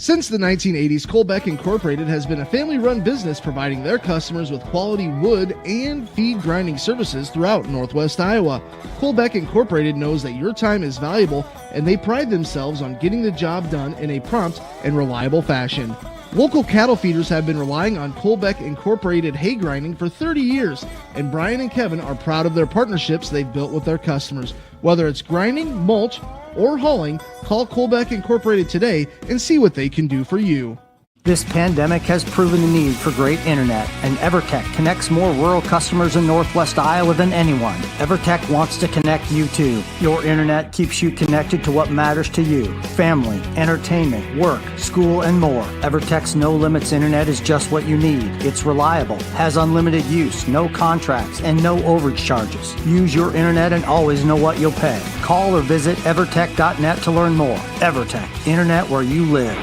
Since the 1980s, Colbeck Incorporated has been a family-run business providing their customers with quality wood and feed grinding services throughout Northwest Iowa. Colbeck Incorporated knows that your time is valuable, and they pride themselves on getting the job done in a prompt and reliable fashion. Local cattle feeders have been relying on Colbeck Incorporated hay grinding for 30 years, and Brian and Kevin are proud of their partnerships they've built with their customers. Whether it's grinding, mulch, or hauling, call Colbeck Incorporated today and see what they can do for you. This pandemic has proven the need for great internet, and EverTech connects more rural customers in Northwest Iowa than anyone. EverTech wants to connect you too. Your internet keeps you connected to what matters to you: family, entertainment, work, school, and more. EverTech's no limits internet is just what you need. It's reliable, has unlimited use, no contracts, and no overage charges. Use your internet and always know what you'll pay. Call or visit evertech.net to learn more. EverTech, internet where you live.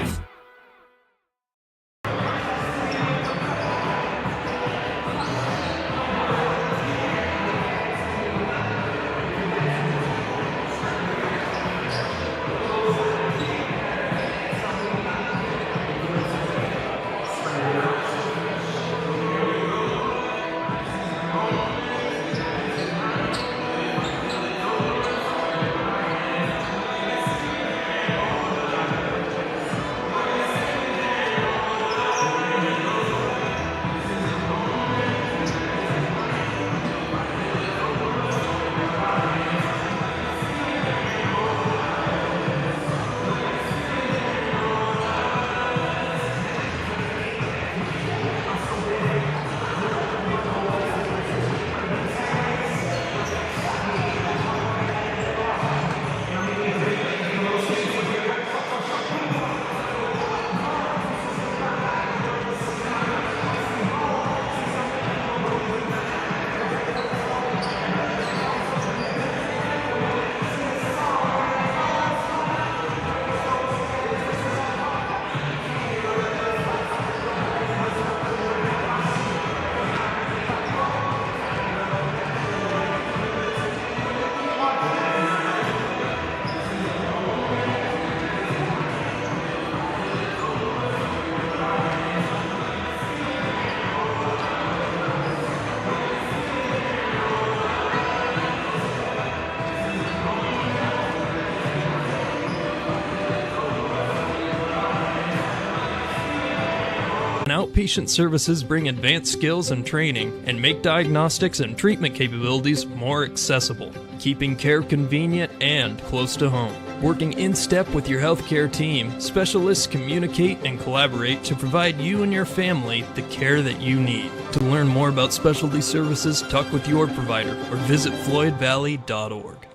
Outpatient services bring advanced skills and training and make diagnostics and treatment capabilities more accessible, keeping care convenient and close to home. Working in step with your healthcare team, specialists communicate and collaborate to provide you and your family the care that you need. To learn more about specialty services, talk with your provider or visit floydvalley.org.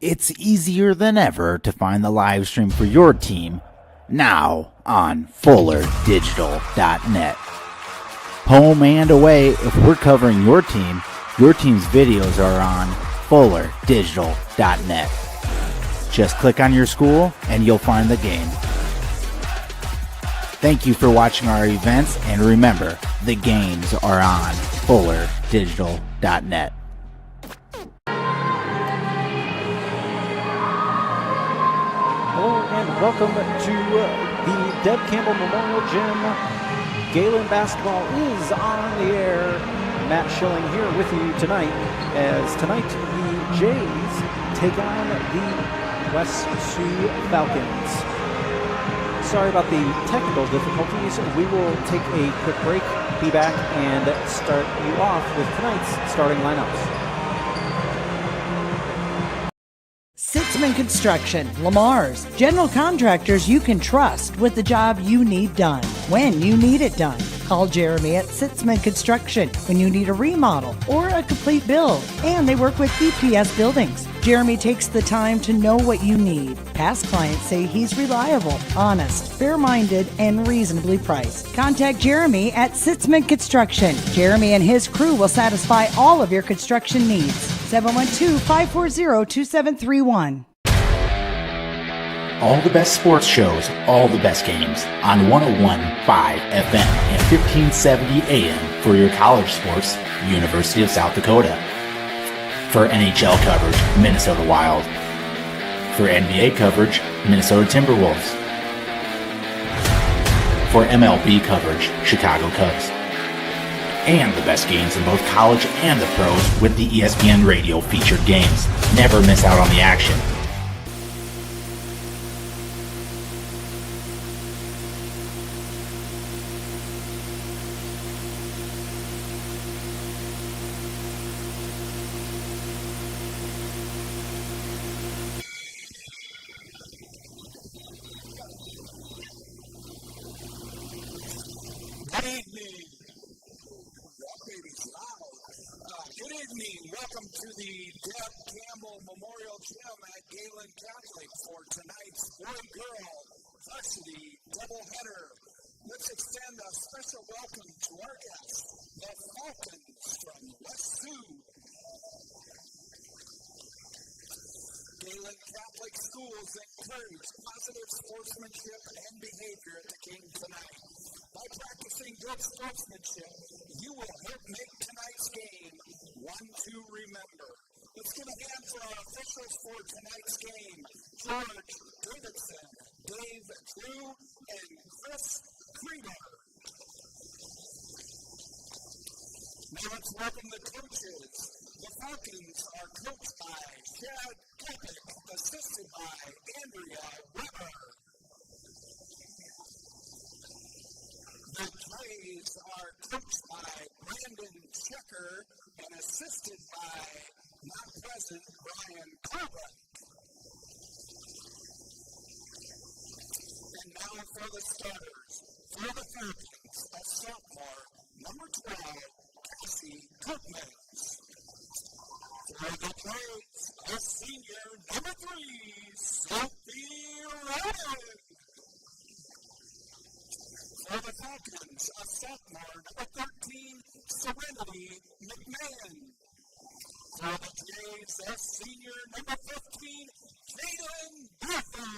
It's easier than ever to find the live stream for your team now on FullerDigital.net. Home and away, if we're covering your team's videos are on FullerDigital.net. Just click on your school and you'll find the game. Thank you for watching our events, and remember, the games are on FullerDigital.net. Hello and welcome to the Deb Campbell Memorial Gym. Gehlen basketball is on the air. Matt Schilling here with you tonight, as tonight the Jays take on the West Sioux Falcons. Sorry about the technical difficulties. We will take a quick break, be back, and start you off with tonight's starting lineups. Sitzman Construction, Lamar's, general contractors you can trust with the job you need done, when you need it done. Call Jeremy at Sitzman Construction when you need a remodel or a complete build. And they work with EPS buildings. Jeremy takes the time to know what you need. Past clients say he's reliable, honest, fair-minded, and reasonably priced. Contact Jeremy at Sitzman Construction. Jeremy and his crew will satisfy all of your construction needs. 712-540-2731. All the best sports shows, all the best games on 101.5 FM and 1570 AM for your college sports, University of South Dakota. For NHL coverage, Minnesota Wild. For NBA coverage, Minnesota Timberwolves. For MLB coverage, Chicago Cubs. And the best games in both college and the pros with the ESPN Radio featured games. Never miss out on the action. Good evening. Welcome to the Deb Campbell Memorial Gym at Gehlen Catholic for tonight's boy-girl varsity doubleheader. Let's extend a special welcome to our guests, the Falcons from West Sioux. Gehlen Catholic schools encourage positive sportsmanship and behavior at the game tonight. By practicing good sportsmanship, you will help make tonight's game one to remember. Let's give a hand for our officials for tonight's game. George Davidson, Dave Drew, and Chris Creamer. Now let's welcome the coaches. The Falcons are coached by Chad Kopic, assisted by Andrea Weber. The Jays are coached by Brandon Checker and assisted by not present Brian Corbin. And now for the starters. For the Falcons, a sophomore, number 12, Cassie Cookmans. For the Jays, a senior, number 3, Sophie Rodden. For the Falcons, a sophomore, number 13, Serenity McMahon. For the Jays, a senior, number 15, Jaden Bethel.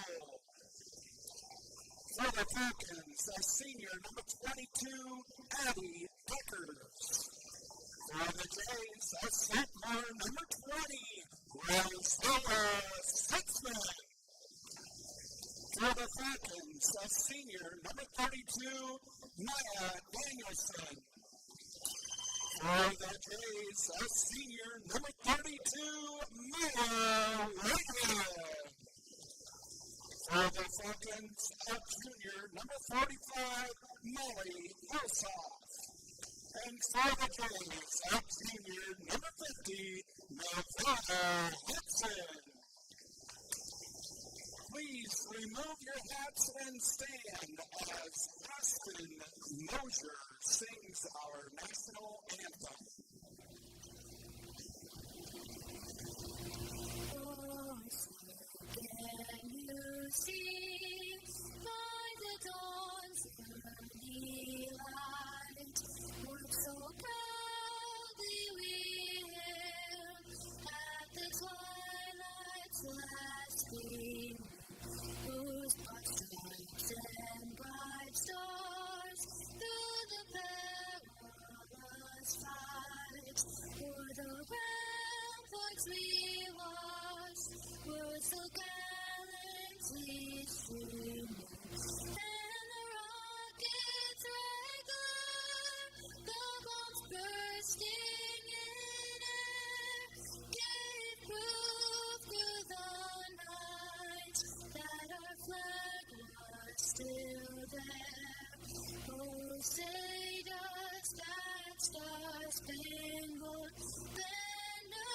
For the Falcons, a senior, number 22, Addie Deckers. For the Jays, a sophomore, number 20, Rosella Sitzman. For the Falcons, a senior, number 32, Maya Danielson. For the Jays, a senior, number 32, Maya Whitehead. For the Falcons, a junior, number 45, Molly Ossoff. And for the Jays, a junior, number 50, Nevada Hudson. Please remove your hats and stand as Aspen Mosier sings our national anthem. Can you see by the dawn's early light what so proudly we hailed at the twilight's last gleam, whose bright stripes and bright stars through the perilous fight o'er the ramparts we watched were so gallantly streaming, and the rockets regular, the bombs bursting in air, gave proof through the night that our flag was still there. Oh, say does that star-spangled banner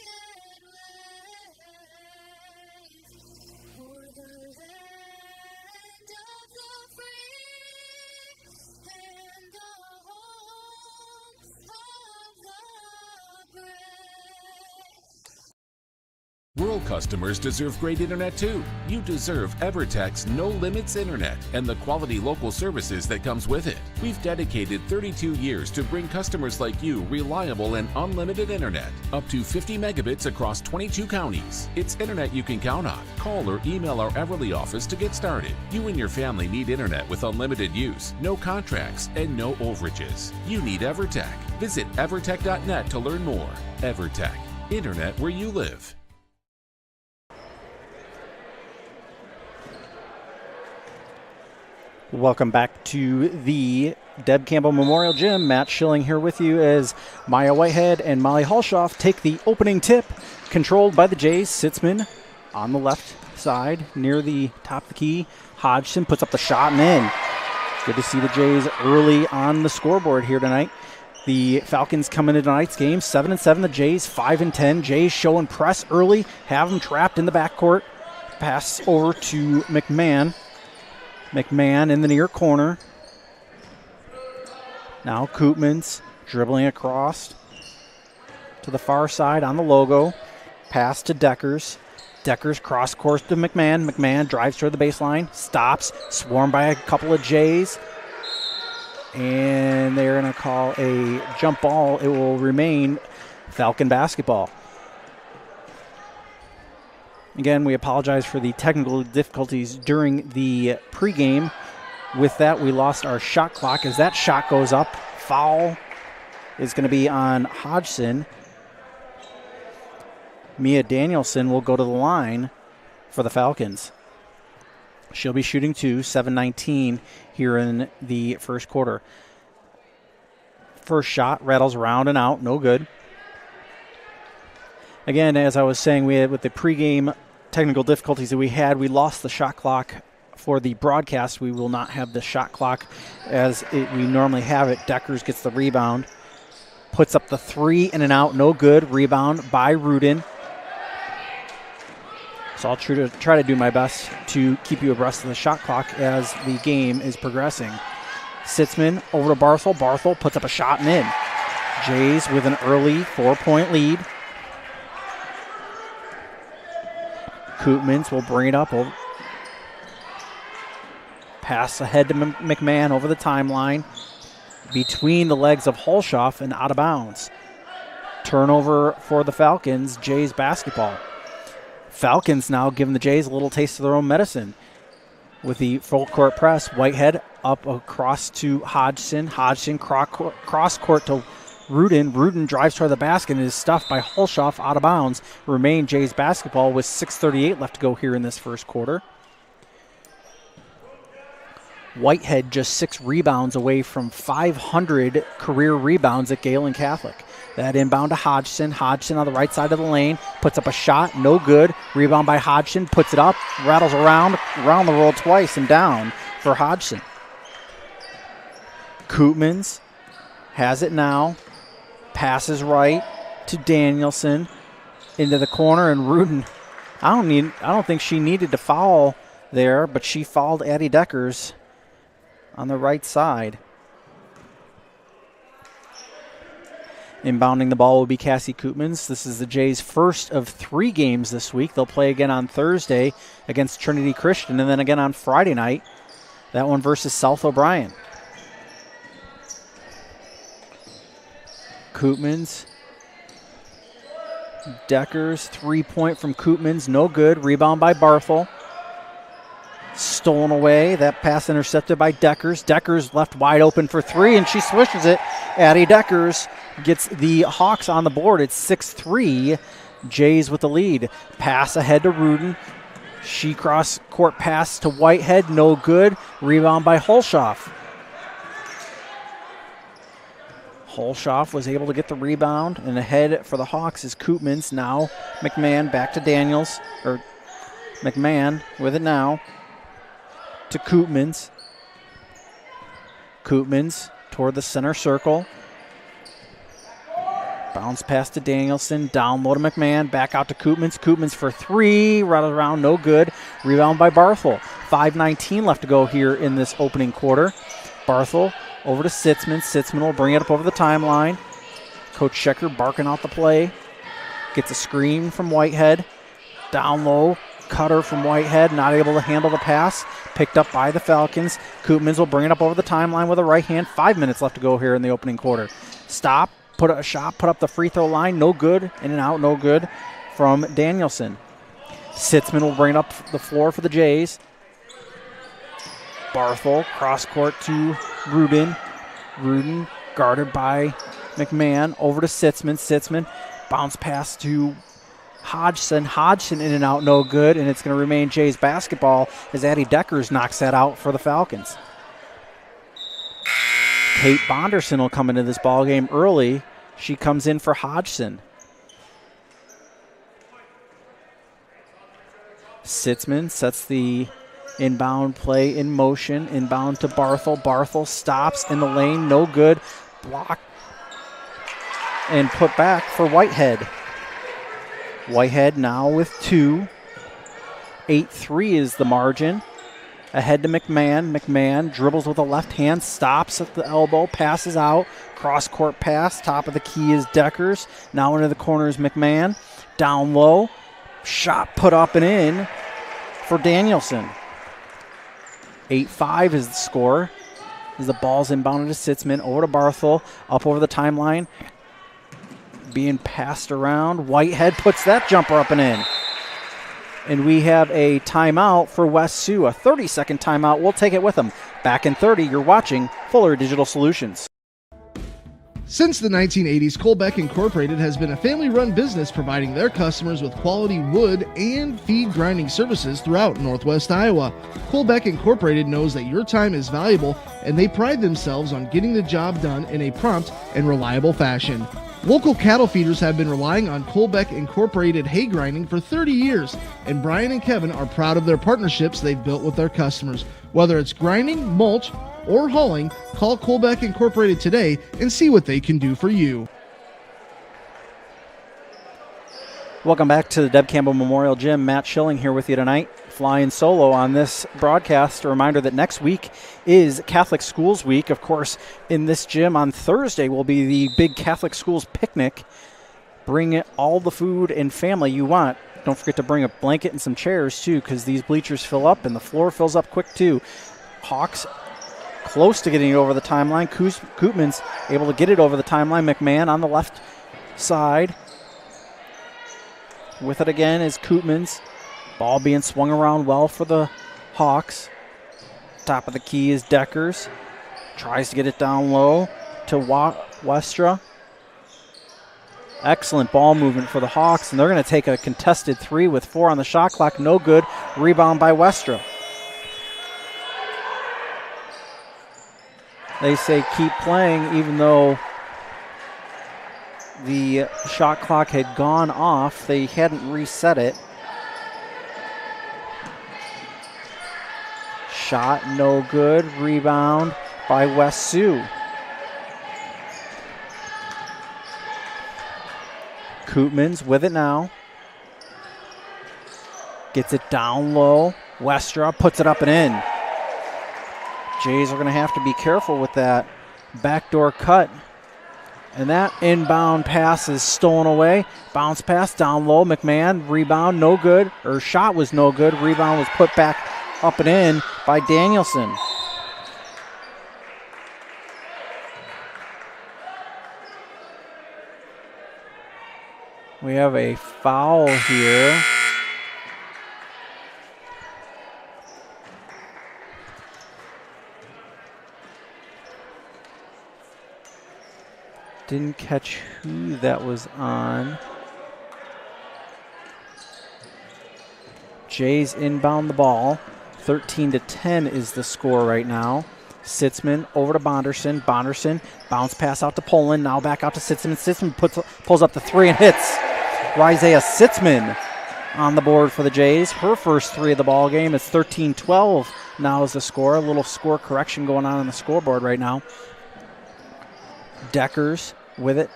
yet wave o'er the land of the free and the home of the brave? Rural customers deserve great internet too. You deserve EverTech's No Limits Internet and the quality local services that comes with it. We've dedicated 32 years to bring customers like you reliable and unlimited internet, up to 50 megabits across 22 counties. It's internet you can count on. Call or email our Everly office to get started. You and your family need internet with unlimited use, no contracts, and no overages. You need EverTech. Visit evertech.net to learn more. EverTech, internet where you live. Welcome back to the Deb Campbell Memorial Gym. Matt Schilling here with you as Maya Whitehead and Molly Hulshoff take the opening tip, controlled by the Jays. Sitzman on the left side near the top of the key. Hodgson puts up the shot and in. Good to see the Jays early on the scoreboard here tonight. The Falcons come into tonight's game 7-7. The Jays 5-10. Jays showing press early, have them trapped in the backcourt. Pass over to McMahon. McMahon in the near corner. Now Koopmans dribbling across to the far side on the logo. Pass to Deckers. Deckers cross course to McMahon. McMahon drives toward the baseline. Stops. Swarmed by a couple of Jays. And they're going to call a jump ball. It will remain Falcon basketball. Again, we apologize for the technical difficulties during the pregame. With that, we lost our shot clock. As that shot goes up, foul is going to be on Hodgson. Mia Danielson will go to the line for the Falcons. She'll be shooting 7-19 here in the first quarter. First shot rattles around and out, no good. Again, as I was saying, we had with the pregame technical difficulties that we had, we lost the shot clock for the broadcast. We will not have the shot clock as we normally have it. Deckers gets the rebound, puts up the three in and out, no good. Rebound by Rudin. So I'll try to do my best to keep you abreast of the shot clock as the game is progressing. Sitzman over to Barthel. Barthel puts up a shot and in. Jays with an early 4-point lead. Koopmans will bring it up. Pass ahead to McMahon over the timeline. Between the legs of Hulshoff and out of bounds. Turnover for the Falcons. Jays basketball. Falcons now giving the Jays a little taste of their own medicine. With the full court press, Whitehead up across to Hodgson. Hodgson cross court to Rudin. Rudin drives toward the basket and is stuffed by Hulshoff out of bounds. Remain Jays basketball with 6:38 left to go here in this first quarter. Whitehead just 6 rebounds away from 500 career rebounds at Gehlen Catholic. That inbound to Hodgson. Hodgson on the right side of the lane. Puts up a shot. No good. Rebound by Hodgson. Puts it up. Rattles around the roll twice and down for Hodgson. Koopmans has it now. Passes right to Danielson. Into the corner, and Rudin. I don't think she needed to foul there, but she fouled Addie Deckers on the right side. Inbounding the ball will be Cassie Koopmans. This is the Jays' first of 3 games this week. They'll play again on Thursday against Trinity Christian, and then again on Friday night. That one versus South O'Brien. Koopmans. Deckers, 3-point from Koopmans, no good. Rebound by Barthel. Stolen away. That pass intercepted by Deckers. Deckers left wide open for 3, and she swishes it. Addie Deckers gets the Hawks on the board. It's 6-3. Jays with the lead. Pass ahead to Rudin. She cross-court pass to Whitehead. No good. Rebound by Hulshoff. Hulshoff was able to get the rebound, and ahead for the Hawks is Koopmans. Now McMahon back to Daniels. Or McMahon with it now to Koopmans. Koopmans toward the center circle. Bounce pass to Danielson. Down low to McMahon. Back out to Koopmans. Koopmans for 3. Right around, no good. Rebound by Barthel. 5:19 left to go here in this opening quarter. Barthel over to Sitzman. Sitzman will bring it up over the timeline. Coach Schecker barking out the play. Gets a screen from Whitehead. Down low. Cutter from Whitehead. Not able to handle the pass. Picked up by the Falcons. Koopmans will bring it up over the timeline with a right hand. 5 minutes left to go here in the opening quarter. Stop. Put a shot. Put up the free throw line. No good. In and out. No good from Danielson. Sitzman will bring it up the floor for the Jays. Barthel, cross court to Rudin. Rudin guarded by McMahon. Over to Sitzman. Sitzman, bounce pass to Hodgson. Hodgson in and out, no good. And it's going to remain Jays basketball as Addie Deckers knocks that out for the Falcons. Kate Bonderson will come into this ball game early. She comes in for Hodgson. Sitzman sets the inbound play in motion. Inbound to Barthel. Barthel stops in the lane. No good. Block. And put back for Whitehead. Whitehead now with 2. 8-3 is the margin. Ahead to McMahon. McMahon dribbles with the left hand. Stops at the elbow. Passes out. Cross-court pass. Top of the key is Deckers. Now into the corner is McMahon. Down low. Shot put up and in for Danielson. 8-5 is the score. As the ball's inbounded to Sitzman. Over to Barthel. Up over the timeline. Being passed around. Whitehead puts that jumper up and in. And we have a timeout for West Sioux. A 30-second timeout. We'll take it with them. Back in 30, you're watching Fuller Digital Solutions. Since the 1980s, Colbeck Incorporated has been a family-run business providing their customers with quality wood and feed grinding services throughout Northwest Iowa. Colbeck Incorporated knows that your time is valuable, and they pride themselves on getting the job done in a prompt and reliable fashion. Local cattle feeders have been relying on Colbeck Incorporated hay grinding for 30 years, and Brian and Kevin are proud of their partnerships they've built with their customers. Whether it's grinding, mulch, or hauling, call Colbeck Incorporated today and see what they can do for you. Welcome back to the Deb Campbell Memorial Gym. Matt Schilling here with you tonight, flying solo on this broadcast. A reminder that next week is Catholic Schools Week. Of course, in this gym on Thursday will be the big Catholic Schools picnic. Bring all the food and family you want. Don't forget to bring a blanket and some chairs too, because these bleachers fill up and the floor fills up quick too. Hawks close to getting it over the timeline. Koopman's able to get it over the timeline. McMahon on the left side. With it again is Koopman's. Ball being swung around well for the Hawks. Top of the key is Deckers. Tries to get it down low to Westra. Excellent ball movement for the Hawks, and they're going to take a contested 3 with 4 on the shot clock. No good. Rebound by Westra. They say keep playing even though the shot clock had gone off. They hadn't reset it. Shot no good. Rebound by West Sioux. Koopman's with it now. Gets it down low. Westra puts it up and in. Jays are going to have to be careful with that backdoor cut. And that inbound pass is stolen away. Bounce pass down low. McMahon, rebound, no good. Or shot was no good. Rebound was put back up and in by Danielson. We have a foul here. Didn't catch who that was on. Jays inbound the ball. 13-10 is the score right now. Sitzman over to Bonderson. Bonderson bounce pass out to Poland. Now back out to Sitzman. Sitzman pulls up the 3 and hits. Rizea Sitzman on the board for the Jays. Her first 3 of the ball game. It's 13-12 now is the score. A little score correction going on the scoreboard right now. Deckers with it.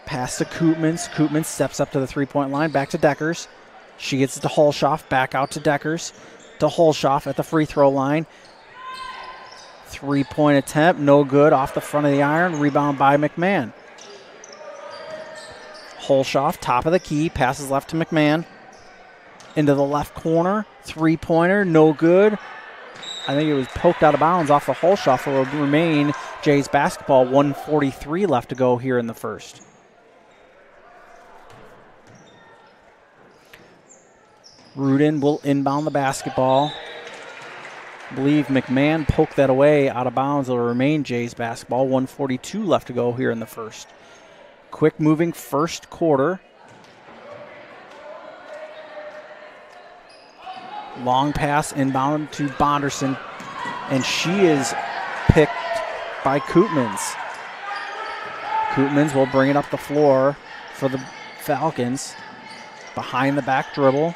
Pass to Koopmans. Koopmans steps up to the 3-point line. Back to Deckers. She gets it to Holshoff. Back out to Deckers. To Holshoff at the free throw line. 3-point attempt. No good. Off the front of the iron. Rebound by McMahon. Holshoff, top of the key. Passes left to McMahon. Into the left corner. 3-pointer. No good. I think it was poked out of bounds off the Holshoff. It will remain Jays basketball. 1:43 left to go here in the first. Rudin will inbound the basketball. I believe McMahon poked that away out of bounds. It will remain Jays basketball. 1:42 left to go here in the first. Quick moving first quarter. Long pass inbound to Bonderson, and she is picked by Koopmans. Koopmans will bring it up the floor for the Falcons. Behind the back dribble.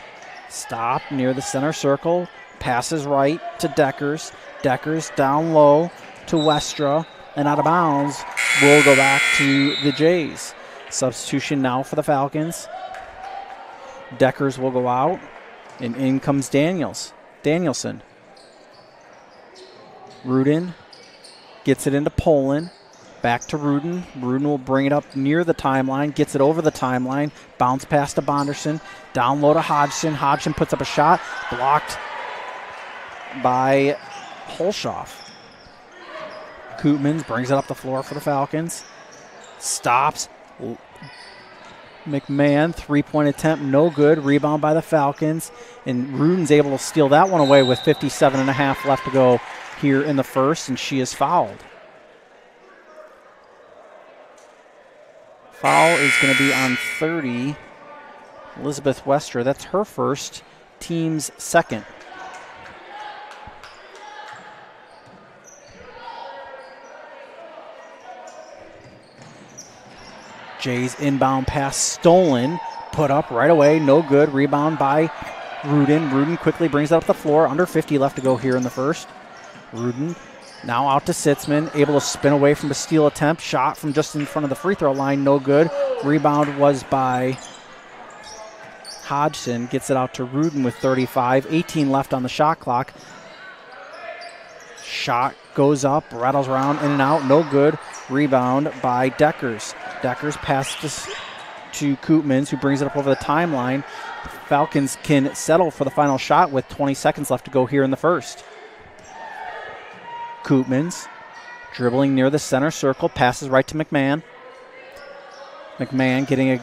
Stop near the center circle. Passes right to Deckers. Deckers down low to Westra. And out of bounds will go back to the Jays. Substitution now for the Falcons. Deckers will go out. And in comes Danielson. Rudin gets it into Poland. Back to Rudin. Rudin will bring it up near the timeline. Gets it over the timeline. Bounce pass to Bonderson. Down low to Hodgson. Hodgson puts up a shot. Blocked by Holshoff. Koopmans brings it up the floor for the Falcons. Stops. McMahon, three-point attempt, no good. Rebound by the Falcons. And Rudin's able to steal that one away with 57.5 left to go here in the first, and she is fouled. Foul is going to be on 30. Elizabeth Westra, that's her first, team's second. Jay's inbound pass stolen, put up right away, no good. Rebound by Rudin. Rudin quickly brings it up the floor. Under 50 left to go here in the first. Rudin now out to Sitzman, able to spin away from a steal attempt. Shot from just in front of the free throw line, no good. Rebound was by Hodgson. Gets it out to Rudin with 35. 18 left on the shot clock. Shot goes up, rattles around, in and out, no good. Rebound by Deckers. Deckers passes to Koopmans, who brings it up over the timeline. Falcons can settle for the final shot with 20 seconds left to go here in the first. Koopmans dribbling near the center circle, passes right to McMahon. McMahon getting a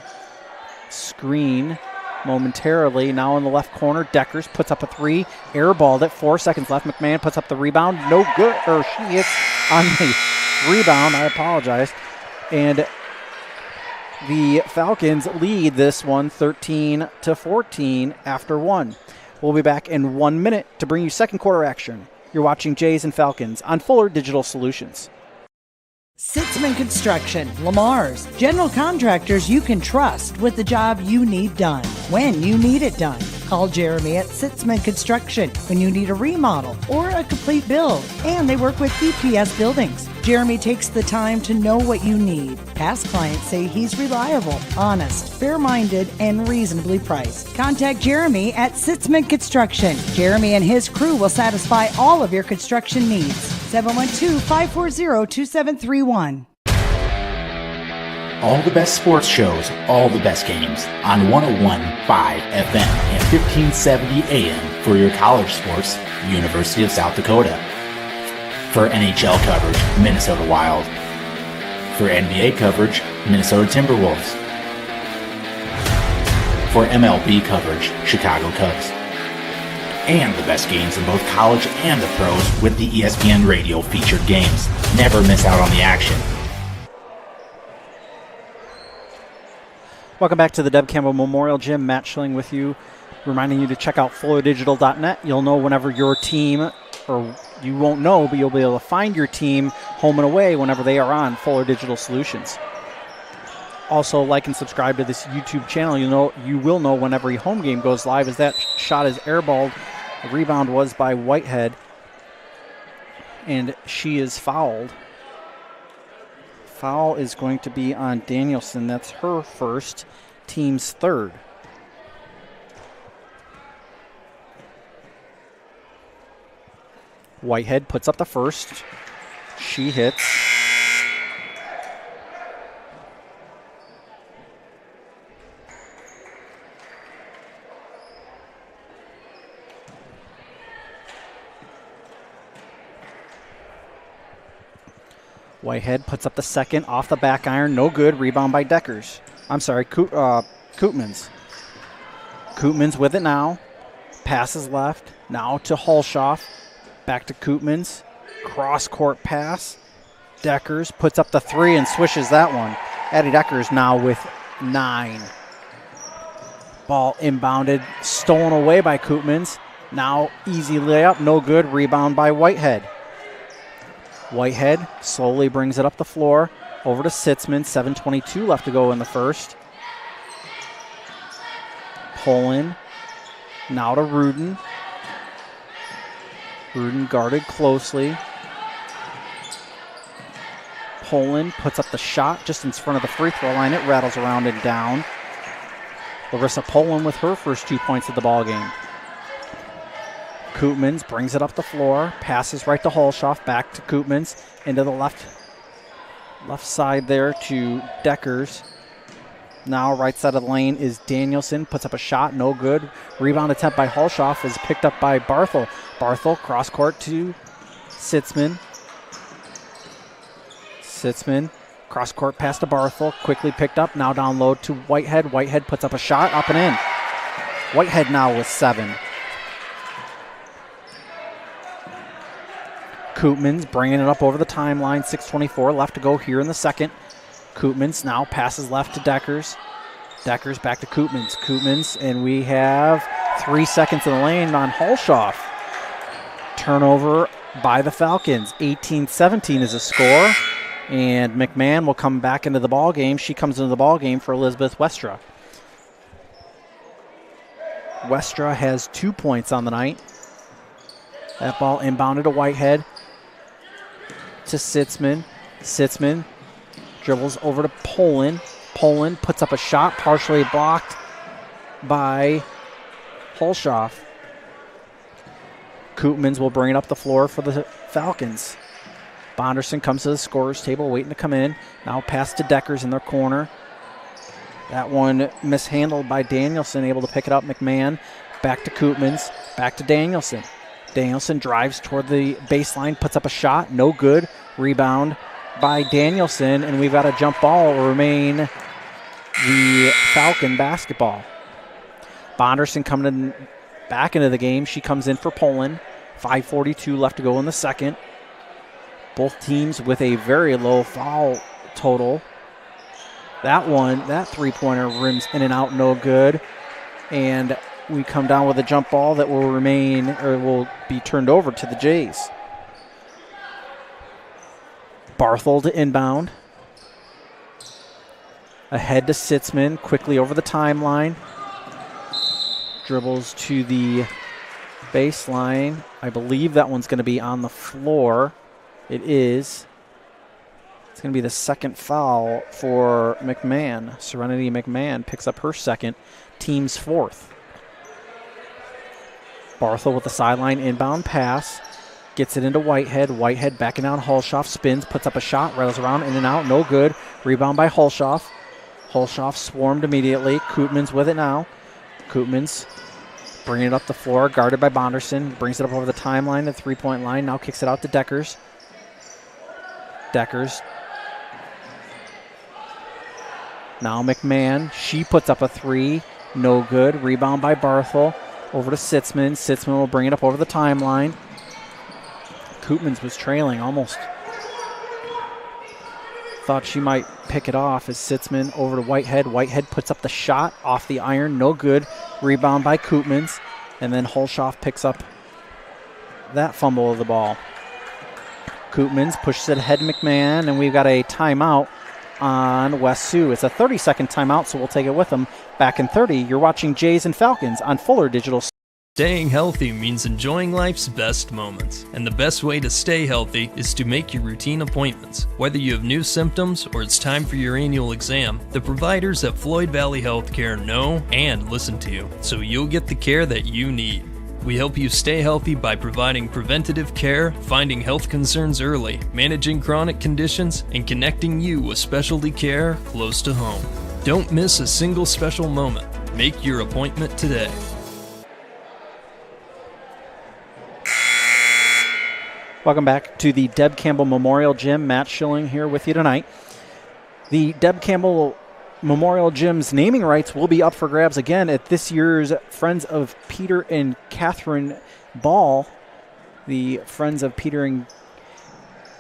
screen momentarily. Now in the left corner, Deckers puts up a three, airballed it, 4 seconds left. McMahon puts up the rebound, no good, or she hits on the rebound, I apologize. And the Falcons lead this one 13-14 after one. We'll be back in 1 minute to bring you second quarter action. You're watching Jays and Falcons on Fuller Digital Solutions. Sitzman Construction, Lamar's, general contractors you can trust with the job you need done, when you need it done. Call Jeremy at Sitzman Construction when you need a remodel or a complete build. And they work with EPS buildings. Jeremy takes the time to know what you need. Past clients say he's reliable, honest, fair-minded, and reasonably priced. Contact Jeremy at Sitzman Construction. Jeremy and his crew will satisfy all of your construction needs. 712-540-2731. All the best sports shows, all the best games on 101.5 FM and 1570 AM for your college sports, University of South Dakota. For NHL coverage, Minnesota Wild. For NBA coverage, Minnesota Timberwolves. For MLB coverage, Chicago Cubs. And the best games in both college and the pros with the ESPN Radio featured games. Never miss out on the action. Welcome back to the Deb Campbell Memorial Gym. Matt Schilling with you, reminding you to check out FullerDigital.net. You'll know whenever your team, or you won't know, but you'll be able to find your team home and away whenever they are on Fuller Digital Solutions. Also, like and subscribe to this YouTube channel. You will know whenever a home game goes live, as that shot is airballed. The rebound was by Whitehead, and she is fouled. Foul is going to be on Danielson. That's her first, team's third. Whitehead puts up the first. She hits. Whitehead puts up the second off the back iron. No good. Rebound by Deckers. I'm sorry, Koopmans. Koopmans with it now. Passes left. Now to Holshoff. Back to Koopmans. Cross-court pass. Deckers puts up the three and swishes that one. Addie Deckers now with 9. Ball inbounded. Stolen away by Koopmans. Now easy layup. No good. Rebound by Whitehead. Whitehead slowly brings it up the floor. Over to Sitzman. 7:22 left to go in the first. Poland. Now to Rudin. Rudin guarded closely. Poland puts up the shot just in front of the free throw line. It rattles around and down. Larissa Poland with her first 2 points of the ball game. Koopmans brings it up the floor. Passes right to Holshoff. Back to Koopmans. Into the left side there to Deckers. Now right side of the lane is Danielson. Puts up a shot. No good. Rebound attempt by Holshoff is picked up by Barthel. Barthel cross court to Sitzman. Sitzman, cross court pass to Barthel, quickly picked up, now down low to Whitehead. Whitehead puts up a shot, up and in. Whitehead now with 7. Koopmans bringing it up over the timeline, 6:24 left to go here in the second. Koopmans now passes left to Deckers. Deckers back to Koopmans. Koopmans, and we have 3 seconds in the lane on Holshoff. Turnover by the Falcons. 18-17 is a score. And McMahon will come back into the ball game. She comes into the ball game for Elizabeth Westra. Westra has 2 points on the night. That ball inbounded to Whitehead. To Sitzman. Sitzman dribbles over to Poland. Poland puts up a shot, partially blocked by Holshoff. Koopmans will bring it up the floor for the Falcons. Bonderson comes to the scorer's table, waiting to come in. Now pass to Deckers in their corner. That one mishandled by Danielson, able to pick it up. McMahon back to Koopmans, back to Danielson. Danielson drives toward the baseline, puts up a shot, no good. Rebound by Danielson, and we've got a jump ball will remain the Falcon basketball. Bonderson coming back into the game. She comes in for Poland. 5:42 left to go in the second. Both teams with a very low foul total. That three-pointer rims in and out, no good. And we come down with a jump ball that will remain, or will be turned over to the Jays. Barthel to inbound. Ahead to Sitzman, quickly over the timeline. Dribbles to the baseline. I believe that one's going to be on the floor. It is. It's going to be the second foul for McMahon. Serenity McMahon picks up her second, team's fourth. Barthel with the sideline inbound pass. Gets it into Whitehead. Whitehead backing down Holshoff. Spins, puts up a shot, rattles around, in and out, no good. Rebound by Holshoff. Holshoff swarmed immediately. Koopmans with it now. Koopmans bringing it up the floor, guarded by Bonderson. Brings it up over the timeline, the three-point line. Now kicks it out to Deckers. Deckers. Now McMahon. She puts up a three. No good. Rebound by Barthel. Over to Sitzman. Sitzman will bring it up over the timeline. Koopmans was trailing almost. Thought she might pick it off as Sitzman over to Whitehead. Whitehead puts up the shot off the iron. No good. Rebound by Koopmans. And then Holshoff picks up that fumble of the ball. Koopmans pushes it ahead to McMahon, and we've got a timeout on West Sioux. It's a 30-second timeout, so we'll take it with them. Back in 30, you're watching Jays and Falcons on Fuller Digital. Staying healthy means enjoying life's best moments, and the best way to stay healthy is to make your routine appointments. Whether you have new symptoms or it's time for your annual exam, the providers at Floyd Valley Healthcare know and listen to you, so you'll get the care that you need. We help you stay healthy by providing preventative care, finding health concerns early, managing chronic conditions, and connecting you with specialty care close to home. Don't miss a single special moment. Make your appointment today. Welcome back to the Deb Campbell Memorial Gym. Matt Schilling here with you tonight. The Deb Campbell Memorial Gym's naming rights will be up for grabs again at this year's Friends of Peter and Catherine Ball. The Friends of Peter and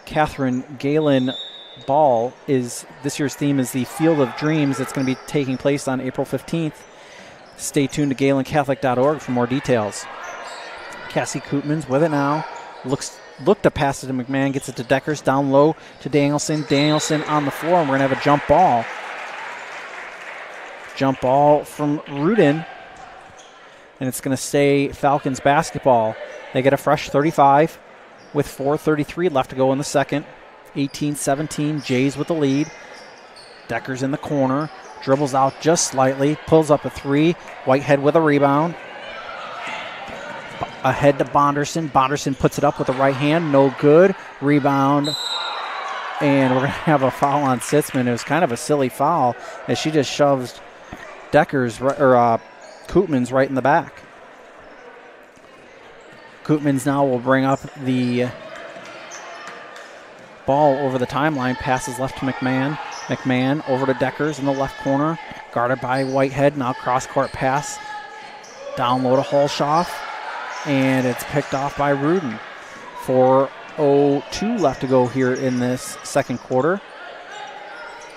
Catherine Gehlen Ball is this year's theme is the Field of Dreams. It's going to be taking place on April 15th. Stay tuned to GehlenCatholic.org for more details. Cassie Koopmans with it now. Looks look to pass it to McMahon, gets it to Deckers, down low to Danielson. Danielson on the floor, and we're going to have a jump ball. Jump ball from Rudin, and it's going to stay Falcons basketball. They get a fresh 35 with 4:33 left to go in the second. 18-17, Jays with the lead. Deckers in the corner, dribbles out just slightly, pulls up a three. Whitehead with a rebound. Ahead to Bonderson. Bonderson puts it up with the right hand, no good. Rebound, and we're going to have a foul on Sitzman. It was kind of a silly foul as she just shoves Deckers, or Koopmans right in the back. Koopmans now will bring up the ball over the timeline, passes left to McMahon. McMahon over to Deckers in the left corner, guarded by Whitehead. Now cross-court pass, down low to Holshoff, and it's picked off by Rudin. 4:02 left to go here in this second quarter.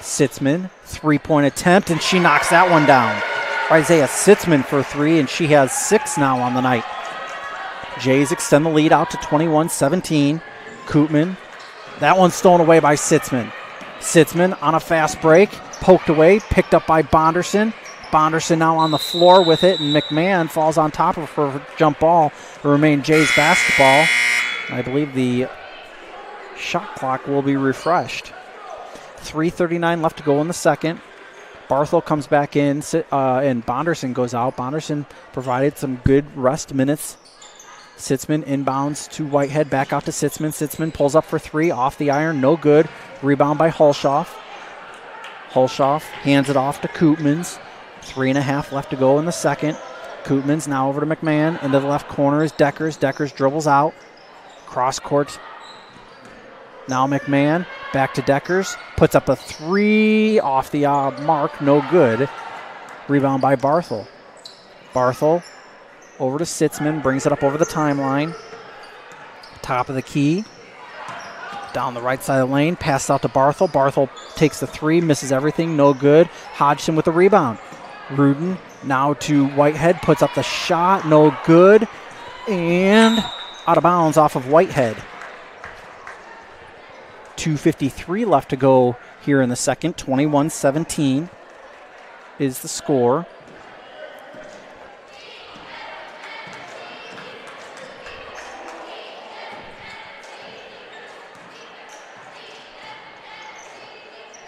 Sitzman, three-point attempt, and she knocks that one down. Isaiah Sitzman for three, and she has 6 now on the night. Jays extend the lead out to 21-17. Koopman, that one's stolen away by Sitzman. Sitzman on a fast break, poked away, picked up by Bonderson. Bonderson now on the floor with it, and McMahon falls on top of her for jump ball. It remain Jays basketball. I believe the shot clock will be refreshed. 3:39 left to go in the second. Barthel comes back in, and Bonderson goes out. Bonderson provided some good rest minutes. Sitzman inbounds to Whitehead, back out to Sitzman. Sitzman pulls up for three, off the iron, no good. Rebound by Holshoff. Holshoff hands it off to Koopmans. 3.5 left to go in the second. Koopmans now over to McMahon. Into the left corner is Deckers. Deckers dribbles out. Cross court. Now McMahon back to Deckers. Puts up a three off the mark. No good. Rebound by Barthel. Barthel over to Sitzman. Brings it up over the timeline. Top of the key. Down the right side of the lane. Pass out to Barthel. Barthel takes the three. Misses everything. No good. Hodgson with the rebound. Rudin now to Whitehead. Puts up the shot. No good. And out of bounds off of Whitehead. 2:53 left to go here in the second. 21-17 is the score.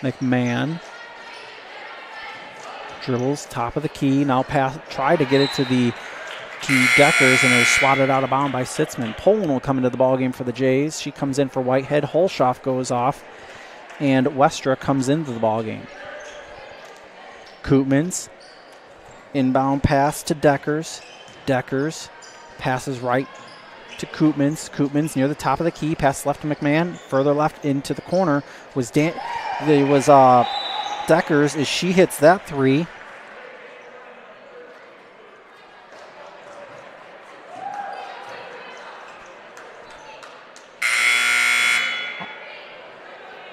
McMahon dribbles top of the key. Now pass, try to get it to Deckers, and it was swatted out of bounds by Sitzman. Poland will come into the ballgame for the Jays. She comes in for Whitehead. Holshoff goes off, and Westra comes into the ballgame. Koopmans, inbound pass to Deckers. Deckers passes right to Koopmans. Koopmans near the top of the key. Pass left to McMahon. Further left into the corner was Deckers as she hits that three.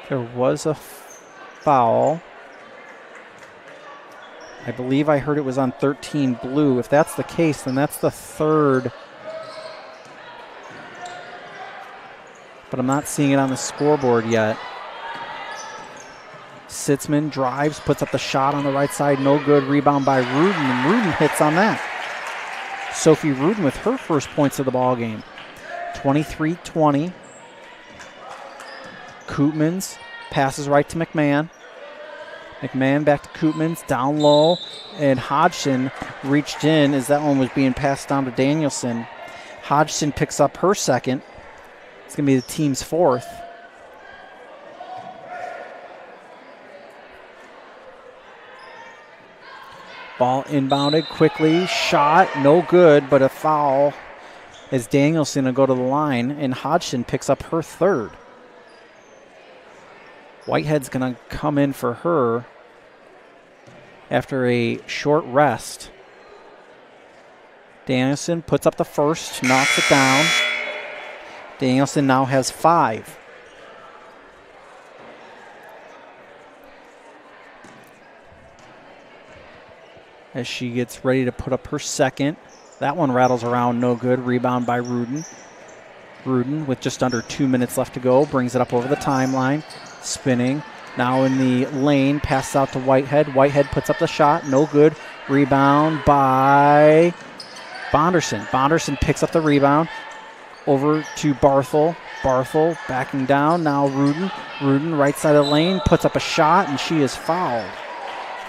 There was a foul. I believe I heard it was on 13 blue. If that's the case, then that's the third. But I'm not seeing it on the scoreboard yet. Sitzman drives, puts up the shot on the right side. No good. Rebound by Rudin, and Rudin hits on that. Sophie Rudin with her first points of the ball game. 23-20. Koopmans passes right to McMahon. McMahon back to Koopmans, down low, and Hodgson reached in as that one was being passed down to Danielson. Hodgson picks up her second. It's going to be the team's fourth. Ball inbounded quickly, shot, no good, but a foul as Danielson will go to the line, and Hodgson picks up her third. Whitehead's going to come in for her after a short rest. Danielson puts up the first, knocks it down. Danielson now has 5. As she gets ready to put up her second. That one rattles around, no good. Rebound by Rudin. Rudin with just under 2 minutes left to go brings it up over the timeline, spinning. Now in the lane, passes out to Whitehead. Whitehead puts up the shot, no good. Rebound by Bonderson. Bonderson picks up the rebound. Over to Barthel. Barthel backing down. Now Rudin. Rudin, right side of the lane, puts up a shot, and she is fouled.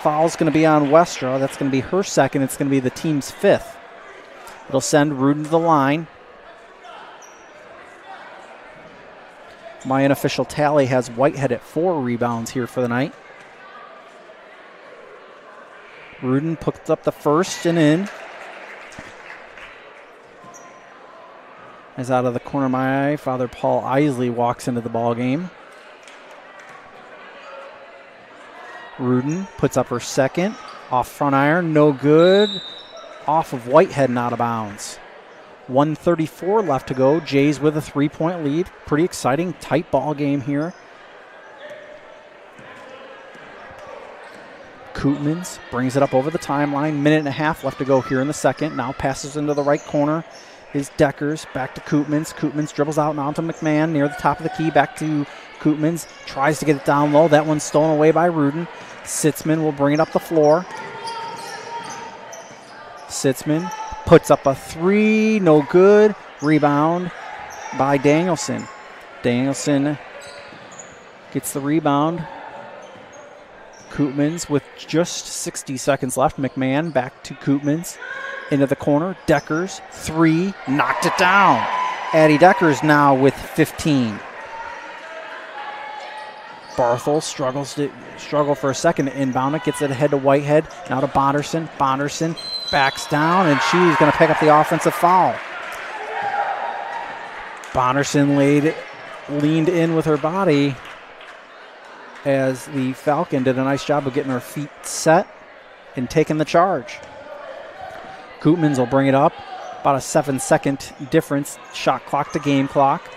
Foul's going to be on Westra. That's going to be her second. It's going to be the team's fifth. It'll send Rudin to the line. My unofficial tally has Whitehead at 4 rebounds here for the night. Rudin puts up the first and in. As out of the corner of my eye, Father Paul Isley walks into the ball game. Rudin puts up her second. Off front iron, no good. Off of Whitehead and out of bounds. 1:34 left to go. Jays with a 3-point lead. Pretty exciting, tight ball game here. Koopmans brings it up over the timeline. Minute and a half left to go here in the second. Now passes into the right corner. Is Deckers back to Koopmans. Koopmans dribbles out and onto McMahon near the top of the key. Back to Koopmans. Tries to get it down low. That one's stolen away by Rudin. Sitzman will bring it up the floor. Sitzman puts up a 3. No good. Rebound by Danielson. Danielson gets the rebound. Koopmans with just 60 seconds left. McMahon back to Koopmans. Into the corner. Deckers, 3. Knocked it down. Addie Deckers now with 15. Barthel struggle for a second to inbound it. Gets it ahead to Whitehead. Now to Bonderson. Bonderson backs down, and she's going to pick up the offensive foul. Bonderson leaned in with her body as the Falcon did a nice job of getting her feet set and taking the charge. Koopmans will bring it up. About a 7-second difference, shot clock to game clock.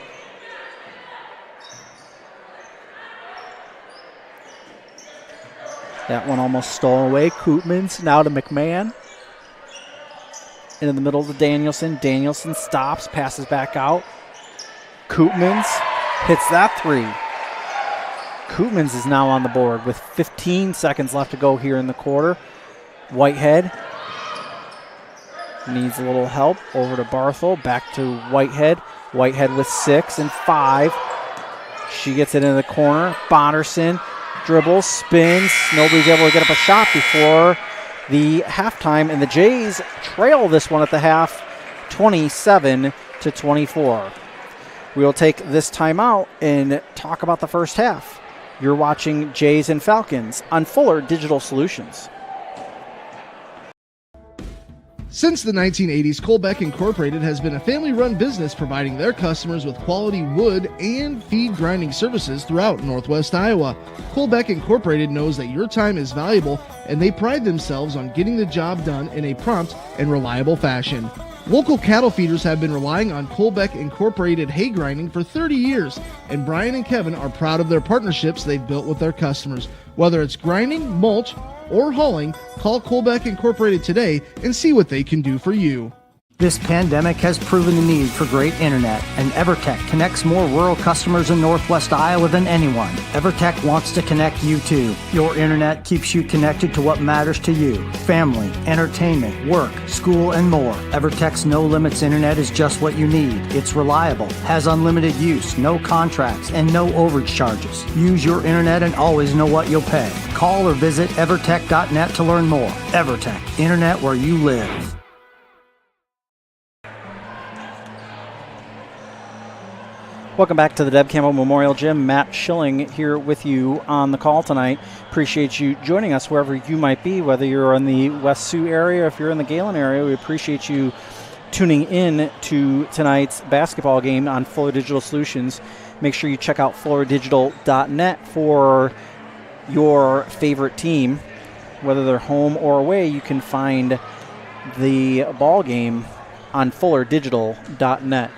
That one almost stolen away. Koopmans now to McMahon. Into the middle to Danielson. Danielson stops, passes back out. Koopmans hits that 3. Koopmans is now on the board with 15 seconds left to go here in the quarter. Whitehead needs a little help. Over to Barthel. Back to Whitehead. Whitehead with 6 and 5. She gets it into the corner. Bonderson dribbles, spins. Nobody's able to get up a shot before the halftime, and the Jays trail this one at the half, 27-24. We'll take this timeout and talk about the first half. You're watching Jays and Falcons on Fuller Digital Solutions. Since the 1980s, Colbeck Incorporated has been a family-run business providing their customers with quality wood and feed grinding services throughout Northwest Iowa. Colbeck Incorporated knows that your time is valuable, and they pride themselves on getting the job done in a prompt and reliable fashion. Local cattle feeders have been relying on Colbeck Incorporated hay grinding for 30 years, and Brian and Kevin are proud of their partnerships they've built with their customers. Whether it's grinding, mulch, or hauling, call Colbeck Incorporated today and see what they can do for you. This pandemic has proven the need for great internet, and EverTech connects more rural customers in Northwest Iowa than anyone. EverTech wants to connect you too. Your internet keeps you connected to what matters to you: family, entertainment, work, school, and more. EverTech's no limits internet is just what you need. It's reliable, has unlimited use, no contracts, and no overage charges. Use your internet and always know what you'll pay. Call or visit evertech.net to learn more. EverTech, internet where you live. Welcome back to the Deb Campbell Memorial Gym. Matt Schilling here with you on the call tonight. Appreciate you joining us wherever you might be, whether you're in the West Sioux area or if you're in the Gehlen area. We appreciate you tuning in to tonight's basketball game on Fuller Digital Solutions. Make sure you check out fullerdigital.net for your favorite team. Whether they're home or away, you can find the ball game on fullerdigital.net.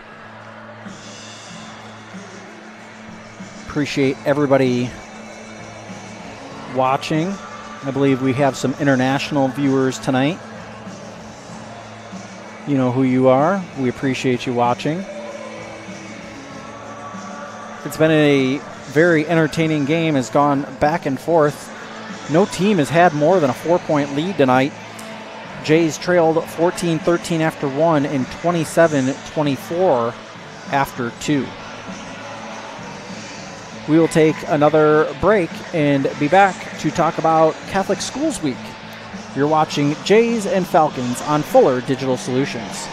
Appreciate everybody watching. I believe we have some international viewers tonight. You know who you are. We appreciate you watching. It's been a very entertaining game. Has gone back and forth. No team has had more than a 4-point lead tonight. Jays trailed 14-13 after 1 and 27-24 after 2. We will take another break and be back to talk about Catholic Schools Week. You're watching Jays and Falcons on Fuller Digital Solutions.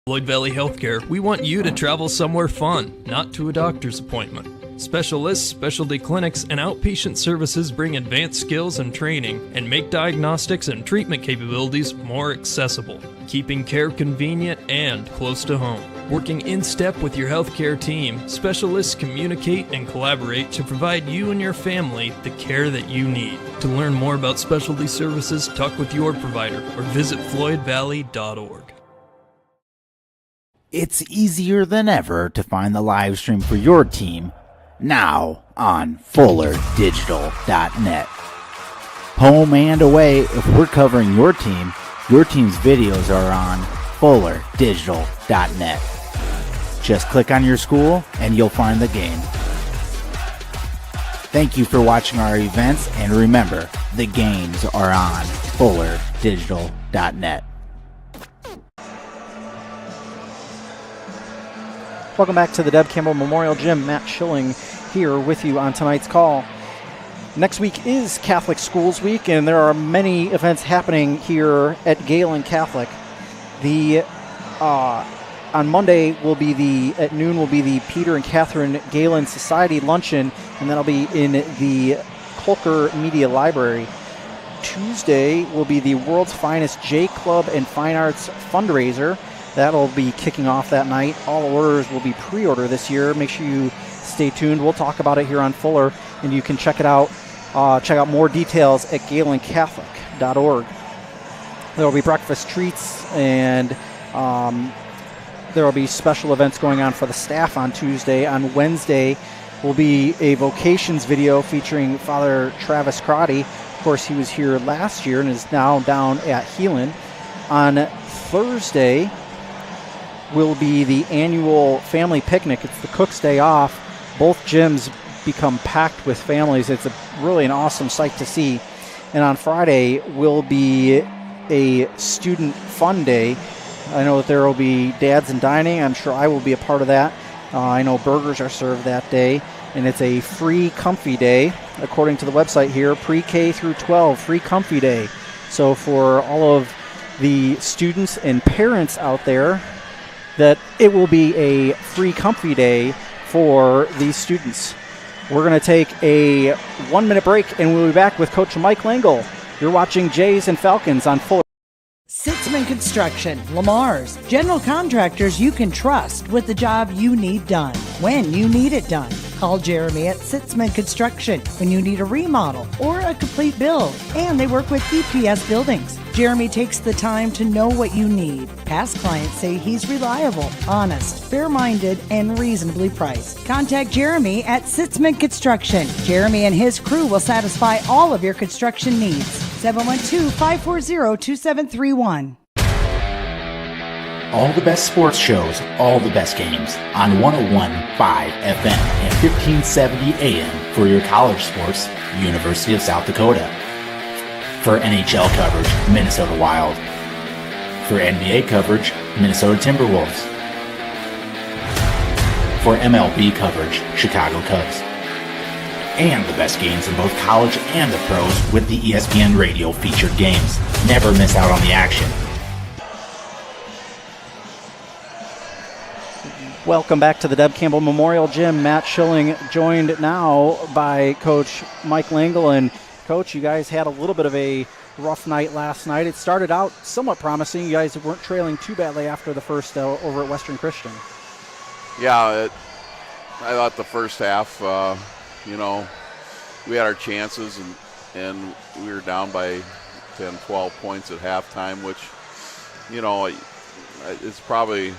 Floyd Valley Healthcare, we want you to travel somewhere fun, not to a doctor's appointment. Specialists, specialty clinics, and outpatient services bring advanced skills and training and make diagnostics and treatment capabilities more accessible, keeping care convenient and close to home. Working in step with your healthcare team, specialists communicate and collaborate to provide you and your family the care that you need. To learn more about specialty services, talk with your provider or visit floydvalley.org. It's easier than ever to find the live stream for your team now on FullerDigital.net. Home and away, if we're covering your team's videos are on FullerDigital.net. Just click on your school and you'll find the game. Thank you for watching our events, and remember, the games are on FullerDigital.net. Welcome back to the Deb Campbell Memorial Gym. Matt Schilling here with you on tonight's call. Next week is Catholic Schools Week, and there are many events happening here at Gehlen Catholic. On Monday at noon will be the Peter and Catherine Gehlen Society Luncheon, and that'll be in the Kolker Media Library. Tuesday will be the World's Finest J Club and Fine Arts Fundraiser. That'll be kicking off that night. All orders will be pre-order this year. Make sure you stay tuned. We'll talk about it here on Fuller, and you can check it out. Check out more details at GehlenCatholic.org. There will be breakfast treats, and there will be special events going on for the staff on Tuesday. On Wednesday will be a vocations video featuring Father Travis Crotty. Of course, he was here last year and is now down at Gehlen. On Thursday will be the annual family picnic. It's the Cook's Day Off. Both gyms become packed with families. It's really an awesome sight to see. And on Friday will be a student fun day. I know that there will be dads and dining. I'm sure I will be a part of that. I know burgers are served that day, and it's a free comfy day. According to the website here, pre-K through 12, free comfy day. So for all of the students and parents out there, that it will be a free comfy day for these students. We're going to take a 1-minute break, and we'll be back with Coach Mike Langle. You're watching Jays and Falcons on Fuller. Sitzman Construction, Lamar's, general contractors you can trust with the job you need done, when you need it done. Call Jeremy at Sitzman Construction when you need a remodel or a complete build. And they work with EPS buildings. Jeremy takes the time to know what you need. Past clients say he's reliable, honest, fair-minded, and reasonably priced. Contact Jeremy at Sitzman Construction. Jeremy and his crew will satisfy all of your construction needs. 712-540-2731. All the best sports shows, all the best games on 101.5 FM and 1570 AM for your college sports, University of South Dakota. For NHL coverage, Minnesota Wild. For NBA coverage, Minnesota Timberwolves. For MLB coverage, Chicago Cubs. And the best games in both college and the pros with the ESPN Radio featured games. Never miss out on the action. Welcome back to the Deb Campbell Memorial Gym. Matt Schilling joined now by Coach Mike Langle. And Coach, you guys had a little bit of a rough night last night. It started out somewhat promising. You guys weren't trailing too badly after the first over at Western Christian. Yeah, I thought the first half, we had our chances and we were down by 10, 12 points at halftime, which, it's probably,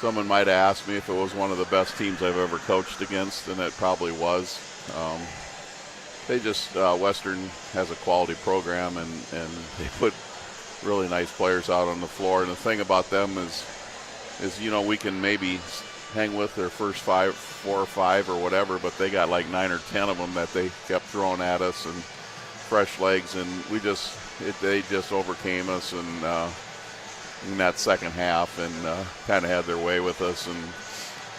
someone might have asked me if it was one of the best teams I've ever coached against, and it probably was. They just, Western has a quality program, and they put really nice players out on the floor. And the thing about them is we can maybe hang with their first 4 or 5 or whatever, but they got like 9 or 10 of them that they kept throwing at us and fresh legs, and they just overcame us and in that second half and kind of had their way with us, and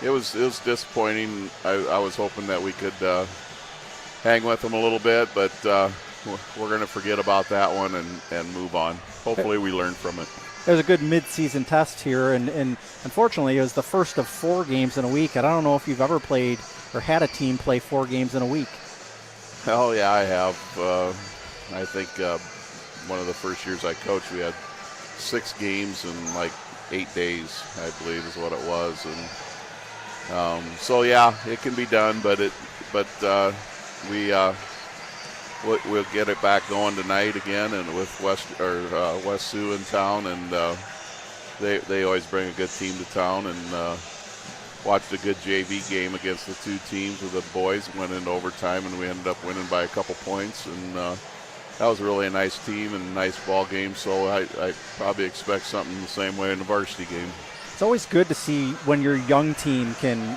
it was disappointing. I was hoping that we could hang with them a little bit, but we're going to forget about that one and move on. Hopefully we learn from it. It was a good mid-season test here, and unfortunately it was the first of 4 games in a week. And I don't know if you've ever played or had a team play 4 games in a week. Oh, yeah, I have. I think one of the first years I coached, we had 6 games in like 8 days, I believe is what it was. And so, yeah, it can be done, but we'll get it back going tonight again, and with West Sioux in town, and they always bring a good team to town, and watched a good JV game against the 2 teams with the boys. Went into overtime, and we ended up winning by a couple points, and that was really a nice team and a nice ball game. So I probably expect something the same way in the varsity game. It's always good to see when your young team can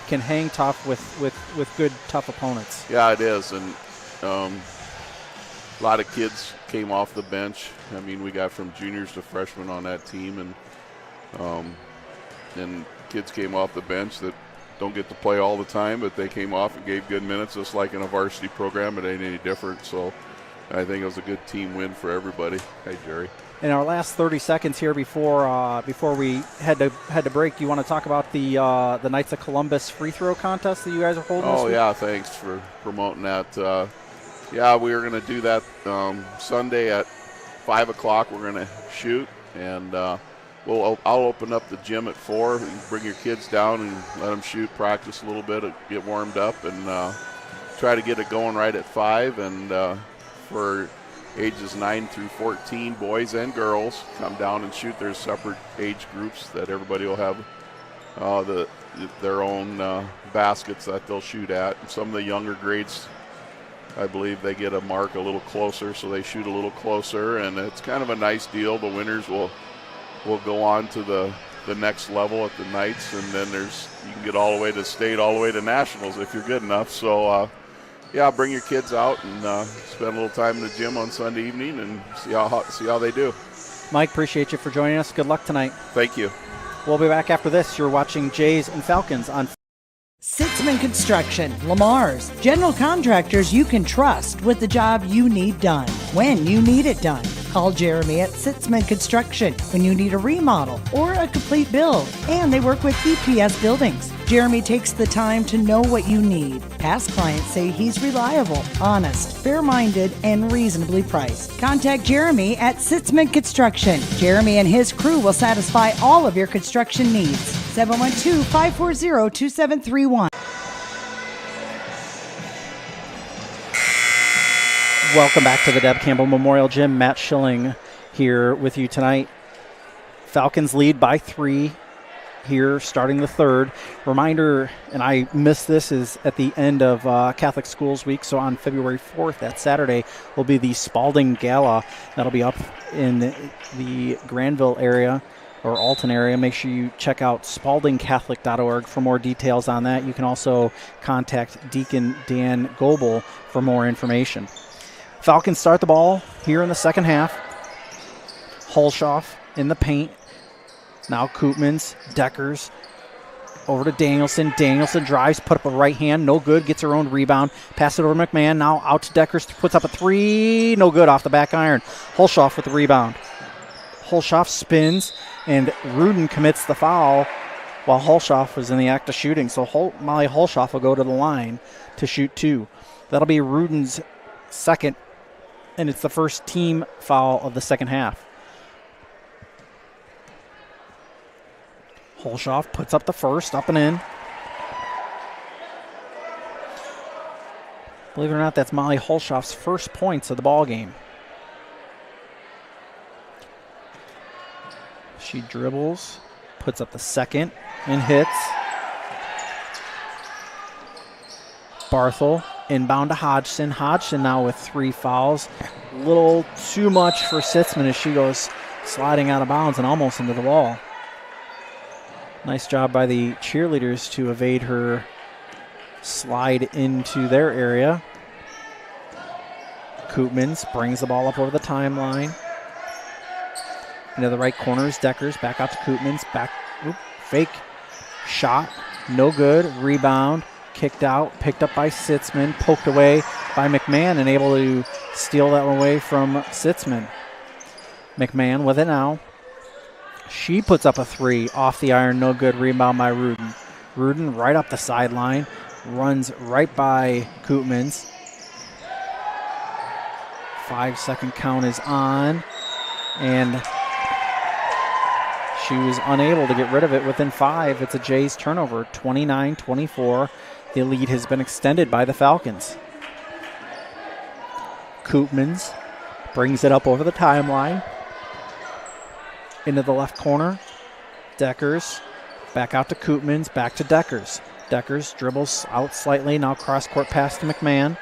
hang tough with good, tough opponents. Yeah, it is, and a lot of kids came off the bench. I mean, we got from juniors to freshmen on that team, and kids came off the bench that don't get to play all the time, but they came off and gave good minutes, just like in a varsity program. It ain't any different. So I think it was a good team win for everybody. Hey, Jerry. In our last 30 seconds here before we had to break, do you want to talk about the Knights of Columbus free throw contest that you guys are holding this week? Yeah, thanks for promoting that. Yeah, we were going to do that Sunday at 5 o'clock. We're going to shoot, and I'll open up the gym at 4. You can bring your kids down and let them shoot, practice a little bit, get warmed up, and try to get it going right at 5. And for ages 9 through 14, boys and girls, come down and shoot. There's separate age groups that everybody will have their own baskets that they'll shoot at. Some of the younger grades, I believe, they get a mark a little closer, so they shoot a little closer, and it's kind of a nice deal. The winners will go on to the next level at the Knights, and then you can get all the way to state, all the way to nationals if you're good enough. So yeah, bring your kids out and spend a little time in the gym on Sunday evening and see how they do. Mike, appreciate you for joining us. Good luck tonight. Thank you. We'll be back after this. You're watching Jays and Falcons on Sitzman Construction, Lamar's, general contractors you can trust with the job you need done, when you need it done. Call Jeremy at Sitzman Construction when you need a remodel or a complete build. And they work with EPS buildings. Jeremy takes the time to know what you need. Past clients say he's reliable, honest, fair-minded, and reasonably priced. Contact Jeremy at Sitzman Construction. Jeremy and his crew will satisfy all of your construction needs. 712-540-2731. Welcome back to the Deb Campbell Memorial Gym. Matt Schilling here with you tonight. Falcons lead by 3 here starting the 3rd. Reminder, and I missed this, is at the end of Catholic Schools Week, so on February 4th, that Saturday, will be the Spalding Gala. That'll be up in the Granville area or Alton area. Make sure you check out spaldingcatholic.org for more details on that. You can also contact Deacon Dan Goebel for more information. Falcons start the ball here in the second half. Holshoff in the paint. Now Koopmans, Deckers, over to Danielson. Danielson drives, put up a right hand, no good, gets her own rebound. Pass it over to McMahon, now out to Deckers, puts up a 3, no good, off the back iron. Holshoff with the rebound. Holshoff spins, and Rudin commits the foul while Holshoff was in the act of shooting. So Molly Holshoff will go to the line to shoot 2. That'll be Rudin's second, and it's the first team foul of the second half. Holshoff puts up the first, up and in. Believe it or not, that's Molly Holshoff's first points of the ball game. She dribbles, puts up the second, and hits. Barthel inbound to Hodgson. Hodgson now with 3 fouls. A little too much for Sitzman as she goes sliding out of bounds and almost into the wall. Nice job by the cheerleaders to evade her slide into their area. Koopmans brings the ball up over the timeline. Into the right corner is Deckers. Back out to Koopmans. Fake shot. No good. Rebound. Kicked out. Picked up by Sitzman. Poked away by McMahon and able to steal that one away from Sitzman. McMahon with it now. She puts up a three off the iron. No good. Rebound by Rudin. Rudin right up the sideline. Runs right by Koopmans. 5-second count is on. And she was unable to get rid of it within 5. It's a Jays turnover. 29-24. The lead has been extended by the Falcons. Koopmans brings it up over the timeline. Into the left corner. Deckers. Back out to Koopmans. Back to Deckers. Deckers dribbles out slightly. Now cross-court pass to McMahon.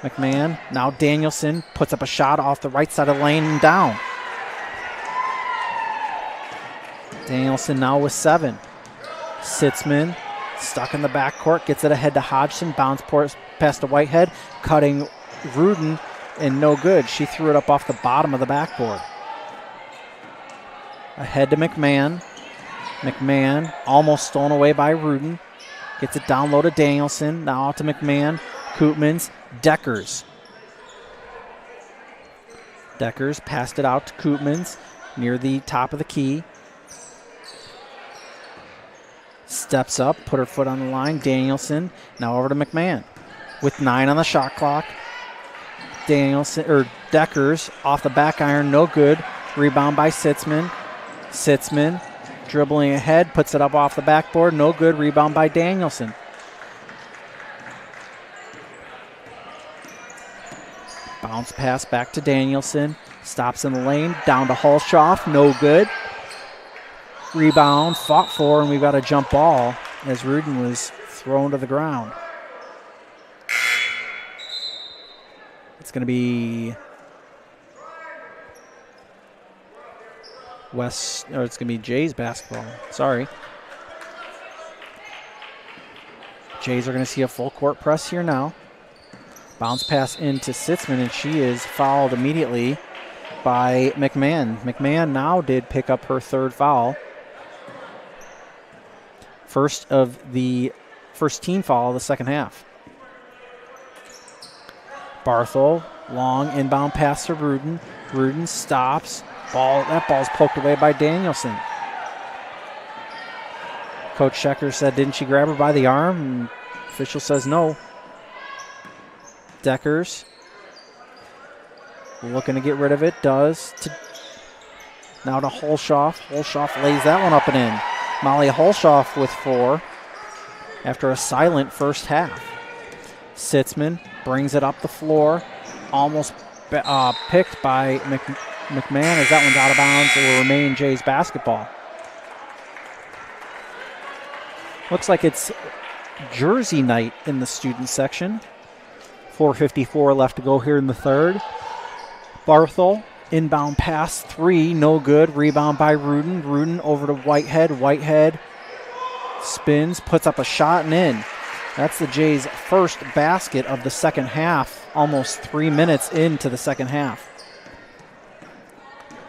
McMahon. Now Danielson puts up a shot off the right side of the lane and down. Danielson now with 7. Sitzman stuck in the backcourt. Gets it ahead to Hodgson. Bounce past to Whitehead. Cutting Rudin and no good. She threw it up off the bottom of the backboard. Ahead to McMahon. McMahon almost stolen away by Rudin. Gets it down low to Danielson. Now out to McMahon. Koopmans. Deckers. Deckers passed it out to Koopmans near the top of the key. Steps up, put her foot on the line. Danielson now over to McMahon with 9 on the shot clock. Deckers off the back iron, no good. Rebound by Sitzman. Sitzman dribbling ahead, puts it up off the backboard, no good. Rebound by Danielson. Bounce pass back to Danielson. Stops in the lane, down to Hulshoff, no good. Rebound, fought for, and we've got a jump ball as Rudin was thrown to the ground. It's going to be it's going to be Jays basketball. Sorry. Jays are going to see a full court press here now. Bounce pass into Sitzman, and she is fouled immediately by McMahon. McMahon now did pick up her 3rd foul. First team foul of the second half. Barthel, long inbound pass to Rudin. Rudin stops. That ball's poked away by Danielson. Coach Schecker said, didn't she grab her by the arm? And official says no. Deckers looking to get rid of it. Now to Hulshoff. Hulshoff lays that one up and in. Molly Hulshoff with 4 after a silent first half. Sitzman brings it up the floor. Almost picked by McMahon as that one's out of bounds. It will remain Jays basketball. Looks like it's jersey night in the student section. 4:54 left to go here in the third. Barthel, inbound pass, 3, no good. Rebound by Rudin. Rudin over to Whitehead. Whitehead spins, puts up a shot and in. That's the Jays' first basket of the second half, almost 3 minutes into the second half.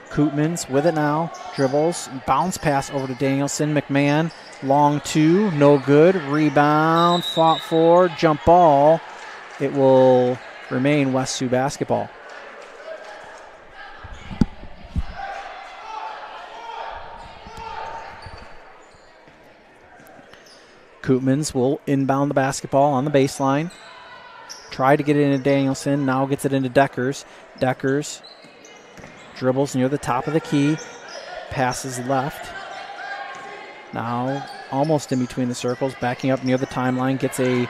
Koopmans with it now, dribbles, bounce pass over to Danielson. McMahon, long 2, no good. Rebound, fought for, jump ball. It will remain West Sioux basketball. Koopmans will inbound the basketball on the baseline. Try to get it into Danielson, now gets it into Deckers. Deckers dribbles near the top of the key, passes left. Now almost in between the circles, backing up near the timeline, gets a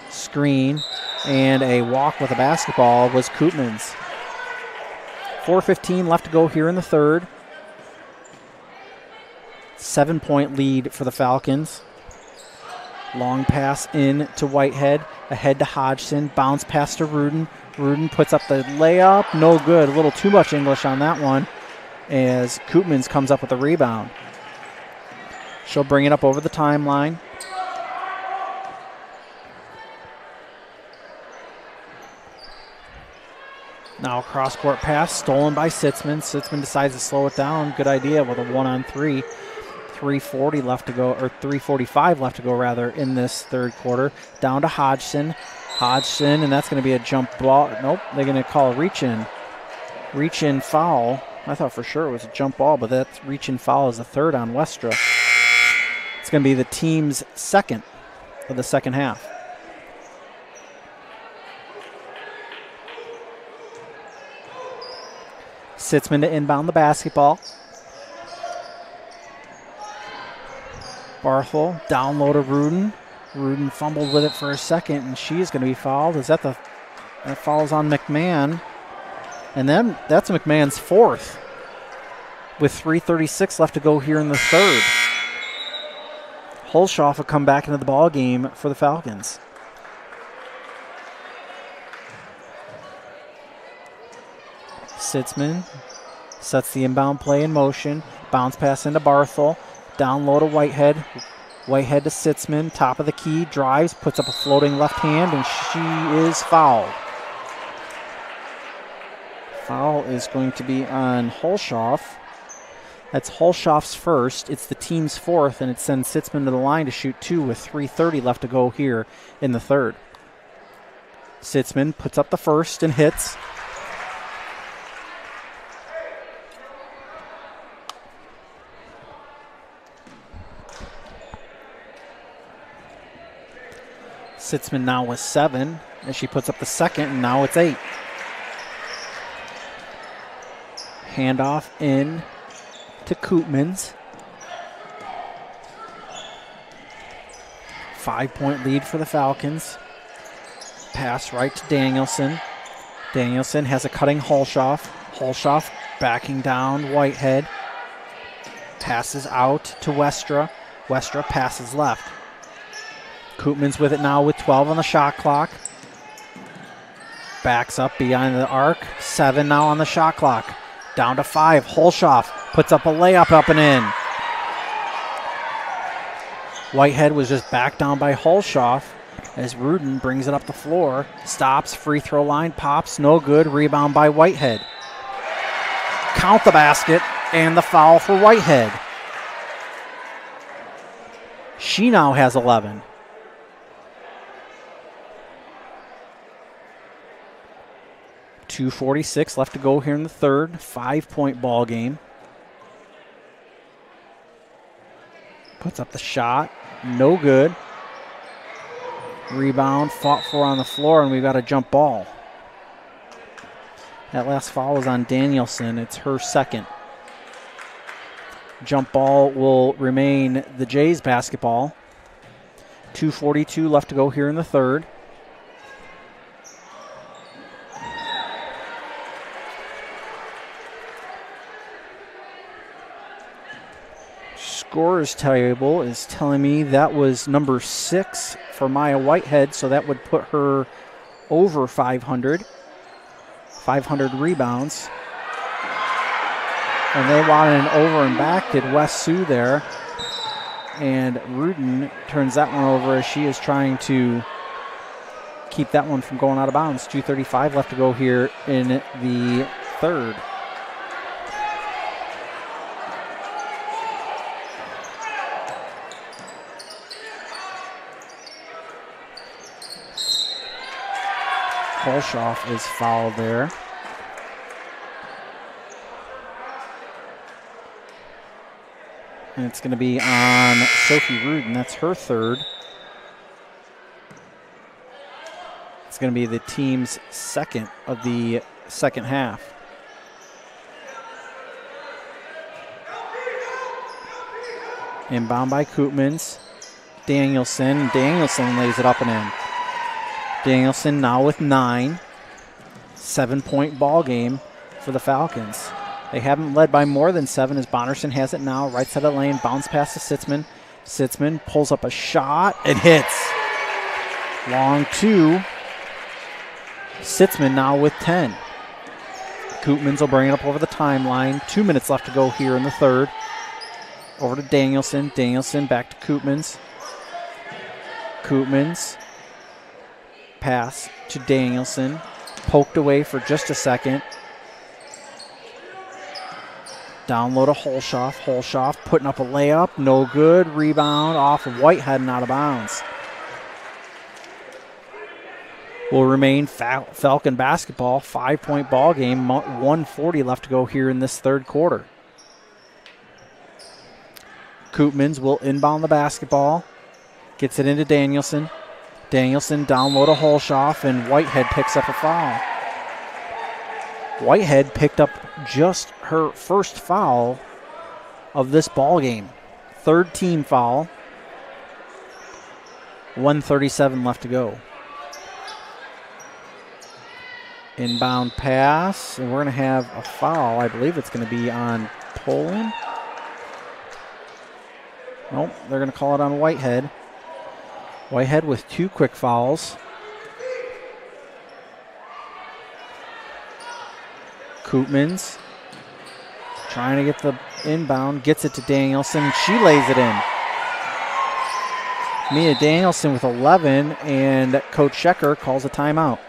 screen and a walk with a basketball was Koopmans. 4:15 left to go here in the third. 7-point lead for the Falcons. Long pass in to Whitehead, ahead to Hodgson, bounce pass to Rudin. Rudin puts up the layup, no good. A little too much English on that one as Koopmans comes up with the rebound. She'll bring it up over the timeline. Now a cross-court pass stolen by Sitzman. Sitzman decides to slow it down. Good idea with a 1-on-3. 3:40 left to go, or 3:45 left to go rather, in this third quarter. Down to Hodgson. Hodgson, and that's going to be a jump ball. Nope, they're going to call a reach-in. Reach-in foul. I thought for sure it was a jump ball, but that reach-in foul is the third on Westra. It's going to be the team's second of the second half. Sitzman to inbound the basketball. Barthel down low to Rudin. Rudin fumbled with it for a second, and she is going to be fouled. That falls on McMahon. And then that's McMahon's fourth with 3:36 left to go here in the third. Hulshoff will come back into the ball game for the Falcons. Sitzman sets the inbound play in motion. Bounce pass into Barthel. Down low to Whitehead. Whitehead to Sitzman. Top of the key. Drives. Puts up a floating left hand. And she is fouled. Foul is going to be on Hulshoff. That's Hulshoff's first. It's the team's fourth. And it sends Sitzman to the line to shoot two with 3:30 left to go here in the third. Sitzman puts up the first and hits. Sitzman now with 7 as she puts up the second, and now it's 8. Handoff in to Koopmans. 5-point lead for the Falcons. Pass right to Danielson. Danielson has a cutting Hulshoff. Hulshoff backing down Whitehead. Passes out to Westra. Westra passes left. Koopmans with it now with 12 on the shot clock. Backs up behind the arc. 7 now on the shot clock. Down to 5. Hulshoff puts up a layup up and in. Whitehead was just backed down by Hulshoff as Rudin brings it up the floor. Stops, free throw line, pops, no good. Rebound by Whitehead. Count the basket and the foul for Whitehead. She now has 11. .246 left to go here in the third. 5-point ball game. Puts up the shot. No good. Rebound fought for on the floor, and we've got a jump ball. That last foul is on Danielson. It's her second. Jump ball will remain the Jays basketball. 2:42 left to go here in the third. Scorer's table is telling me that was number 6 for Maya Whitehead, so that would put her over 500. 500 rebounds. And they wanted an over and back, did West Sioux there. And Rudin turns that one over as she is trying to keep that one from going out of bounds. 2:35 left to go here in the third. Hulshoff is fouled there. And it's going to be on Sophie Rudin. That's her third. It's going to be the team's second of the second half. Inbound by Koopmans. Danielson. Danielson lays it up and in. Danielson now with 9. 7-point ball game for the Falcons. They haven't led by more than 7 as Bonnerson has it now. Right side of the lane, bounce pass to Sitzman. Sitzman pulls up a shot and hits. Long 2. Sitzman now with 10. Koopmans will bring it up over the timeline. 2 minutes left to go here in the third. Over to Danielson. Danielson back to Koopmans. Koopmans. Pass to Danielson. Poked away for just a second. Down low to Holshoff. Holshoff putting up a layup. No good. Rebound off of Whitehead and out of bounds. Will remain Falcon basketball. 5-point ball game. 1:40 left to go here in this third quarter. Koopmans will inbound the basketball. Gets it into Danielson. Danielson down low to Holshoff, and Whitehead picks up a foul. Whitehead picked up just her first foul of this ball game. Third team foul. 1:37 left to go. Inbound pass, and we're going to have a foul. I believe it's going to be on Poland. Nope, they're going to call it on Whitehead. Whitehead with 2 quick fouls. Koopmans trying to get the inbound, gets it to Danielson. She lays it in. Mia Danielson with 11, and Coach Schecker calls a timeout.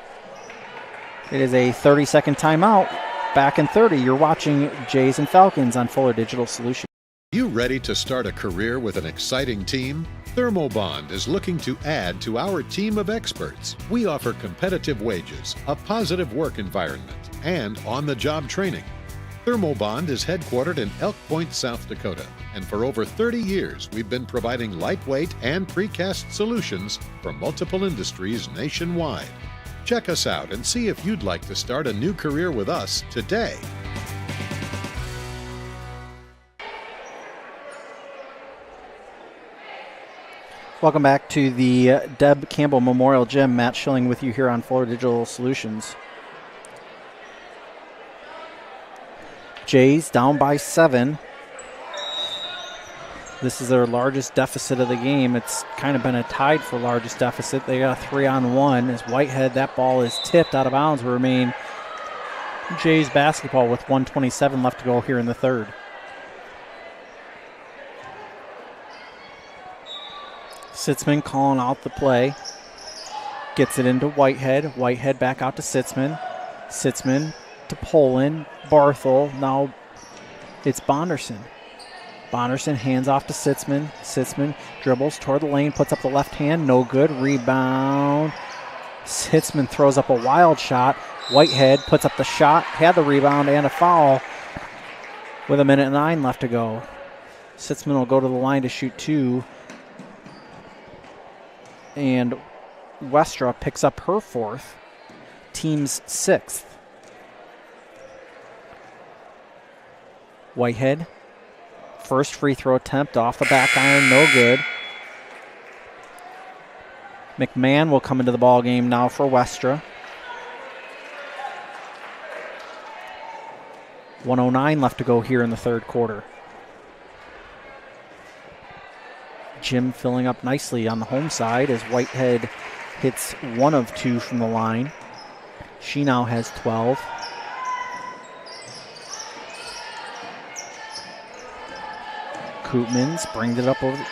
It is a 30-second timeout. Back in 30, you're watching Jays and Falcons on Fuller Digital Solutions. You ready to start a career with an exciting team? Thermobond is looking to add to our team of experts. We offer competitive wages, a positive work environment, and on-the-job training. Thermobond is headquartered in Elk Point, South Dakota, and for over 30 years we've been providing lightweight and precast solutions for multiple industries nationwide. Check us out and see if you'd like to start a new career with us today. Welcome back to the Deb Campbell Memorial Gym. Matt Schilling with you here on Fuller Digital Solutions. Jays down by 7. This is their largest deficit of the game. It's kind of been a tied for largest deficit. They got a 3-on-1 as Whitehead, that ball is tipped out of bounds. Will remain Jays basketball with 1:27 left to go here in the third. Sitzman calling out the play. Gets it into Whitehead. Whitehead back out to Sitzman. Sitzman to Poland. Barthel. Now it's Bonderson. Bonderson hands off to Sitzman. Sitzman dribbles toward the lane, puts up the left hand, no good. Rebound. Sitzman throws up a wild shot. Whitehead puts up the shot, had the rebound and a foul with 1:09 left to go. Sitzman will go to the line to shoot 2. And Westra picks up her 4th, team's 6th. Whitehead. First free throw attempt off the back iron, no good. McMahon will come into the ball game now for Westra. 1:09 left to go here in the third quarter. Jim filling up nicely on the home side as Whitehead hits 1 of 2 from the line. She now has 12. Koopmans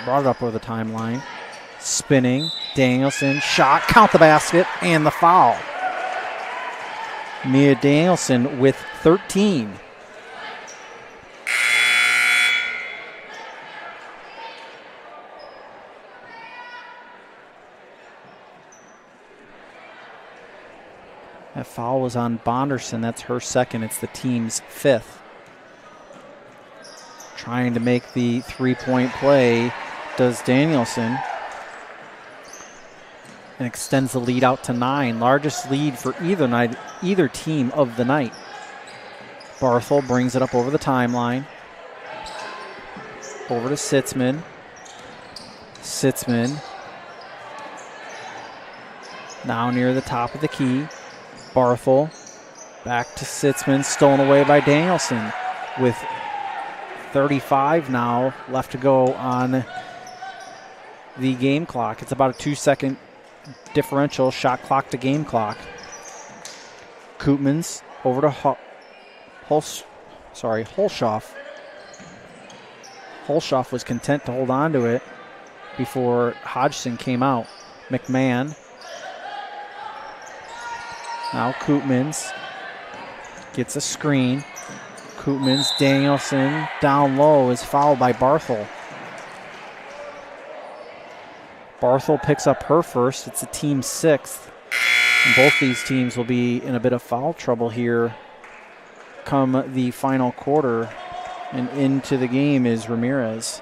brought it up over the timeline. Spinning, Danielson, shot, count the basket, and the foul. Mia Danielson with 13. That foul was on Bonderson. That's her 2nd. It's the team's 5th. Trying to make the 3-point play does Danielson. And extends the lead out to 9. Largest lead for either team of the night. Barthel brings it up over the timeline. Over to Sitzman. Sitzman. Now near the top of the key. Barthel back to Sitzman, stolen away by Danielson with 35 now left to go on the game clock. It's about a 2-second differential, shot clock to game clock. Koopmans over to Holshoff. Holshoff was content to hold on to it before Hodgson came out. McMahon. Now Koopmans gets a screen. Koopmans, Danielson down low is fouled by Barthel. Barthel picks up her first. It's a team 6th. And both these teams will be in a bit of foul trouble here come the final quarter. And into the game is Ramirez.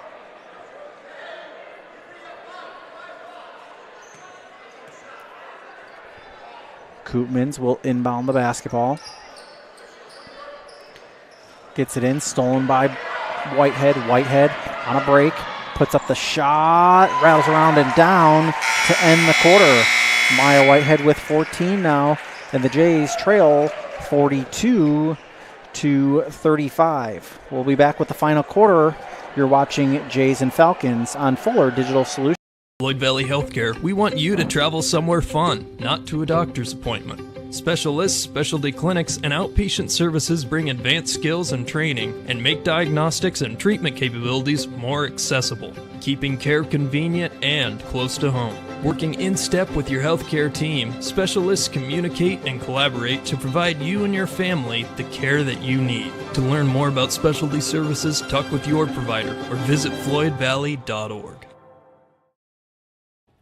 Koopmans will inbound the basketball. Gets it in, stolen by Whitehead. Whitehead on a break, puts up the shot, rattles around and down to end the quarter. Maya Whitehead with 14 now, and the Jays trail 42-35. We'll be back with the final quarter. You're watching Jays and Falcons on Fuller Digital Solutions. Floyd Valley Healthcare, we want you to travel somewhere fun, not to a doctor's appointment. Specialists, specialty clinics, and outpatient services bring advanced skills and training and make diagnostics and treatment capabilities more accessible, keeping care convenient and close to home. Working in step with your healthcare team, specialists communicate and collaborate to provide you and your family the care that you need. To learn more about specialty services, talk with your provider or visit floydvalley.org.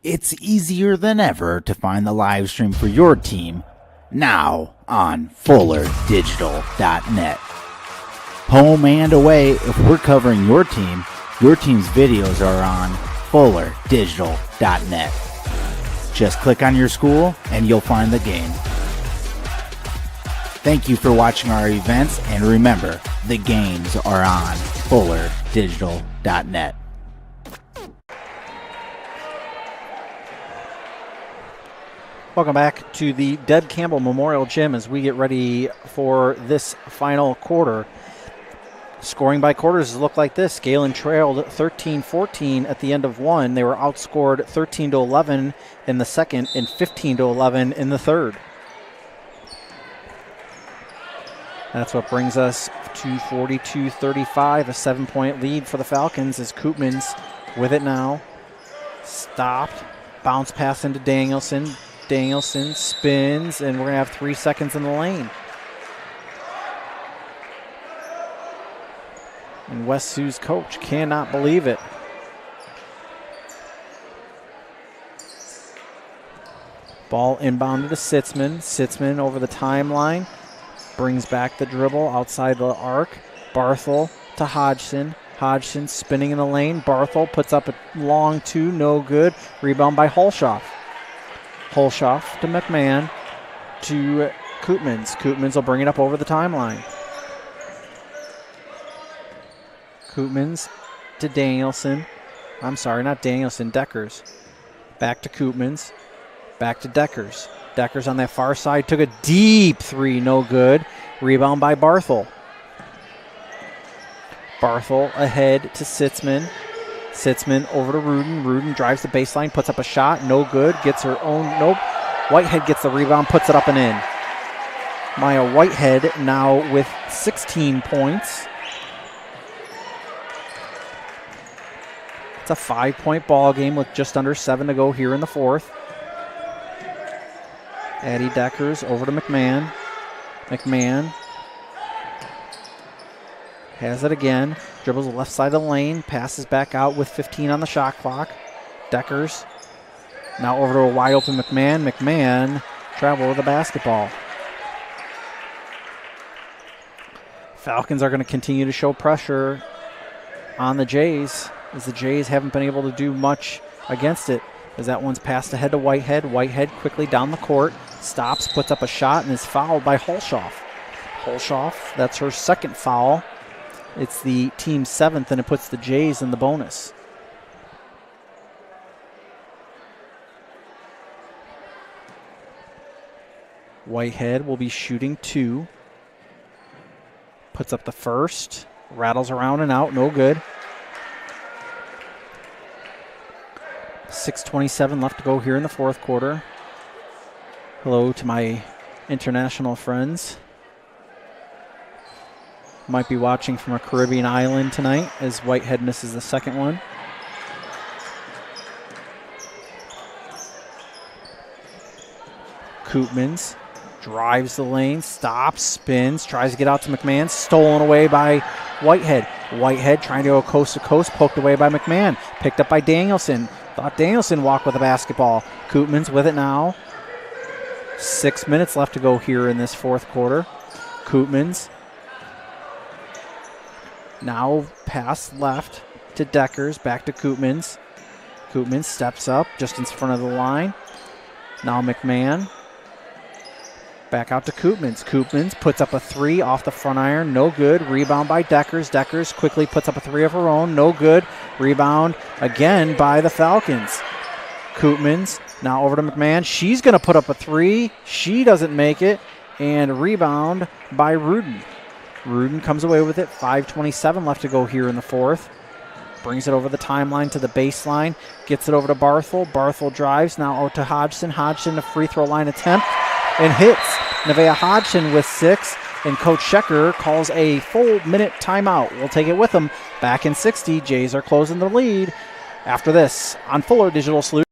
It's easier than ever to find the live stream for your team now on FullerDigital.net. Home and away, if we're covering your team's videos are on FullerDigital.net. Just click on your school and you'll find the game. Thank you for watching our events, and remember, the games are on FullerDigital.net. Welcome back to the Deb Campbell Memorial Gym as we get ready for this final quarter. Scoring by quarters look like this. Gehlen trailed 13-14 at the end of one. They were outscored 13-11 in the second and 15-11 in the third. That's what brings us to 42-35, a 7-point lead for the Falcons as Koopmans with it now. Stopped. Bounce pass into Danielson. Danielson spins, and we're going to have 3 seconds in the lane. And West Sioux's coach cannot believe it. Ball inbounded to Sitzman. Sitzman over the timeline. Brings back the dribble outside the arc. Barthel to Hodgson. Hodgson spinning in the lane. Barthel puts up a long two, no good. Rebound by Holshoff. Holshoff to McMahon to Koopmans. Koopmans will bring it up over the timeline. Koopmans to Danielson. I'm sorry, not Danielson, Deckers. Back to Koopmans. Back to Deckers. Deckers on that far side took a deep three, no good. Rebound by Barthel. Barthel ahead to Sitzman. Sitzman over to Rudin. Rudin drives the baseline, puts up a shot, no good. Gets her own, nope. Whitehead gets the rebound, puts it up and in. Maya Whitehead now with 16 points. It's a 5-point ball game with just under 7 to go here in the fourth. Addie Deckers over to McMahon. McMahon has it again. Dribbles the left side of the lane. Passes back out with 15 on the shot clock. Deckers now over to a wide open McMahon. McMahon travel with the basketball. Falcons are going to continue to show pressure on the Jays as the Jays haven't been able to do much against it. As that one's passed ahead to Whitehead. Whitehead quickly down the court. Stops, puts up a shot, and is fouled by Holshoff. Holshoff, that's her second foul. It's the team's 7th, and it puts the Jays in the bonus. Whitehead will be shooting 2. Puts up the first. Rattles around and out, no good. 6:27 left to go here in the fourth quarter. Hello to my international friends. Might be watching from a Caribbean island tonight as Whitehead misses the second one. Koopmans drives the lane, stops, spins, tries to get out to McMahon. Stolen away by Whitehead. Whitehead trying to go coast to coast, poked away by McMahon. Picked up by Danielson. Thought Danielson walked with the basketball. Koopmans with it now. 6 minutes left to go here in this fourth quarter. Koopmans now pass left to Deckers, back to Koopmans. Koopmans steps up just in front of the line. Now McMahon. Back out to Koopmans. Koopmans puts up a three off the front iron. No good. Rebound by Deckers. Deckers quickly puts up a three of her own. No good. Rebound again by the Falcons. Koopmans now over to McMahon. She's going to put up a three. She doesn't make it. And rebound by Rudin. Rudin comes away with it. 5:27 left to go here in the fourth. Brings it over the timeline to the baseline. Gets it over to Barthel. Barthel drives now out to Hodgson. Hodgson, a free throw line attempt. And hits. Nevaeh Hodgson with 6. And Coach Schecker calls a full minute timeout. We'll take it with them. Back in 60. Jays are closing the lead. After this on Fuller Digital Solutions.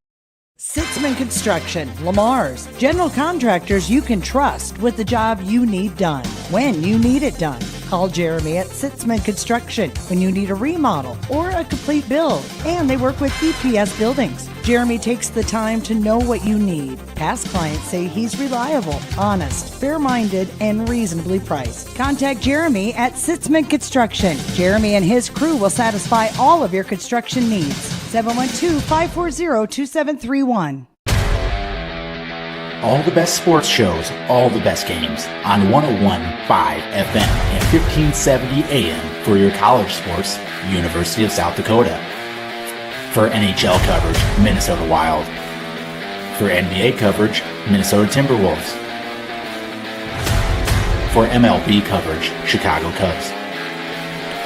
Sitzman Construction, Lamar's, general contractors you can trust with the job you need done, when you need it done. Call Jeremy at Sitzman Construction when you need a remodel or a complete build. And they work with EPS buildings. Jeremy takes the time to know what you need. Past clients say he's reliable, honest, fair-minded, and reasonably priced. Contact Jeremy at Sitzman Construction. Jeremy and his crew will satisfy all of your construction needs. 712-540-2731. All the best sports shows, all the best games on 101.5 FM and 1570 AM for your college sports, University of South Dakota. For NHL coverage, Minnesota Wild. For NBA coverage, Minnesota Timberwolves. For MLB coverage, Chicago Cubs.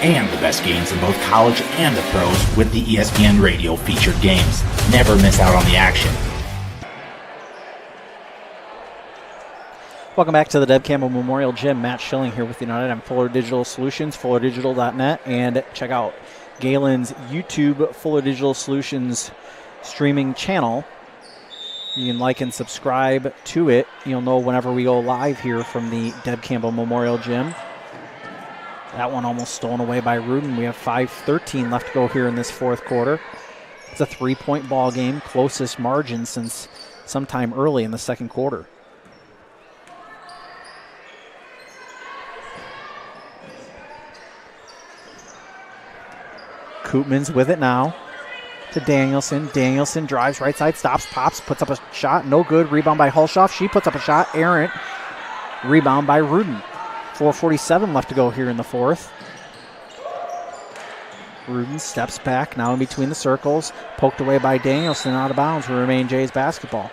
And the best games in both college and the pros with the ESPN Radio featured games. Never miss out on the action. Welcome back to the Deb Campbell Memorial Gym. Matt Schilling here with you tonight on Fuller Digital Solutions, fullerdigital.net, and check out Gehlen's YouTube Fuller Digital Solutions streaming channel. You can like and subscribe to it. You'll know whenever we go live here from the Deb Campbell Memorial Gym. That one almost stolen away by Rudin. We have 5:13 left to go here in this fourth quarter. It's a 3-point ball game, closest margin since sometime early in the second quarter. Koopmans with it now to Danielson. Danielson drives right side, stops, pops, puts up a shot. No good. Rebound by Hulshoff. She puts up a shot. Errant. Rebound by Rudin. 4:47 left to go here in the fourth. Rudin steps back now in between the circles. Poked away by Danielson, out of bounds. Will remain Jays basketball.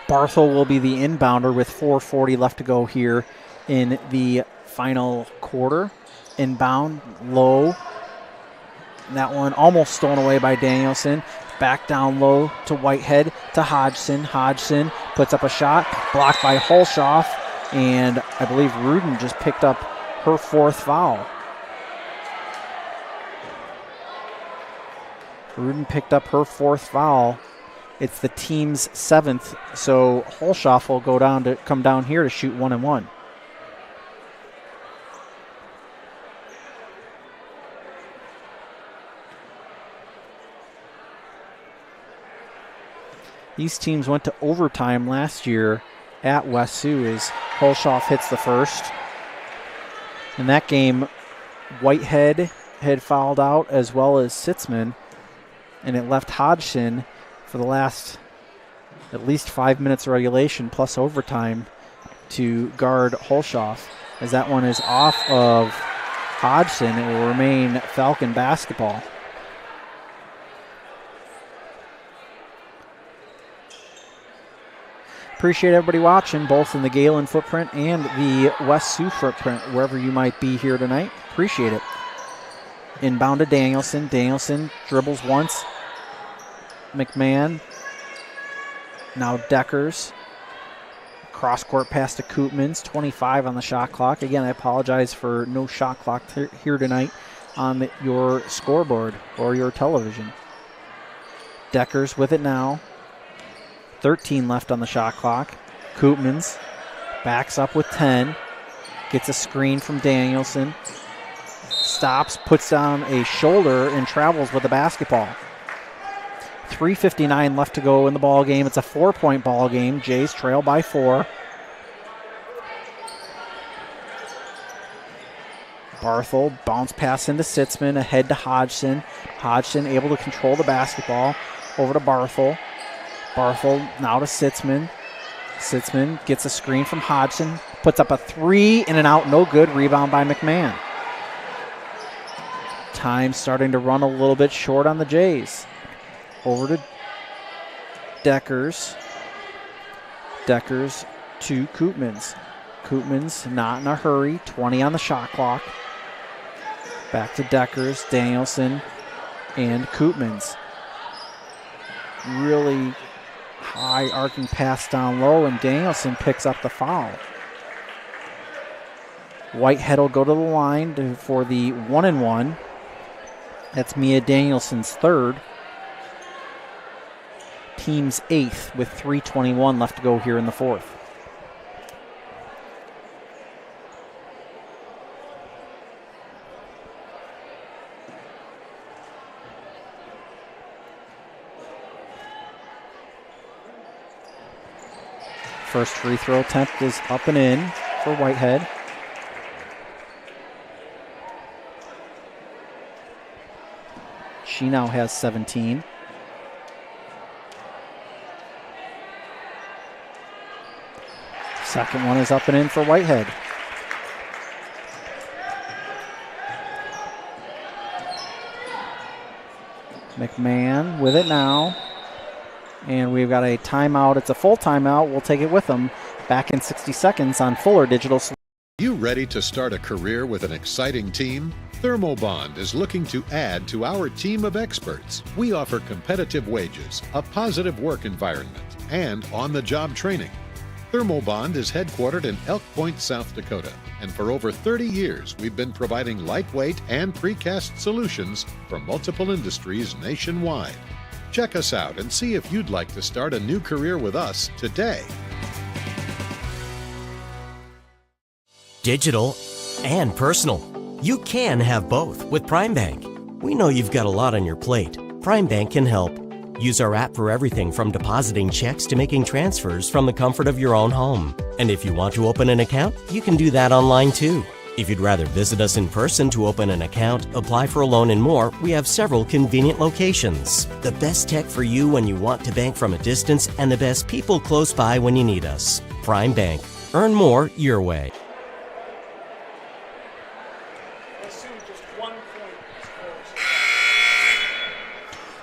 Barthel will be the inbounder with 4:40 left to go here in the final quarter. Inbound, low. That one almost stolen away by Danielson. Back down low to Whitehead to Hodgson. Hodgson puts up a shot, blocked by Hulshoff, and I believe Rudin just picked up her fourth foul. Rudin picked up her fourth foul. It's the team's 7th, so Hulshoff will come down here to shoot 1-1. These teams went to overtime last year at West Sioux as Hulshoff hits the first. In that game, Whitehead had fouled out as well as Sitzman, and it left Hodgson for the last at least 5 minutes of regulation plus overtime to guard Hulshoff. As that one is off of Hodgson, it will remain Falcon basketball. Appreciate everybody watching, both in the Gehlen footprint and the West Sioux footprint, wherever you might be here tonight. Appreciate it. Inbound to Danielson. Danielson dribbles once. McMahon. Now Deckers. Cross-court pass to Koopmans, 25 on the shot clock. Again, I apologize for no shot clock here tonight on your scoreboard or your television. Deckers with it now. 13 left on the shot clock. Koopmans backs up with 10. Gets a screen from Danielson. Stops, puts down a shoulder, and travels with the basketball. 3:59 left to go in the ball game. It's a 4-point ball game. Jays trail by 4. Barthel bounce pass into Sitzman, ahead to Hodgson. Hodgson able to control the basketball. Over to Barthel. Barthel now to Sitzman. Sitzman gets a screen from Hodgson. Puts up a 3, in and out, no good. Rebound by McMahon. Time starting to run a little bit short on the Jays. Over to Deckers. Deckers to Koopmans. Koopmans not in a hurry. 20 on the shot clock. Back to Deckers, Danielson, and Koopmans. Really high arcing pass down low, and Danielson picks up the foul. Whitehead will go to the line for the 1-and-1. That's Mia Danielson's third. Team's 8th with 3:21 left to go here in the fourth. First free throw attempt is up and in for Whitehead. She now has 17. Second one is up and in for Whitehead. McMahon with it now. And we've got a timeout. It's a full timeout. We'll take it with them. Back in 60 seconds on Fuller Digital. You ready to start a career with an exciting team? Thermobond is looking to add to our team of experts. We offer competitive wages, a positive work environment, and on-the-job training. Thermobond is headquartered in Elk Point, South Dakota, and for over 30 years we've been providing lightweight and precast solutions for multiple industries nationwide. Check us out and see if you'd like to start a new career with us today. Digital and personal. You can have both with Prime Bank. We know you've got a lot on your plate. Prime Bank can help. Use our app for everything from depositing checks to making transfers from the comfort of your own home. And if you want to open an account, you can do that online too. If you'd rather visit us in person to open an account, apply for a loan and more, we have several convenient locations. The best tech for you when you want to bank from a distance and the best people close by when you need us. Prime Bank. Earn more your way.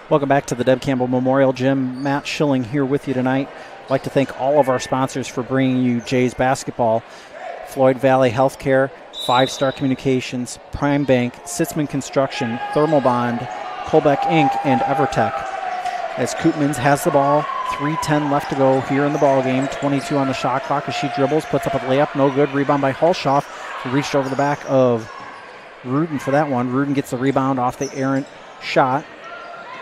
Welcome back to the Deb Campbell Memorial Gym. Matt Schilling here with you tonight. I'd like to thank all of our sponsors for bringing you Jays basketball. Floyd Valley Healthcare, 5 Star Communications, Prime Bank, Sitzman Construction, Thermobond, Colbeck Inc., and Evertech. As Koopmans has the ball, 3:10 left to go here in the ball game. 22 on the shot clock as she dribbles, puts up a layup, no good. Rebound by Hulshoff, who reached over the back of Rudin for that one. Rudin gets the rebound off the errant shot.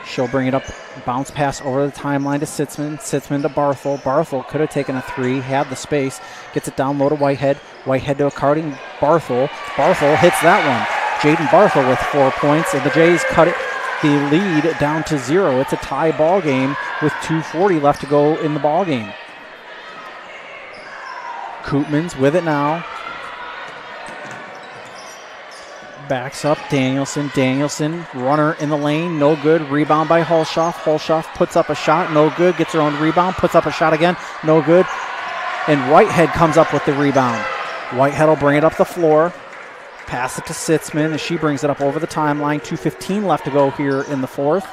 She'll bring it up, bounce pass over the timeline to Sitzman. Sitzman to Barthel. Barthel could have taken a 3, had the space, gets it down low to Whitehead. Whitehead to a carding Barthel. Barthel hits that one. Jaden Barthel with 4 points, and the Jays cut it, the lead down to 0. It's a tie ball game with 2:40 left to go in the ball game. Koopmans with it now. Backs up Danielson. Danielson, runner in the lane, no good. Rebound by Hulshoff. Hulshoff puts up a shot, no good. Gets her own rebound, puts up a shot again, no good. And Whitehead comes up with the rebound. Whitehead will bring it up the floor. Pass it to Sitzman as she brings it up over the timeline. 2:15 left to go here in the fourth.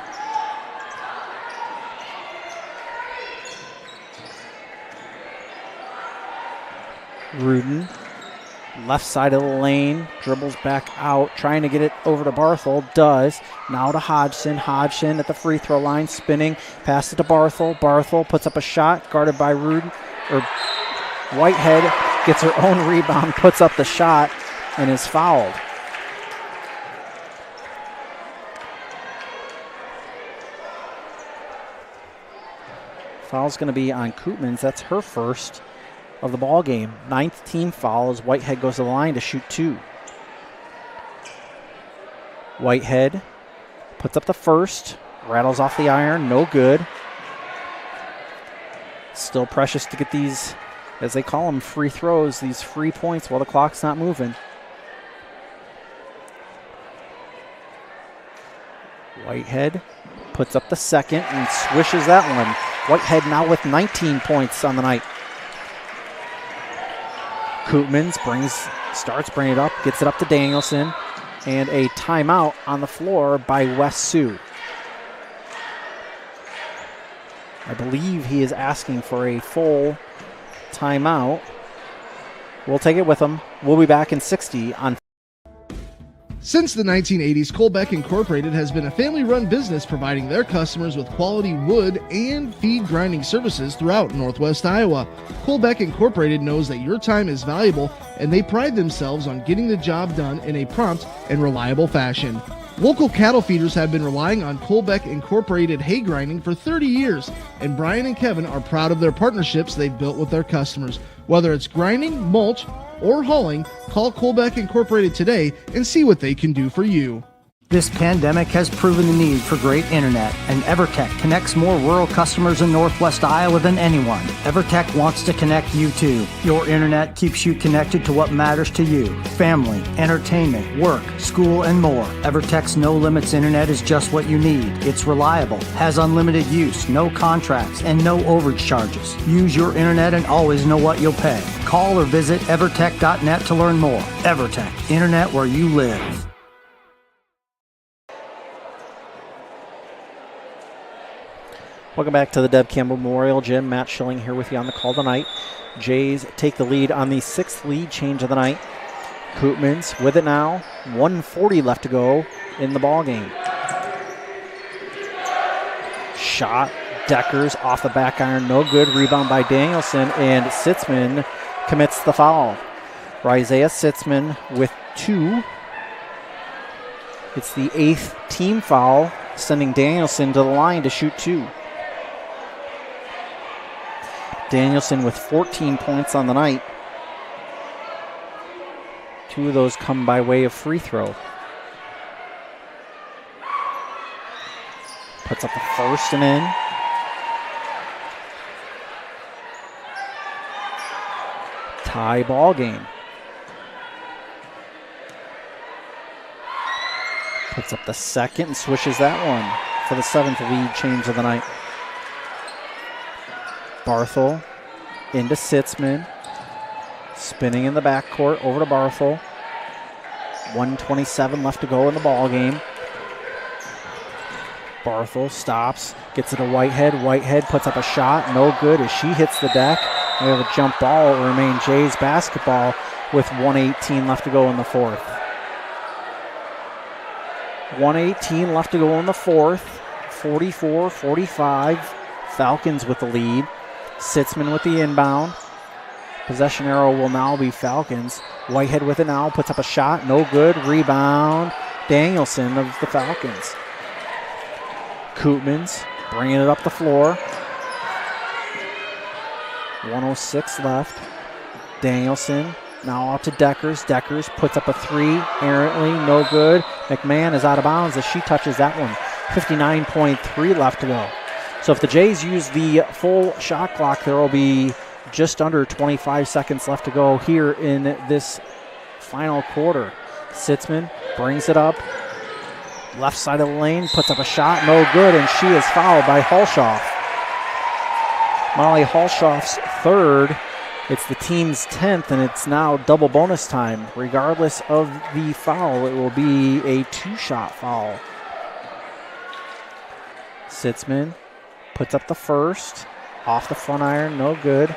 Rudin. Left side of the lane, dribbles back out, trying to get it over to Barthel, does. Now to Hodgson. Hodgson at the free throw line, spinning, pass it to Barthel. Barthel puts up a shot, guarded by Rudin, or Whitehead gets her own rebound, puts up the shot, and is fouled. Foul's going to be on Koopmans. That's her first of the ball game. 9th team foul as Whitehead goes to the line to shoot 2. Whitehead puts up the first, rattles off the iron, no good. Still precious to get these, as they call them, free throws, these free points while the clock's not moving. Whitehead puts up the second and swishes that one. Whitehead now with 19 points on the night. Koopmans starts bringing it up, gets it up to Danielson, and a timeout on the floor by Wes Sioux. I believe he is asking for a full timeout. We'll take it with him. We'll be back in 60 on. Since the 1980s, Colbeck Incorporated has been a family-run business providing their customers with quality wood and feed grinding services throughout Northwest Iowa. Colbeck Incorporated knows that your time is valuable, and they pride themselves on getting the job done in a prompt and reliable fashion. Local cattle feeders have been relying on Colbeck Incorporated hay grinding for 30 years, and Brian and Kevin are proud of their partnerships they've built with their customers. Whether it's grinding, mulch, or hauling, call Colbeck Incorporated today and see what they can do for you. This pandemic has proven the need for great internet, and EverTech connects more rural customers in Northwest Iowa than anyone. EverTech wants to connect you too. Your internet keeps you connected to what matters to you: family, entertainment, work, school, and more. EverTech's no limits internet is just what you need. It's reliable, has unlimited use, no contracts, and no overage charges. Use your internet and always know what you'll pay. Call or visit evertech.net to learn more. EverTech, internet where you live. Welcome back to the Deb Campbell Memorial Gym. Matt Schilling here with you on the call tonight. Jays take the lead on the 6th lead change of the night. Koopmans with it now. 1:40 left to go in the ball game. Shot, Deckers off the back iron, no good. Rebound by Danielson, and Sitzman commits the foul. Isaiah Sitzman with 2. It's the 8th team foul, sending Danielson to the line to shoot 2. Danielson with 14 points on the night. 2 of those come by way of free throw. Puts up the first and in. Tie ball game. Puts up the second and swishes that one for the 7th lead change of the night. Barthel into Sitzman. Spinning in the backcourt over to Barthel. 1:27 left to go in the ball game. Barthel stops, gets it to Whitehead. Whitehead puts up a shot, no good as she hits the deck. We have a jump ball. It will remain Jays basketball with 1:18 left to go in the 4th. 1:18 left to go in the 4th. 44-45. Falcons with the lead. Sitzman with the inbound. Possession arrow will now be Falcons. Whitehead with it now, puts up a shot, no good. Rebound, Danielson of the Falcons. Koopmans bringing it up the floor. 1:06 left. Danielson now out to Deckers. Deckers puts up a 3, errantly, no good. McMahon is out of bounds as she touches that one. 59.3 left to go. So if the Jays use the full shot clock, there will be just under 25 seconds left to go here in this final quarter. Sitzman brings it up. Left side of the lane, puts up a shot, no good, and she is fouled by Hulshoff. Molly Hulshoff's 3rd. It's the team's 10th, and it's now double bonus time. Regardless of the foul, it will be a 2-shot foul. Sitzman puts up the first. Off the front iron, no good.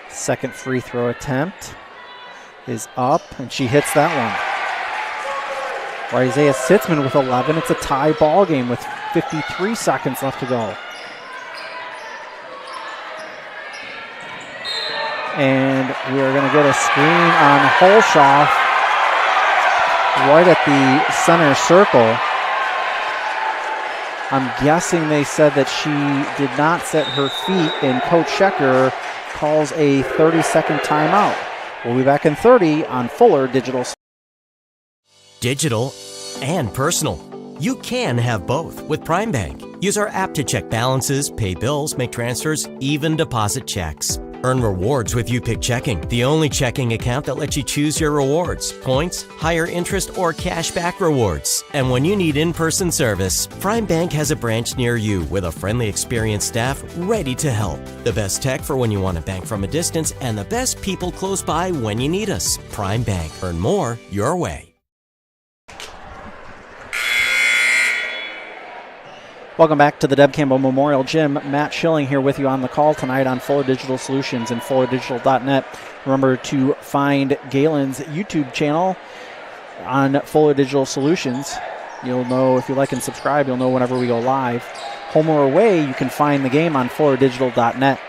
Second free throw attempt is up, and she hits that one. for Isaiah Sitzman with 11. It's a tie ball game with 53 seconds left to go. And we're going to get a screen on Holshoff right at the center circle. I'm guessing they said that she did not set her feet, and Coach Schecker calls a 30-second timeout. We'll be back in 30 on Fuller Digital. Digital and personal. You can have both with Prime Bank. Use our app to check balances, pay bills, make transfers, even deposit checks. Earn rewards with YouPick Checking, the only checking account that lets you choose your rewards, points, higher interest, or cash back rewards. And when you need in-person service, Prime Bank has a branch near you with a friendly, experienced staff ready to help. The best tech for when you want to bank from a distance, and the best people close by when you need us. Prime Bank. Earn more your way. Welcome back to the Deb Campbell Memorial Gym. Matt Schilling here with you on the call tonight on Fuller Digital Solutions and FullerDigital.net. Remember to find Gehlen's YouTube channel on Fuller Digital Solutions. You'll know, if you like and subscribe, you'll know whenever we go live. Home or away, you can find the game on FullerDigital.net.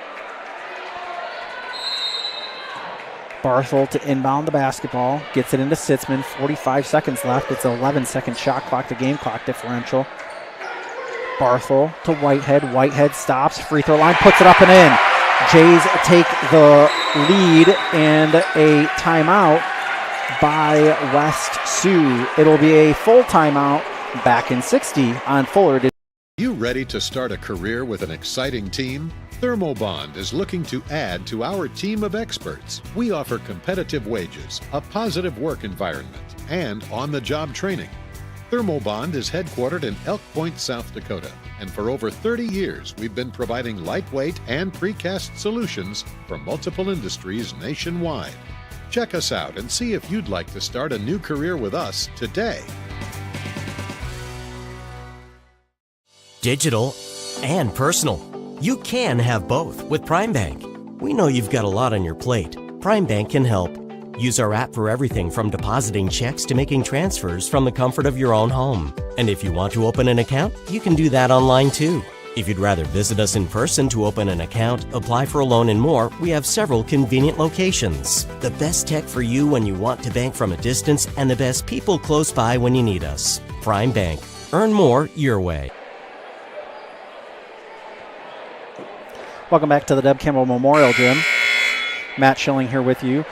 Barthel to inbound the basketball. Gets it into Sitzman. 45 seconds left. It's an 11-second shot clock to game clock differential. Barthel to Whitehead. Whitehead stops. Free throw line. Puts it up and in. Jays take the lead and a timeout by West Sioux. It'll be a full timeout back in 60 on Fuller. You ready to start a career with an exciting team? Thermobond is looking to add to our team of experts. We offer competitive wages, a positive work environment, and on-the-job training. Thermobond is headquartered in Elk Point, South Dakota, and for over 30 years we've been providing lightweight and precast solutions for multiple industries nationwide. Check us out and see if you'd like to start a new career with us today. Digital and personal. You can have both with Prime Bank. We know you've got a lot on your plate. Prime Bank can help. Use our app for everything from depositing checks to making transfers from the comfort of your own home. And if you want to open an account, you can do that online too. If you'd rather visit us in person to open an account, apply for a loan and more, we have several convenient locations. The best tech for you when you want to bank from a distance, and the best people close by when you need us. Prime Bank. Earn more your way. Welcome back to the Deb Campbell Memorial Gym. Matt Schilling here with you.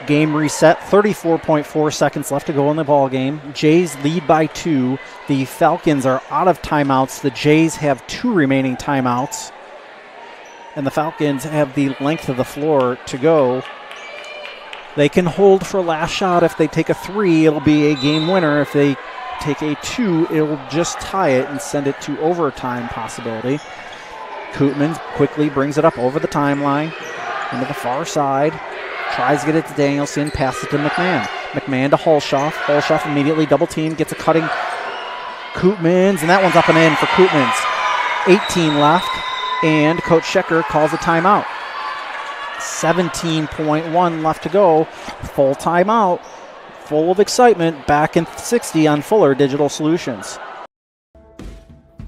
Game reset, 34.4 seconds left to go in the ball game. Jays lead by 2. The Falcons are out of timeouts. The Jays have 2 remaining timeouts. And the Falcons have the length of the floor to go. They can hold for last shot. If they take a 3, it'll be a game winner. If they take a 2, it'll just tie it and send it to overtime possibility. Koopmans quickly brings it up over the timeline into the far side. Tries to get it to Danielson, passes it to McMahon. McMahon to Holshoff. Holshoff immediately double team, gets a cutting Koopmans, and that one's up and in for Koopmans. 18 left, and Coach Schecker calls a timeout. 17.1 left to go. Full timeout. Full of excitement. Back in 60 on Fuller Digital Solutions.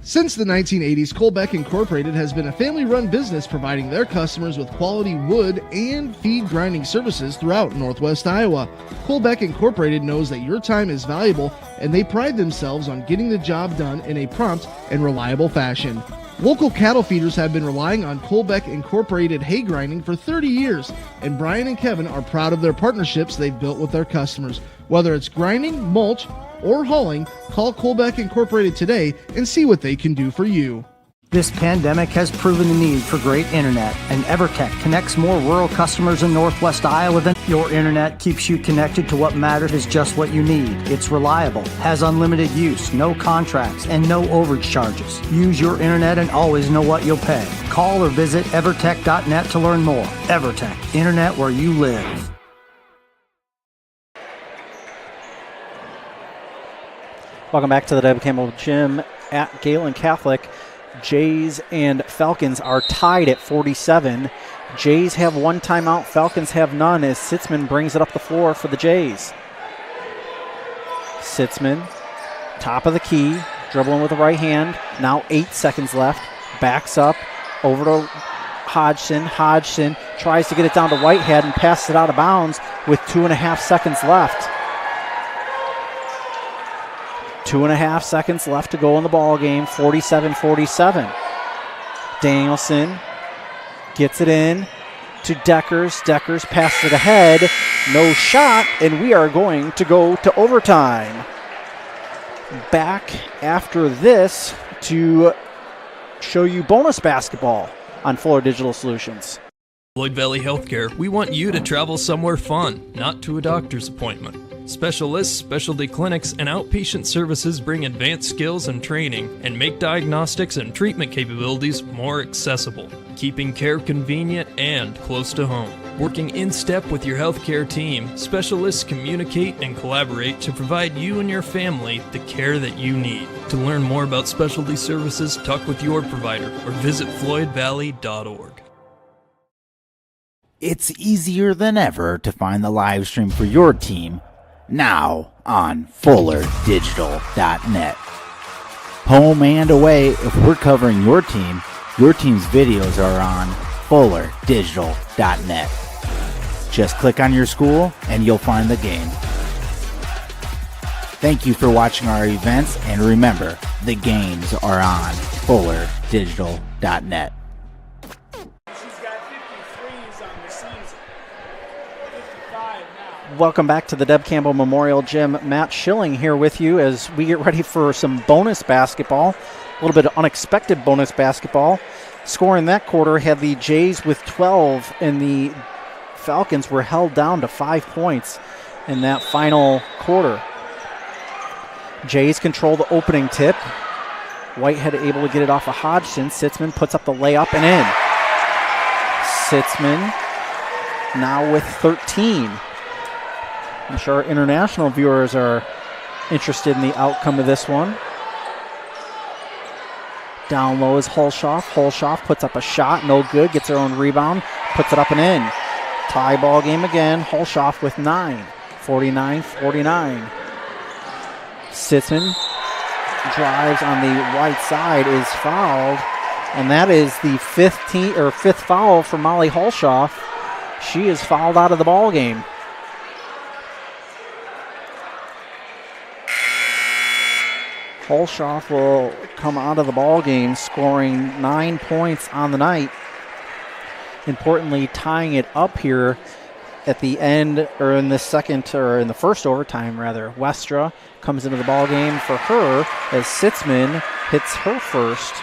Since the 1980s, Colbeck Incorporated has been a family-run business providing their customers with quality wood and feed grinding services throughout Northwest Iowa. Colbeck Incorporated knows that your time is valuable, and they pride themselves on getting the job done in a prompt and reliable fashion. Local cattle feeders have been relying on Colbeck Incorporated hay grinding for 30 years, and Brian and Kevin are proud of their partnerships they've built with their customers. Whether it's grinding, mulch, or hauling, call Colbeck Incorporated today and see what they can do for you. This pandemic has proven the need for great internet, and EverTech connects more rural customers in Northwest Iowa than your internet keeps you connected to what matters is just what you need. It's reliable, has unlimited use, no contracts, and no overage charges. Use your internet and always know what you'll pay. Call or visit evertech.net to learn more. EverTech, internet where you live. Welcome back to the Deb Campbell Gym at Gehlen Catholic. Jays and Falcons are tied at 47. Jays have 1 timeout, Falcons have none as Sitzman brings it up the floor for the Jays. Sitzman, top of the key, dribbling with the right hand. Now 8 seconds left. Backs up over to Hodgson. Hodgson tries to get it down to Whitehead and passes it out of bounds with 2.5 seconds left. 2.5 seconds left to go in the ball game. 47-47. Danielson gets it in to Deckers. Deckers passes it ahead. No shot, and we are going to go to overtime. Back after this to show you bonus basketball on Fuller Digital Solutions. Floyd Valley Healthcare, we want you to travel somewhere fun, not to a doctor's appointment. Specialists, specialty clinics, and outpatient services bring advanced skills and training and make diagnostics and treatment capabilities more accessible, keeping care convenient and close to home. Working in step with your healthcare team, specialists communicate and collaborate to provide you and your family the care that you need. To learn more about specialty services, talk with your provider or visit floydvalley.org. It's easier than ever to find the live stream for your team now on FullerDigital.net. Home and away, if we're covering your team's videos are on FullerDigital.net. Just click on your school and you'll find the game. Thank you for watching our events, and remember, the games are on FullerDigital.net. Welcome back to the Deb Campbell Memorial Gym. Matt Schilling here with you as we get ready for some bonus basketball. A little bit of unexpected bonus basketball. Scoring that quarter had the Jays with 12, and the Falcons were held down to 5 points in that final quarter. Jays control the opening tip. Whitehead able to get it off of Hodgson. Sitzman puts up the layup and in. Sitzman now with 13. I'm sure our international viewers are interested in the outcome of this one. Down low is Hulshoff. Hulshoff puts up a shot, no good, gets her own rebound, puts it up and in. Tie ball game again. Hulshoff with 9. 49-49. Sitzman drives on the right side, is fouled, and that is the fifth foul for Molly Hulshoff. She is fouled out of the ball game. Hulshoff will come out of the ball game scoring 9 points on the night. Importantly, tying it up here at the end, or in the first overtime rather. Westra comes into the ball game for her as Sitzman hits her first.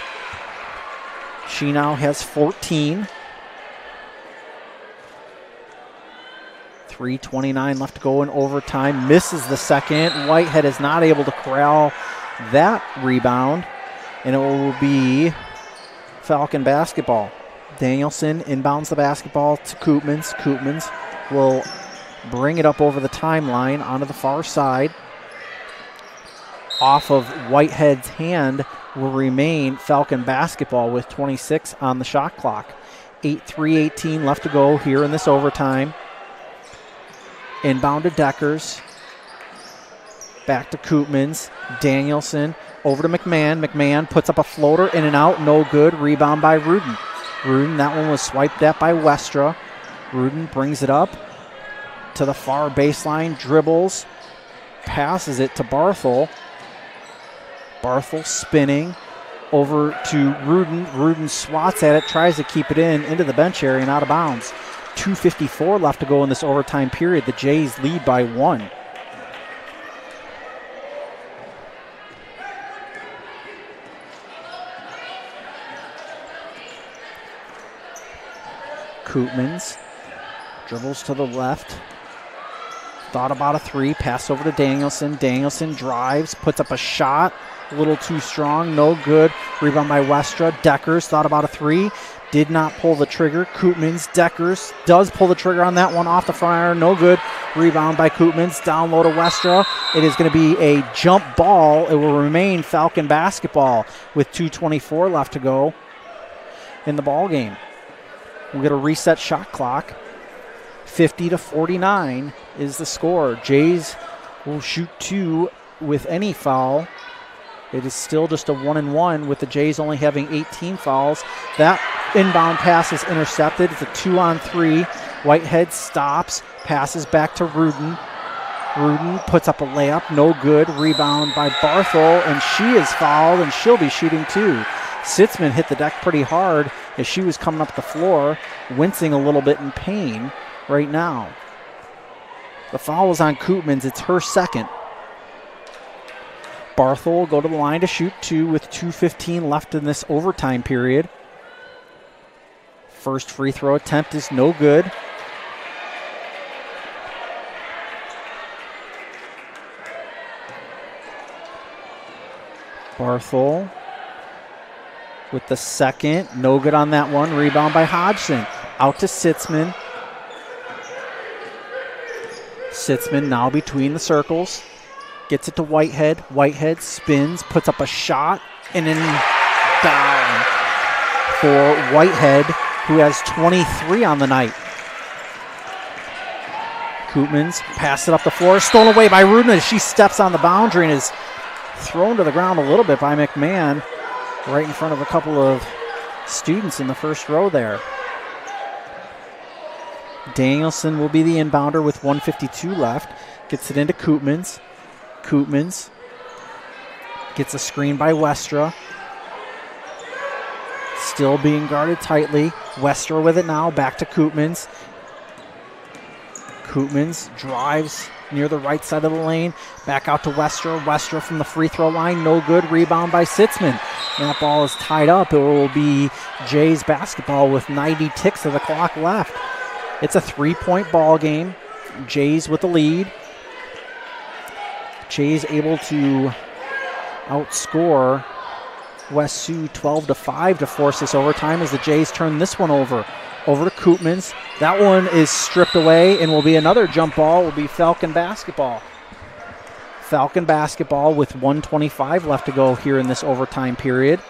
She now has 14. 3:29 left to go in overtime. Misses the second. Whitehead is not able to corral that rebound, and it will be Falcon basketball. Danielson inbounds the basketball to Koopmans. Koopmans will bring it up over the timeline onto the far side. Off of Whitehead's hand will remain Falcon basketball with 26 on the shot clock. 3:18 left to go here in this overtime. Inbound to Deckers. Back to Koopmans. Danielson over to McMahon. McMahon puts up a floater in and out. No good. Rebound by Rudin. Rudin, that one was swiped at by Westra. Rudin brings it up to the far baseline. Dribbles. Passes it to Barthel. Barthel spinning over to Rudin. Rudin swats at it. Tries to keep it into the bench area and out of bounds. 2:54 left to go in this overtime period. The Jays lead by 1. Koopmans dribbles to the left. Thought about a three. Pass over to Danielson. Danielson drives, puts up a shot. A little too strong. No good. Rebound by Westra. Deckers thought about a three. Did not pull the trigger. Koopmans. Deckers does pull the trigger on that one. Off the front iron. No good. Rebound by Koopmans. Down low to Westra. It is going to be a jump ball. It will remain Falcon basketball with 2:24 left to go in the ball game. We'll get a reset shot clock. 50-49 is the score. Jays will shoot 2 with any foul. It is still just a 1-1 with the Jays only having 18 fouls. That inbound pass is intercepted. It's a 2-on-3. Whitehead stops, passes back to Rudin. Rudin puts up a layup, no good. Rebound by Barthel, and she is fouled, and she'll be shooting too. Sitzman hit the deck pretty hard as she was coming up the floor, wincing a little bit in pain right now. The foul was on Koopmans. It's her second. Barthel will go to the line to shoot 2 with 2:15 left in this overtime period. First free throw attempt is no good. Barthel with the second. No good on that one. Rebound by Hodgson. Out to Sitzman. Sitzman now between the circles. Gets it to Whitehead. Whitehead spins, puts up a shot, and then down for Whitehead, who has 23 on the night. Koopmans pass it up the floor, stolen away by Rudin as she steps on the boundary and is thrown to the ground a little bit by McMahon right in front of a couple of students in the first row there. Danielson will be the inbounder with 1:52 left. Gets it into Koopmans. Koopmans gets a screen by Westra. Still being guarded tightly. Westra with it now, back to Koopmans. Koopmans drives near the right side of the lane. Back out to Westra. Westra from the free throw line, no good. Rebound by Sitzman. And that ball is tied up. It will be Jays basketball with 90 ticks of the clock left. It's a 3-point ball game. Jays with the lead. Jays able to outscore West Sioux 12-5 to force this overtime as the Jays turn this one over. Over to Koopmans. That one is stripped away and will be another jump ball. Will be Falcon basketball. Falcon basketball with 1:25 left to go here in this overtime period.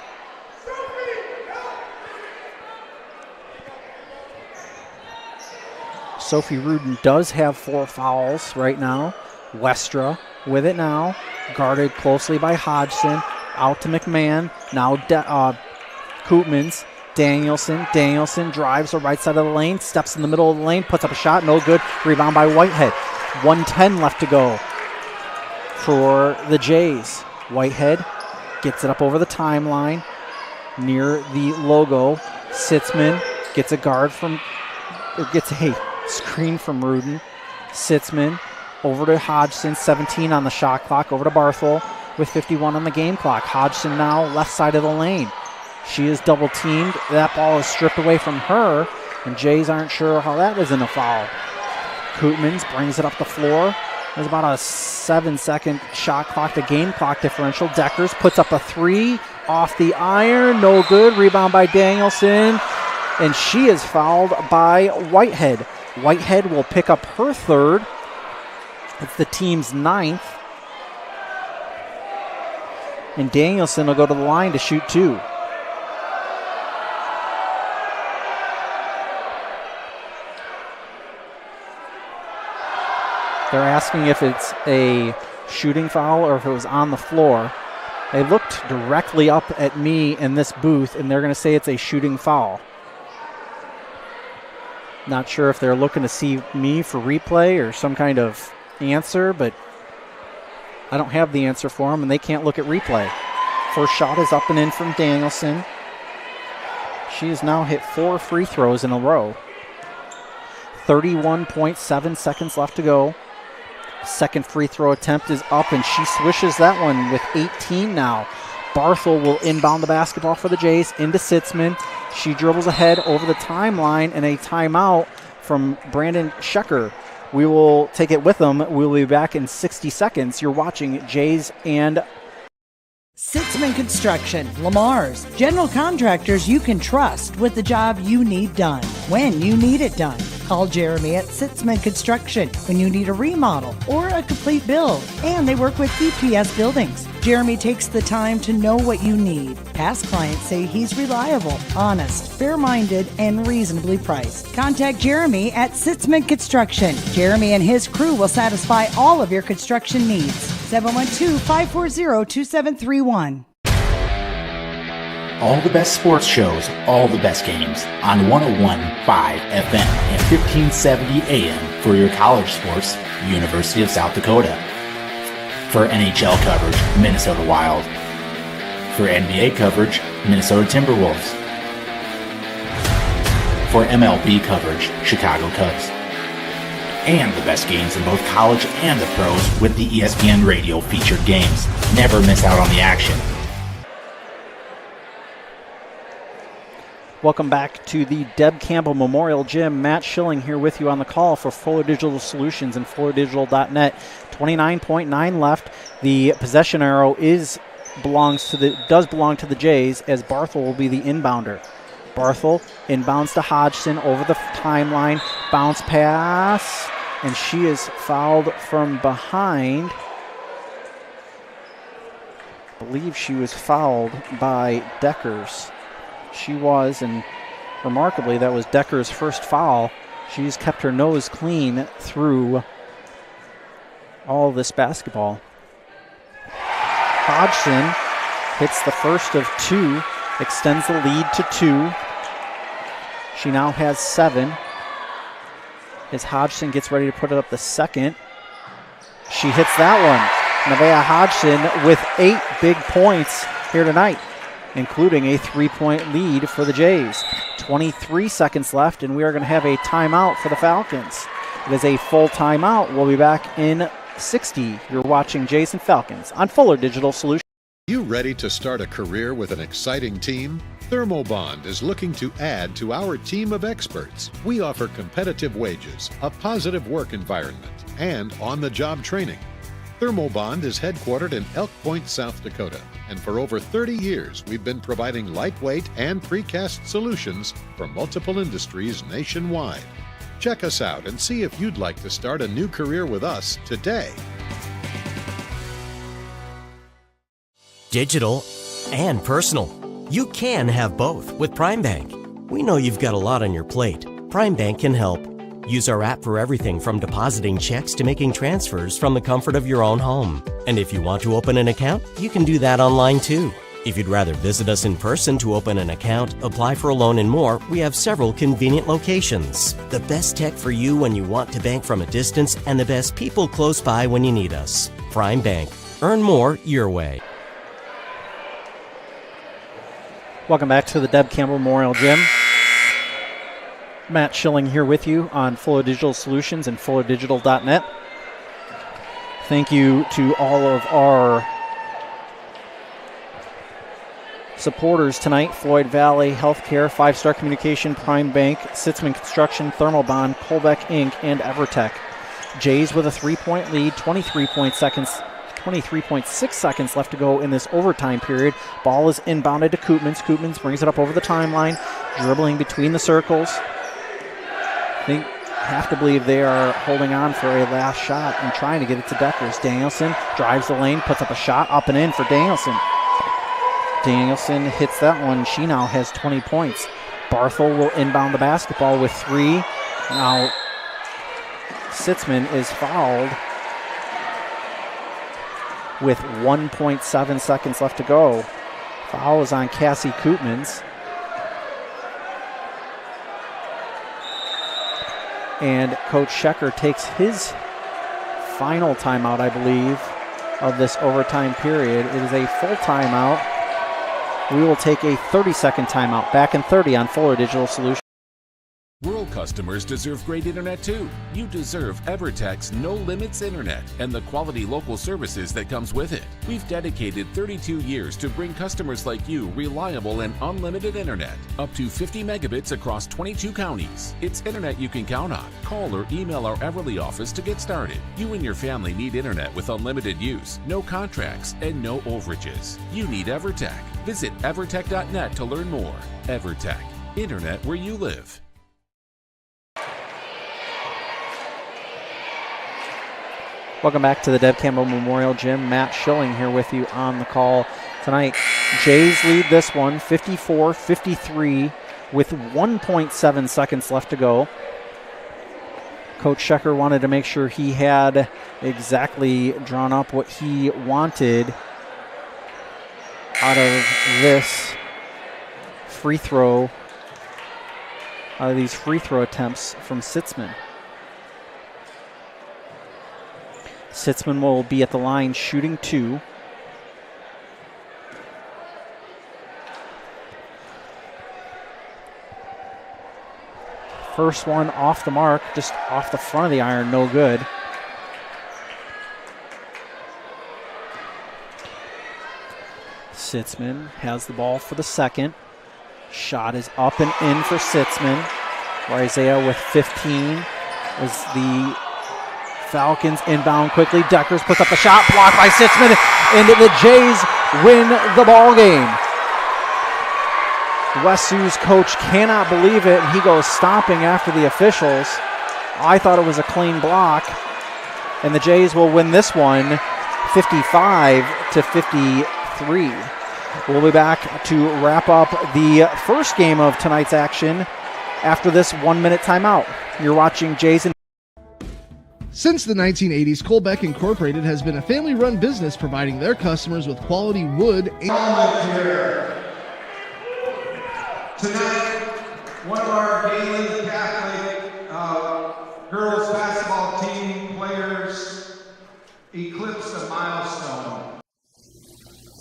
Sophie Rudin does have 4 fouls right now. Westra with it now, guarded closely by Hodgson. Out to McMahon. Now Koopmans. Danielson drives the right side of the lane, steps in the middle of the lane, puts up a shot, no good. Rebound by Whitehead. 1:10 left to go for the Jays. Whitehead gets it up over the timeline near the logo. Sitzman gets gets a screen from Rudin. Sitzman over to Hodgson, 17 on the shot clock, over to Barthel with 51 on the game clock. Hodgson now left side of the lane. She is double teamed. That ball is stripped away from her, and Jays aren't sure how that isn't a foul. Koopmans brings it up the floor. There's about a 7-second shot clock to game clock differential. Deckers puts up a 3 off the iron. No good. Rebound by Danielson, and she is fouled by Whitehead. Whitehead will pick up her third. It's the team's 9th. And Danielson will go to the line to shoot 2. They're asking if it's a shooting foul or if it was on the floor. They looked directly up at me in this booth, and they're going to say it's a shooting foul. Not sure if they're looking to see me for replay or some kind of answer, but I don't have the answer for them, and they can't look at replay. First shot is up and in from Danielson. She has now hit 4 free throws in a row. 31.7 seconds left to go. Second free throw attempt is up, and she swishes that one with 18 now. Barthel will inbound the basketball for the Jays into Sitzman. She dribbles ahead over the timeline, and a timeout from Brandon Schecker. We will take it with them. We'll be back in 60 seconds. You're watching Jays and Sitzman Construction, Lamar's, general contractors you can trust with the job you need done, when you need it done. Call Jeremy at Sitzman Construction when you need a remodel or a complete build. And they work with EPS buildings. Jeremy takes the time to know what you need. Past clients say he's reliable, honest, fair-minded, and reasonably priced. Contact Jeremy at Sitzman Construction. Jeremy and his crew will satisfy all of your construction needs. 712-540-2731. All the best sports shows, all the best games on 101.5 FM and 1570 AM for your college sports, University of South Dakota. For NHL coverage, Minnesota Wild. For NBA coverage, Minnesota Timberwolves. For MLB coverage, Chicago Cubs. And the best games in both college and the pros with the ESPN Radio featured games. Never miss out on the action. Welcome back to the Deb Campbell Memorial Gym. Matt Schilling here with you on the call for Fuller Digital Solutions and FullerDigital.net. 29.9 left. The possession arrow does belong to the Jays, as Barthel will be the inbounder. Barthel inbounds to Hodgson over the timeline. Bounce pass, and she is fouled from behind. I believe she was fouled by Deckers. She was, and remarkably, that was Decker's first foul. She's kept her nose clean through all this basketball. Hodgson hits the first of two, extends the lead to 2. She now has 7. As Hodgson gets ready to put it up the second, she hits that one. Nevaeh Hodgson with 8 big points here tonight, including a 3-point lead for the Jays. 23 seconds left, and we are going to have a timeout for the Falcons. It is a full timeout. We'll be back in 60. You're watching Jays and Falcons on Fuller Digital Solutions. You ready to start a career with an exciting team? Thermobond is looking to add to our team of experts. We offer competitive wages, a positive work environment, and on-the-job training. Thermobond is headquartered in Elk Point, South Dakota, and for over 30 years we've been providing lightweight and precast solutions for multiple industries nationwide. Check us out and see if you'd like to start a new career with us today. Digital and personal. You can have both with Prime Bank. We know you've got a lot on your plate. Prime Bank can help. Use our app for everything from depositing checks to making transfers from the comfort of your own home. And if you want to open an account, you can do that online too. If you'd rather visit us in person to open an account, apply for a loan and more, we have several convenient locations. The best tech for you when you want to bank from a distance, and the best people close by when you need us. Prime Bank. Earn more your way. Welcome back to the Deb Campbell Memorial Gym. Matt Schilling here with you on Fuller Digital Solutions and FullerDigital.net. Thank you to all of our supporters tonight: Floyd Valley Healthcare, 5 Star Communication, Prime Bank, Sitzman Construction, Thermobond, Colbeck Inc., and Evertech. Jays with a 3-point lead, 23.6 seconds left to go in this overtime period. Ball is inbounded to Koopmans. Koopmans brings it up over the timeline, dribbling between the circles. They have to believe they are holding on for a last shot and trying to get it to Deckers. Danielson drives the lane, puts up a shot, up and in for Danielson. Danielson hits that one. She now has 20 points. Barthel will inbound the basketball with 3. Now Sitzman is fouled with 1.7 seconds left to go. Foul is on Cassie Koopmans. And Coach Schecker takes his final timeout, I believe, of this overtime period. It is a full timeout. We will take a 30-second timeout. Back in 30 on Fuller Digital Solutions. Rural customers deserve great internet too. You deserve Evertech's No Limits Internet and the quality local services that comes with it. We've dedicated 32 years to bring customers like you reliable and unlimited internet, up to 50 megabits across 22 counties. It's internet you can count on. Call or email our Everly office to get started. You and your family need internet with unlimited use, no contracts, and no overages. You need Evertech. Visit evertech.net to learn more. Evertech, internet where you live. Welcome back to the Deb Campbell Memorial Gym. Matt Schilling here with you on the call tonight. Jays lead this one 54-53 with 1.7 seconds left to go. Coach Schecker wanted to make sure he had exactly drawn up what he wanted out of this free throw, out of these free throw attempts from Sitzman. Sitzman will be at the line shooting 2. First one off the mark, just off the front of the iron, no good. Sitzman has the ball for the second. Shot is up and in for Sitzman. Isaiah with 15 as the Falcons inbound quickly. Deckers puts up the shot, blocked by Sitzman, and the Jays win the ball game. West Sioux's coach cannot believe it, and he goes stomping after the officials. I thought it was a clean block, and the Jays will win this one 55-53. We'll be back to wrap up the first game of tonight's action after this 1-minute timeout. You're watching Jays and Since the 1980s, Colbeck Incorporated has been a family-run business providing their customers with quality wood and... Tonight, one of our Gehlen Catholic girls basketball team players eclipsed a milestone.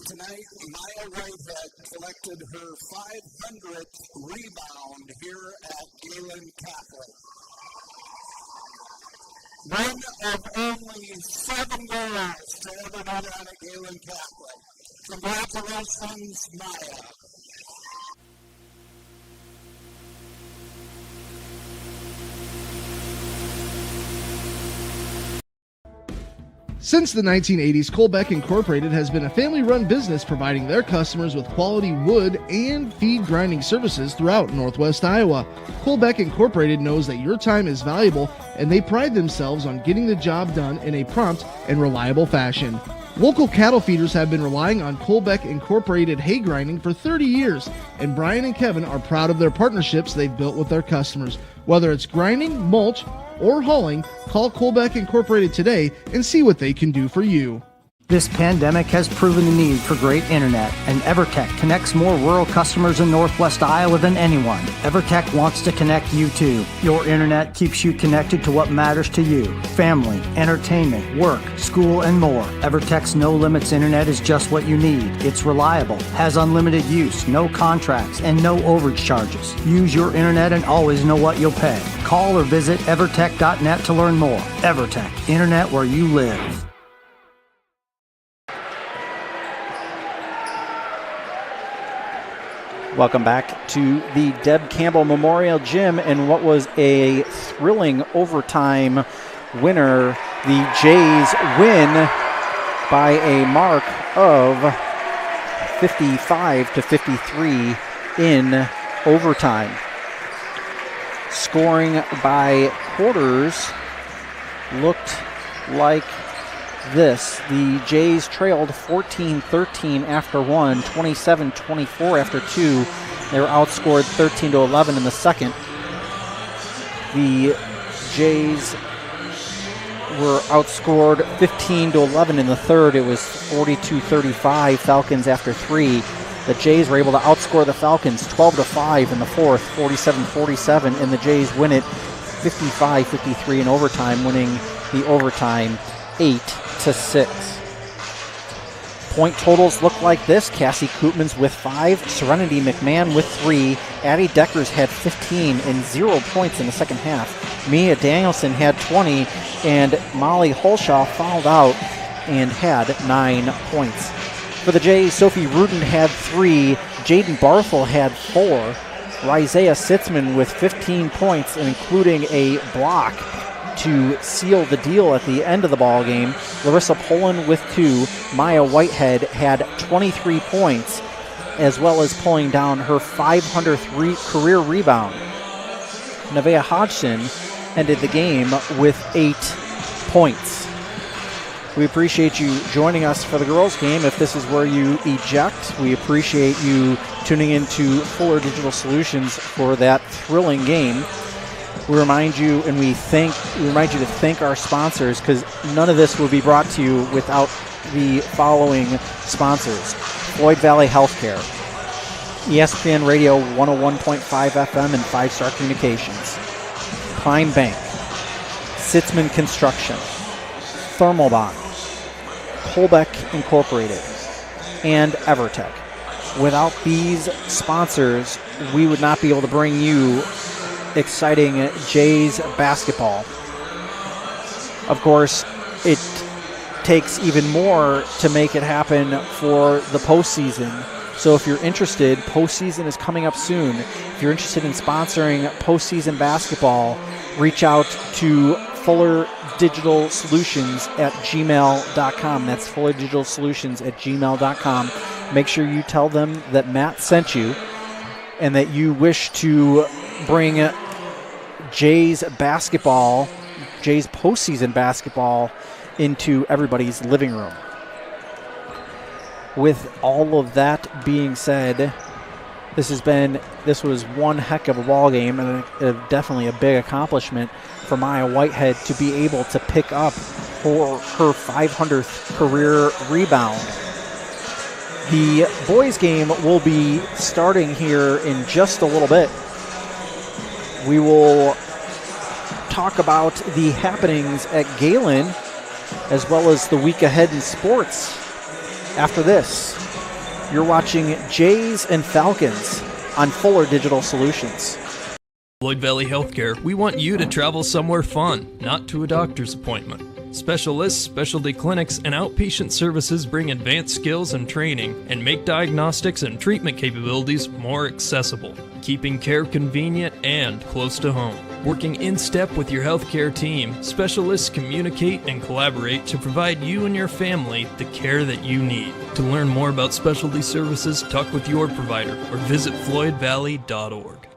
Tonight, Maya Whitehead collected her 500th rebound here at Gehlen Catholic. One of only 7 girls to ever do that at Gehlen Catholic. Congratulations, Maya. Since the 1980s, Colbeck Incorporated has been a family-run business providing their customers with quality wood and feed grinding services throughout Northwest Iowa. Colbeck Incorporated knows that your time is valuable, and they pride themselves on getting the job done in a prompt and reliable fashion. Local cattle feeders have been relying on Colbeck Incorporated hay grinding for 30 years, and Brian and Kevin are proud of their partnerships they've built with their customers. Whether it's grinding, mulch, or hauling, call Colbeck Incorporated today and see what they can do for you. This pandemic has proven the need for great internet, and EverTech connects more rural customers in Northwest Iowa than anyone. EverTech wants to connect you too. Your internet keeps you connected to what matters to you: family, entertainment, work, school, and more. EverTech's no limits internet is just what you need. It's reliable, has unlimited use, no contracts, and no overage charges. Use your internet and always know what you'll pay. Call or visit evertech.net to learn more. EverTech, internet where you live. Welcome back to the Deb Campbell Memorial Gym, and what was a thrilling overtime winner. The Jays win by a mark of 55-53 in overtime. Scoring by quarters looked like this. The Jays trailed 14-13 after 1, 27-24 after 2. They were outscored 13-11 in the second. The Jays were outscored 15-11 in the third. It was 42-35 Falcons after 3. The Jays were able to outscore the Falcons 12-5 in the fourth, 47-47, and the Jays win it 55-53 in overtime, winning the overtime 8-6. Point totals look like this. Cassie Koopmans with 5, Serenity McMahon with 3, Addie Deckers had 15 and 0 points in the second half. Mia Danielson had 20, and Molly Holshaw fouled out and had 9 points. For the Jays, Sophie Rudin had 3, Jaden Barthel had 4, Isaiah Sitzman with 15 points, including a block to seal the deal at the end of the ball game. Larissa Poland with 2. Maya Whitehead had 23 points, as well as pulling down her 500th career rebound. Nevaeh Hodgson ended the game with 8 points. We appreciate you joining us for the girls' game. If this is where you eject, we appreciate you tuning into Fuller Digital Solutions for that thrilling game. We remind you to thank our sponsors, because none of this will be brought to you without the following sponsors: Floyd Valley Healthcare, ESPN Radio 101.5 FM and 5-Star Communications, Prime Bank, Sitzman Construction, Thermobond, Colbeck Incorporated, and EverTech. Without these sponsors, we would not be able to bring you exciting Jays basketball. Of course, it takes even more to make it happen for the postseason. So if you're interested, postseason is coming up soon. If you're interested in sponsoring postseason basketball, reach out to Fuller Digital Solutions at gmail.com. That's Fuller Digital Solutions at gmail.com. Make sure you tell them that Matt sent you and that you wish to bring Jays basketball, Jays postseason basketball, into everybody's living room. With all of that being said, this was one heck of a ball game, and definitely a big accomplishment for Maya Whitehead to be able to pick up for her 500th career rebound. The boys' game will be starting here in just a little bit. We will talk about the happenings at Gehlen, as well as the week ahead in sports. After this, you're watching Jays and Falcons on Fuller Digital Solutions. Floyd Valley Healthcare, we want you to travel somewhere fun, not to a doctor's appointment. Specialists, specialty clinics, and outpatient services bring advanced skills and training and make diagnostics and treatment capabilities more accessible, keeping care convenient and close to home. Working in step with your healthcare team, specialists communicate and collaborate to provide you and your family the care that you need. To learn more about specialty services, talk with your provider or visit floydvalley.org.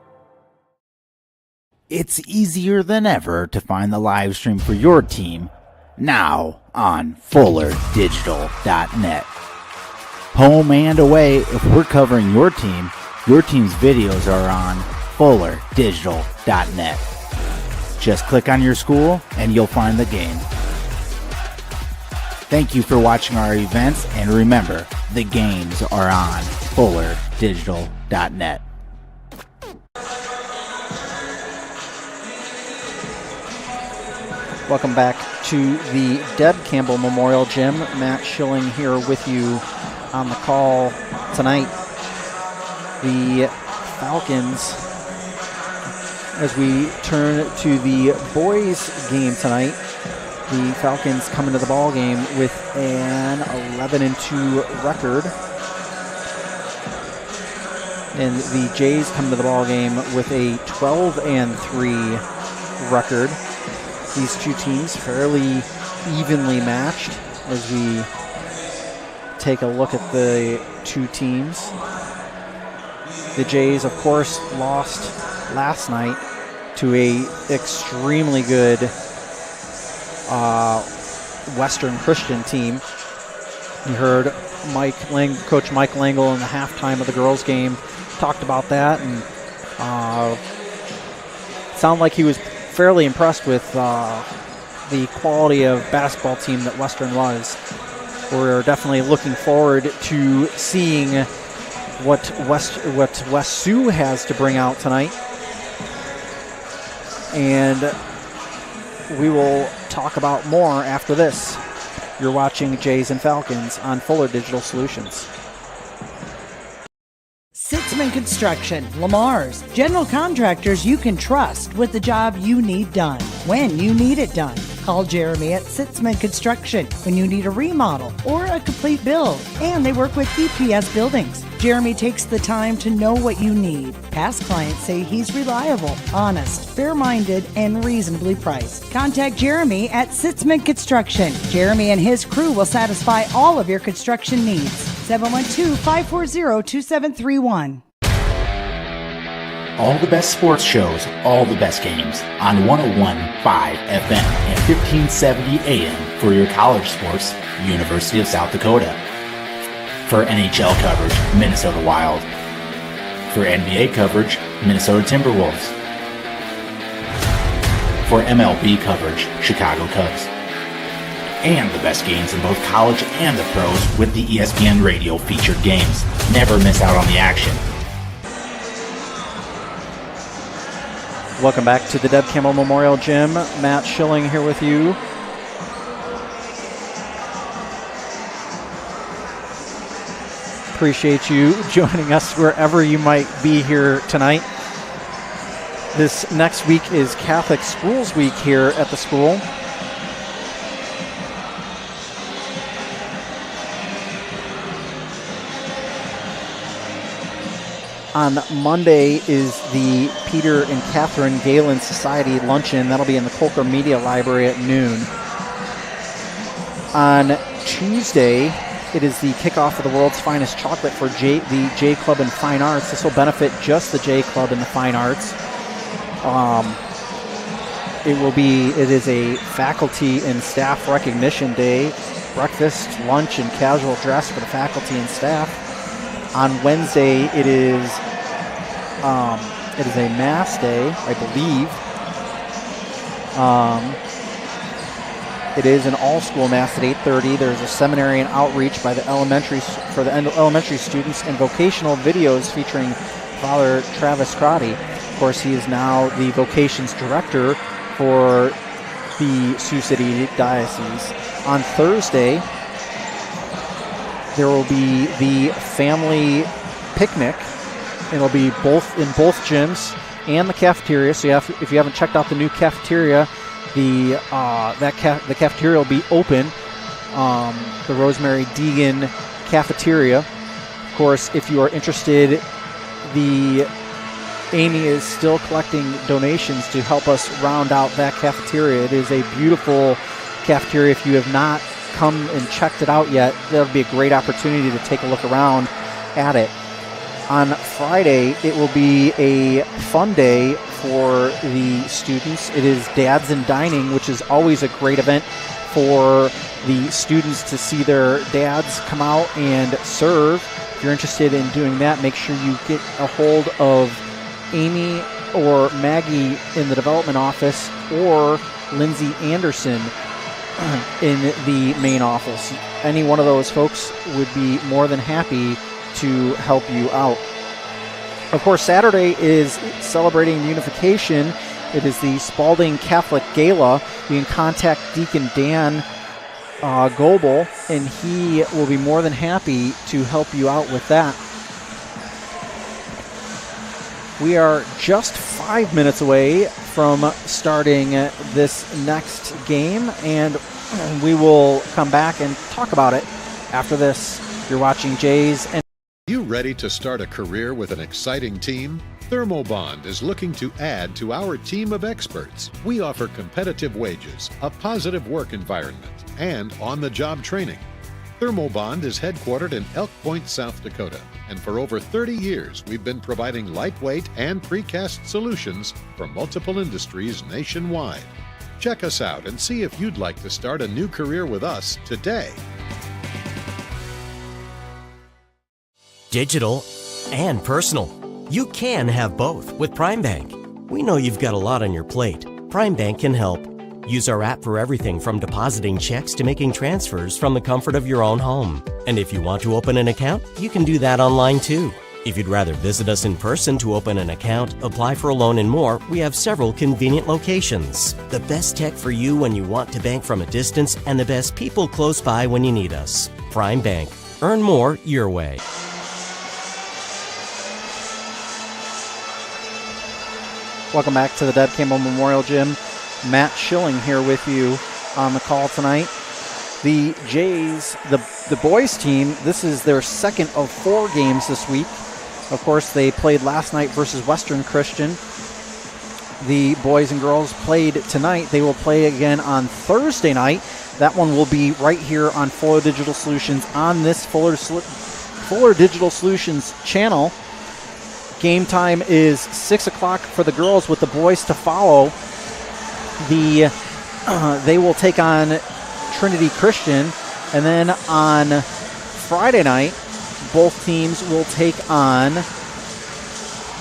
It's easier than ever to find the live stream for your team now on FullerDigital.net. Home and away, if we're covering your team's videos are on FullerDigital.net. Just click on your school and you'll find the game. Thank you for watching our events, and remember, the games are on FullerDigital.net. Welcome back to the Deb Campbell Memorial Gym. Matt Schilling here with you on the call tonight. The Falcons, as we turn to the boys' game tonight, the Falcons come into the ball game with an 11-2 record, and the Jays come to the ball game with a 12-3 record. These two teams fairly evenly matched as we take a look at the two teams. The Jays, of course, lost last night to a extremely good Western Christian team. You heard Coach Mike Langle in the halftime of the girls' game talked about that, and sounded like he was fairly impressed with the quality of basketball team that Western was. We're definitely looking forward to seeing what West Sioux has to bring out tonight. And we will talk about more after this. You're watching Jays and Falcons on Fuller Digital Solutions. Sitzman Construction, Lamar's, general contractors you can trust with the job you need done, when you need it done. Call Jeremy at Sitzman Construction when you need a remodel or a complete build. And they work with DPS buildings. Jeremy takes the time to know what you need. Past clients say he's reliable, honest, fair-minded, and reasonably priced. Contact Jeremy at Sitzman Construction. Jeremy and his crew will satisfy all of your construction needs. 712-540-2731. All the best sports shows, all the best games on 101.5 FM and 1570 AM for your college sports, University of South Dakota. For NHL coverage, Minnesota Wild. For NBA coverage, Minnesota Timberwolves. For MLB coverage, Chicago Cubs. And the best games in both college and the pros with the ESPN Radio featured games. Never miss out on the action. Welcome back to the Deb Campbell Memorial Gym. Matt Schilling here with you. Appreciate you joining us wherever you might be here tonight. This next week is Catholic Schools Week here at the school. On Monday is the Peter and Catherine Gehlen Society Luncheon. That'll be in the Colker Media Library at noon. On Tuesday, it is the kickoff of the world's finest chocolate for the J Club in Fine Arts. This will benefit just the J Club in the Fine Arts. It is a faculty and staff recognition day. Breakfast, lunch, and casual dress for the faculty and staff. On Wednesday, it is a mass day, I believe. It is an all-school mass at 8:30. There's a seminary and outreach for the elementary students and vocational videos featuring Father Travis Crotty. Of course, he is now the vocations director for the Sioux City Diocese. On Thursday, there will be the family picnic. It'll be in both gyms and the cafeteria. So if you haven't checked out the new cafeteria, the cafeteria will be open. The Rosemary Deegan cafeteria. Of course, if you are interested, Amy is still collecting donations to help us round out that cafeteria. It is a beautiful cafeteria. If you have not come and checked it out yet, that'll be a great opportunity to take a look around at it. On Friday, it will be a fun day for the students. It is Dads in Dining, which is always a great event for the students to see their dads come out and serve. If you're interested in doing that, make sure you get a hold of Amy or Maggie in the development office or Lindsay Anderson in the main office. Any one of those folks would be more than happy to help you out. Of course, Saturday is celebrating unification. It is the Spalding Catholic Gala. You can contact Deacon Dan Goebel, and he will be more than happy to help you out with that. We are just 5 minutes away from starting this next game, and we will come back and talk about it after this. You're watching Jays. And you ready to start a career with an exciting team? Thermobond is looking to add to our team of experts. We offer competitive wages, a positive work environment, and on-the-job training. Thermobond is headquartered in Elk Point, South Dakota, and for over 30 years we've been providing lightweight and precast solutions for multiple industries nationwide. Check us out and see if you'd like to start a new career with us today. Digital and personal. You can have both with Prime Bank. We know you've got a lot on your plate. Prime Bank can help. Use our app for everything from depositing checks to making transfers from the comfort of your own home. And if you want to open an account, you can do that online too. If you'd rather visit us in person to open an account, apply for a loan and more, we have several convenient locations. The best tech for you when you want to bank from a distance and the best people close by when you need us. Prime Bank. Earn more your way. welcome back to the Deb Campbell Memorial Gym. Matt Schilling here with you on the call tonight. The Jays, the boys team, this is their second of 4 games this week. Of course, they played last night versus Western Christian. The boys and girls played tonight. They will play again on Thursday night. That one will be right here on Fuller Digital Solutions on this Fuller Digital Solutions channel. Game time is 6 o'clock for the girls, with the boys to follow. They will take on Trinity Christian, and then on Friday night, both teams will take on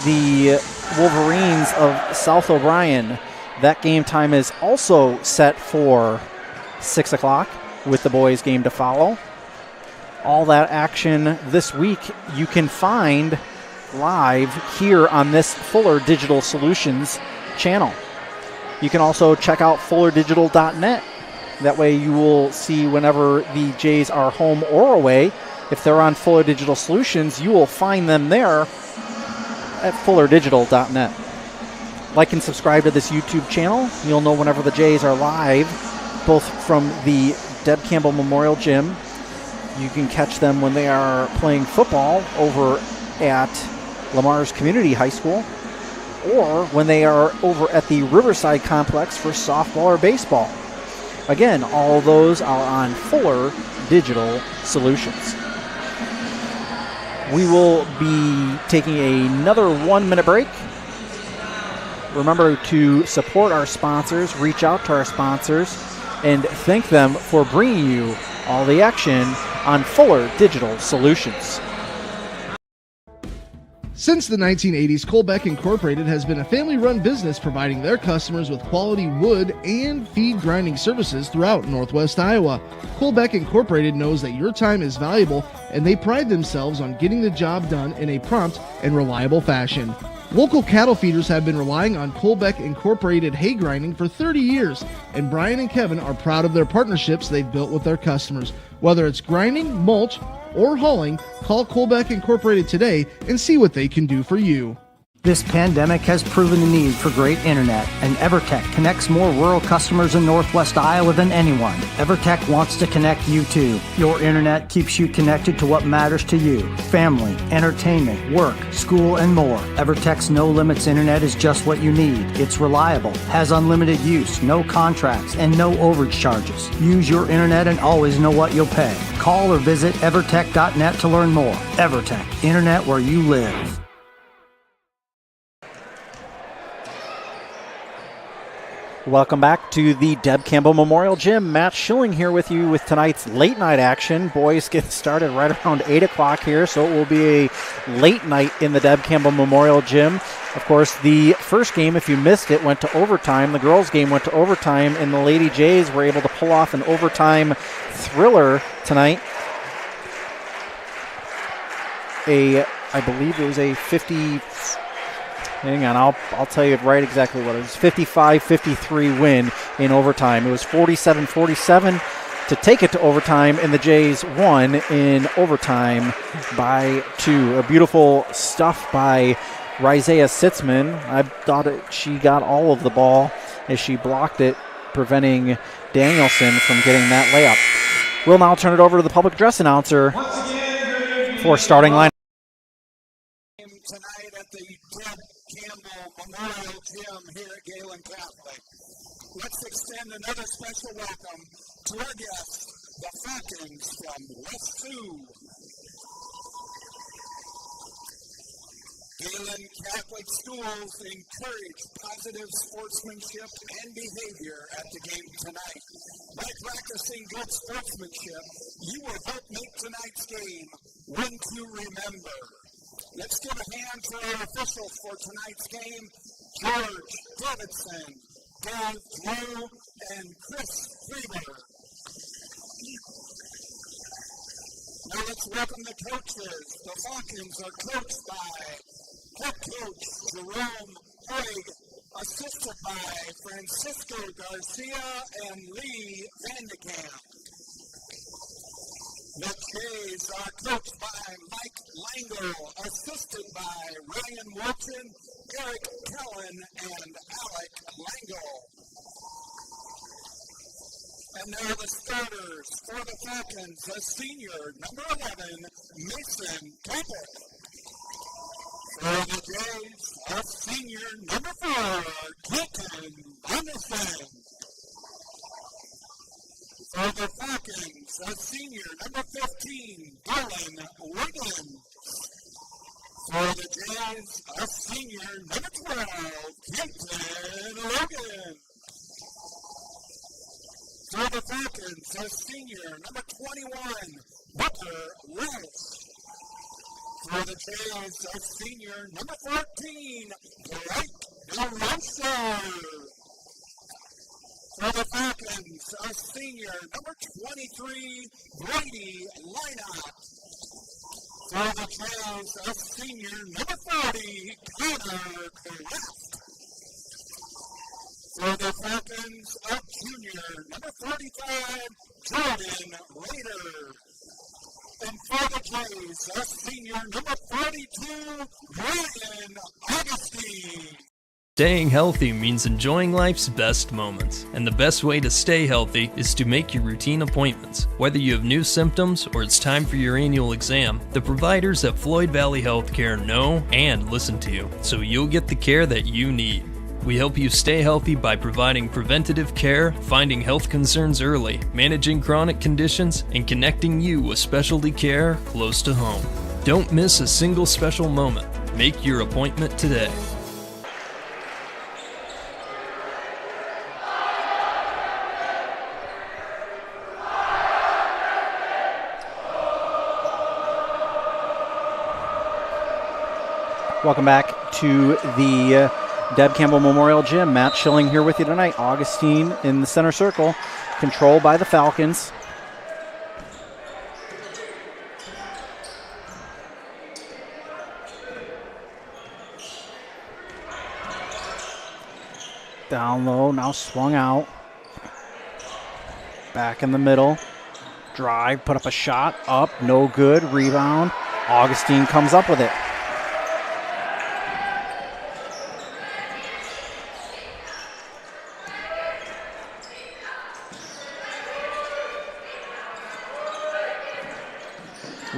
the Wolverines of South O'Brien. That game time is also set for 6 o'clock with the boys' game to follow. All that action this week you can find live here on this Fuller Digital Solutions channel. You can also check out fullerdigital.net. That way you will see whenever the Jays are home or away. If they're on Fuller Digital Solutions, you will find them there at fullerdigital.net. Like and subscribe to this YouTube channel. You'll know whenever the Jays are live, both from the Deb Campbell Memorial Gym. You can catch them when they are playing football over at Lamar's Community High School, or when they are over at the Riverside Complex for softball or baseball. Again, all those are on Fuller Digital Solutions. We will be taking another 1-minute break. Remember to support our sponsors, reach out to our sponsors, and thank them for bringing you all the action on Fuller Digital Solutions. Since the 1980s, Colbeck Incorporated has been a family-run business providing their customers with quality wood and feed grinding services throughout Northwest Iowa. Colbeck Incorporated knows that your time is valuable, and they pride themselves on getting the job done in a prompt and reliable fashion. Local cattle feeders have been relying on Colbeck Incorporated hay grinding for 30 years, and Brian and Kevin are proud of their partnerships they've built with their customers. Whether it's grinding, mulch, or hauling, call Colbeck Incorporated today and see what they can do for you. This pandemic has proven the need for great internet, and EverTech connects more rural customers in Northwest Iowa than anyone. EverTech wants to connect you too. Your internet keeps you connected to what matters to you: family, entertainment, work, school, and more. EverTech's No Limits internet is just what you need. It's reliable, has unlimited use, no contracts, and no overage charges. Use your internet and always know what you'll pay. Call or visit evertech.net to learn more. EverTech, internet where you live. Welcome back to the Deb Campbell Memorial Gym. Matt Schilling here with you with tonight's late night action. Boys get started right around 8 o'clock here, so it will be a late night in the Deb Campbell Memorial Gym. Of course, the first game, if you missed it, went to overtime. The girls' game went to overtime, and the Lady Jays were able to pull off an overtime thriller tonight. I believe it was a 50... Hang on, I'll tell you right exactly what it was. 55-53 win in overtime. It was 47-47 to take it to overtime, and the Jays won in overtime by 2. A beautiful stuff by Rizea Sitzman. I thought she got all of the ball as she blocked it, preventing Danielson from getting that layup. We'll now turn it over to the public address announcer for starting line. Tonight at the Deb Campbell Memorial Gym here at Gehlen Catholic. Let's extend another special welcome to our guests, the Falcons from West Sioux. Gehlen Catholic schools encourage positive sportsmanship and behavior at the game tonight. By practicing good sportsmanship, you will help make tonight's game one to remember. Let's give a hand to our officials for tonight's game: George Davidson, Dave Drew, and Chris Freeber. Now let's welcome the coaches. The Falcons are coached by head coach Jerome Haig, assisted by Francisco Garcia and Lee Vandekamp. The Jays are coached by Mike Lango, assisted by Ryan Wilson, Eric Kellen, and Alec Lango. And now the starters for the Falcons, a senior, number 11, Mason Topic. For the Jays, a senior, number 4, Clinton Anderson. For the Falcons, a senior, number 15, Dylan Wiggins. For the Jays, a senior, number 12, Kenton Logan. For the Falcons, a senior, number 21, Booker Lewis. For the Jays, a senior, number 14, Blake DeRosa. For the Falcons, a senior, number 23, Brady Lineup. For the Jays, a senior, number 40, Connor Kraft. For the Falcons, a junior, number 45, Jordan Rader. And for the Jays, a senior, number 42, Ryan Augustine. Staying healthy means enjoying life's best moments, and the best way to stay healthy is to make your routine appointments. Whether you have new symptoms or it's time for your annual exam, the providers at Floyd Valley Healthcare know and listen to you, so you'll get the care that you need. We help you stay healthy by providing preventative care, finding health concerns early, managing chronic conditions, and connecting you with specialty care close to home. Don't miss a single special moment. Make your appointment today. Welcome back to the Deb Campbell Memorial Gym. Matt Schilling here with you tonight. Augustine in the center circle, controlled by the Falcons. Down low, now swung out. Back in the middle. Drive, put up a shot, up, no good, rebound. Augustine comes up with it.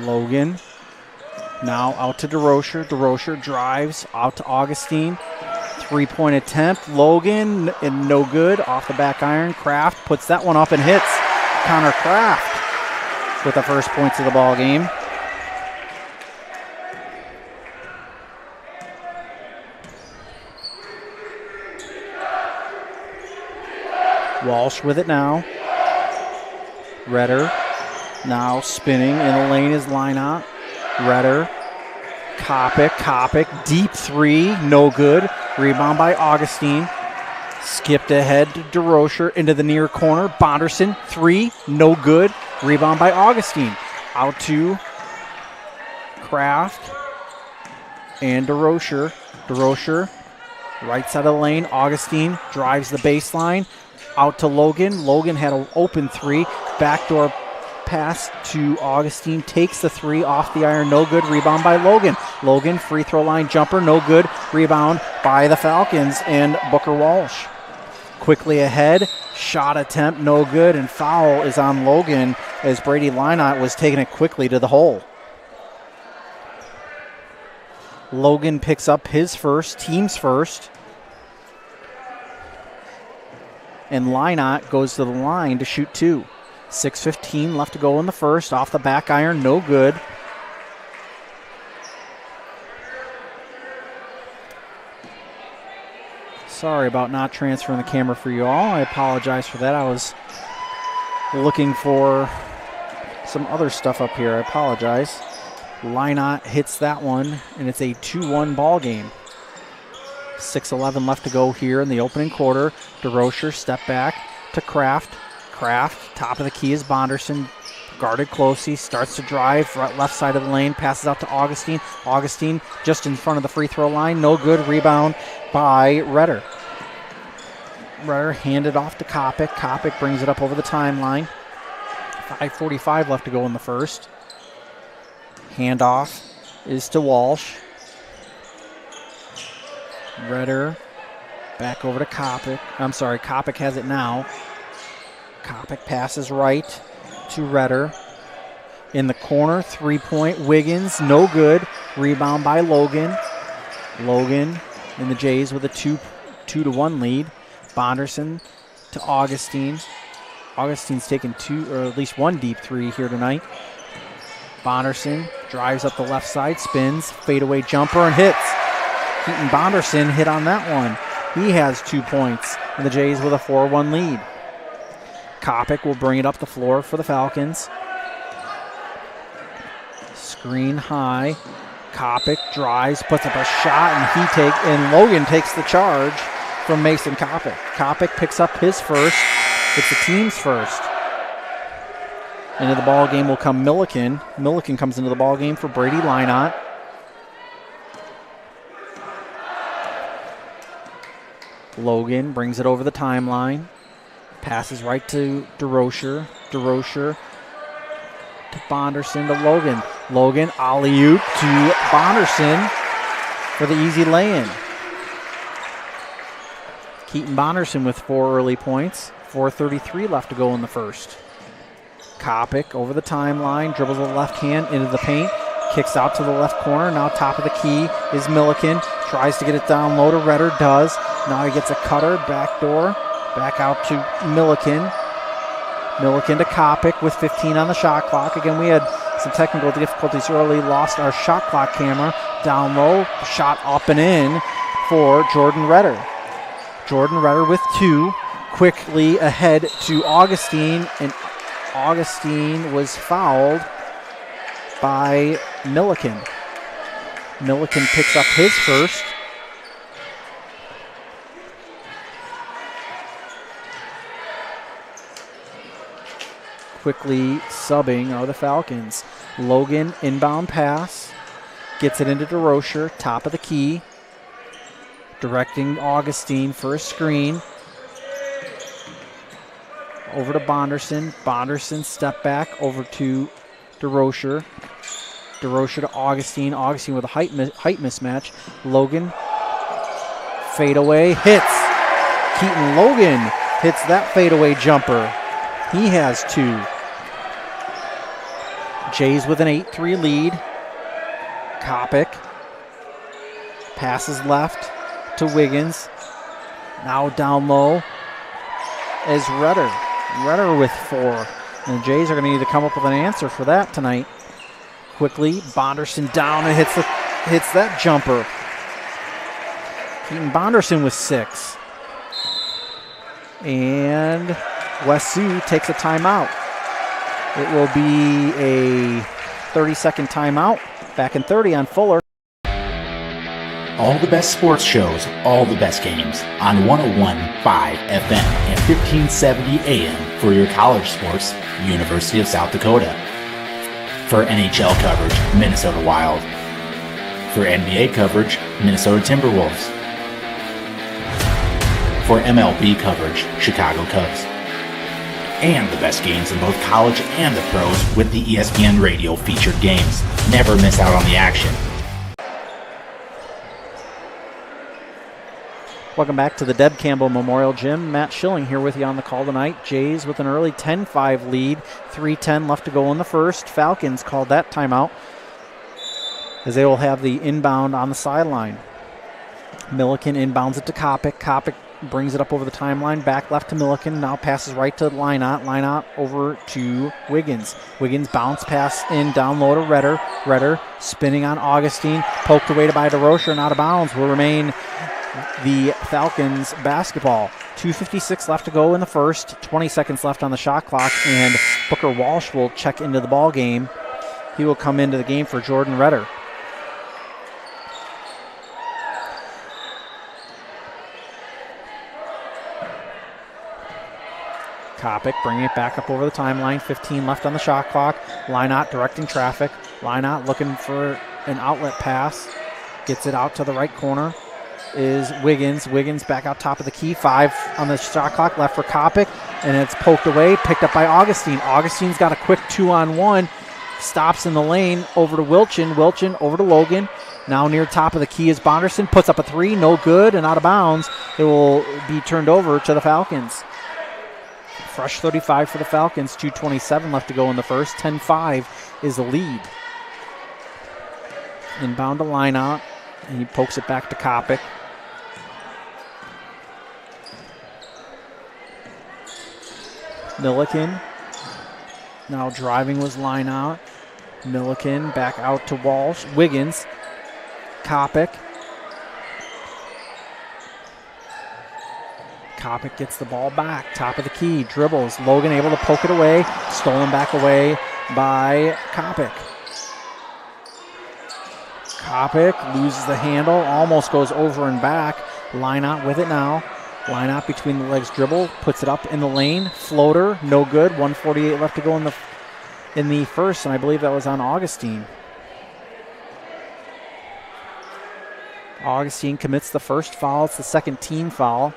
Logan now out to DeRocher. DeRocher drives out to Augustine. Three-point attempt. Logan, and no good. Off the back iron. Kraft puts that one up and hits. Connor Kraft with the first points of the ball game. Walsh with it now. Redder now spinning in the lane is Lineup. Redder. Kopic. Deep three. No good. Rebound by Augustine. Skipped ahead to DeRocher into the near corner. Bonderson. Three. No good. Rebound by Augustine. Out to Kraft and DeRocher. DeRocher. Right side of the lane. Augustine drives the baseline. Out to Logan. Logan had an open three. Backdoor pass to Augustine, takes the three off the iron, no good. Rebound by Logan. Logan, free throw line jumper, no good. Rebound by the Falcons and Booker Walsh. Quickly ahead, shot attempt, no good, and foul is on Logan as Brady Linott was taking it quickly to the hole. Logan picks up his first, team's first. And Linott goes to the line to shoot two. 6:15 left to go in the first. Off the back iron, no good. Sorry about not transferring the camera for you all. I apologize for that. I was looking for some other stuff up here. I apologize. Linott hits that one, and it's a 2-1 ball game. 6:11 left to go here in the opening quarter. DeRocher step back to Kraft. Kraft, top of the key is Bonderson, guarded closely, starts to drive, right, left side of the lane, passes out to Augustine. Augustine just in front of the free throw line, no good. Rebound by Redder. Redder handed off to Kopic. Kopic brings it up over the timeline. 5:45 left to go in the first. Handoff is to Walsh. Redder back over to Kopic. I'm sorry, Kopic has it now. Kopic passes right to Redder. In the corner, three-point, Wiggins, no good. Rebound by Logan. Logan and the Jays with a 2-1 lead. Bonderson to Augustine. Augustine's taken two, or at least one deep three here tonight. Bonderson drives up the left side, spins, fadeaway jumper, and hits. Keaton Bonderson hit on that one. He has 2 points, and the Jays with a 4-1 lead. Kopic will bring it up the floor for the Falcons. Screen high. Kopic drives, puts up a shot, and Logan takes the charge from Mason Kopic. Kopic picks up his first. It's the team's first. Into the ball game will come Milliken. Milliken comes into the ball game for Brady Lynott. Logan brings it over the timeline. Passes right to DeRocher. DeRocher to Bonderson to Logan. Logan alley-oop to Bonderson for the easy lay-in. Keaton Bonderson with 4 early points. 4:33 left to go in the first. Kopic over the timeline, dribbles with the left hand into the paint, kicks out to the left corner. Now top of the key is Milliken. Tries to get it down low to Redder, does. Now he gets a cutter, backdoor, back out to Milliken. Milliken to Kopic with 15 on the shot clock. Again, we had some technical difficulties early, lost our shot clock camera. Down low, shot up and in for Jordan Redder. Jordan Redder with 2, quickly ahead to Augustine, and Augustine was fouled by Milliken. Milliken picks up his first. Quickly subbing are the Falcons. Logan inbound pass. Gets it into DeRocher, top of the key. Directing Augustine for a screen. Over to Bonderson. Bonderson step back over to DeRocher. DeRocher to Augustine. Augustine with a height mismatch. Logan fadeaway hits. Keaton Logan hits that fadeaway jumper. He has 2. Jays with an 8-3 lead. Kopic passes left to Wiggins. Now down low is Redder. Redder with 4. And the Jays are going to need to come up with an answer for that tonight. Quickly, Bonderson down and hits that jumper. Keaton Bonderson with 6. And West Sioux takes a timeout. It will be a 30-second timeout. Back in 30 on Fuller. All the best sports shows, all the best games on 101.5 FM and 1570 AM for your college sports, University of South Dakota. For NHL coverage, Minnesota Wild. For NBA coverage, Minnesota Timberwolves. For MLB coverage, Chicago Cubs. And the best games in both college and the pros with the ESPN Radio featured games. Never miss out on the action. Welcome back to the Deb Campbell Memorial Gym. Matt Schilling here with you on the call tonight. Jays with an early 10-5 lead. 3:10 left to go in the first. Falcons called that timeout as they will have the inbound on the sideline. Milliken inbounds it to Kopic. Kopic brings it up over the timeline. Back left to Milliken. Now passes right to Lynott. Lynott over to Wiggins. Wiggins bounce pass in down low to Redder. Redder spinning on Augustine. Poked away by DeRocher and out of bounds. Will remain the Falcons basketball. 2:56 left to go in the first. 20 seconds left on the shot clock, and Booker Walsh will check into the ball game. He will come into the game for Jordan Redder. Kopic bringing it back up over the timeline. 15 left on the shot clock. Lynott directing traffic. Lynott looking for an outlet pass. Gets it out to the right corner is Wiggins. Wiggins back out top of the key. 5 on the shot clock left for Kopic, and it's poked away, picked up by Augustine. Augustine's got a quick 2-on-1. Stops in the lane over to Wilchin. Wilchin over to Logan. Now near top of the key is Bonderson. Puts up a 3, no good, and out of bounds. It will be turned over to the Falcons. Fresh 35 for the Falcons. 2:27 left to go in the first. 10-5 is the lead. Inbound to Lynott, and he pokes it back to Kopic. Milliken. Now driving was Lynott. Milliken back out to Walsh. Wiggins. Kopic. Kopic gets the ball back. Top of the key. Dribbles. Logan able to poke it away. Stolen back away by Kopic. Kopic loses the handle. Almost goes over and back. Lynott with it now. Line out between the legs dribble, puts it up in the lane, floater, no good. 1:48 left to go in the first, and I believe that was on Augustine. Augustine commits the first foul. It's the second team foul.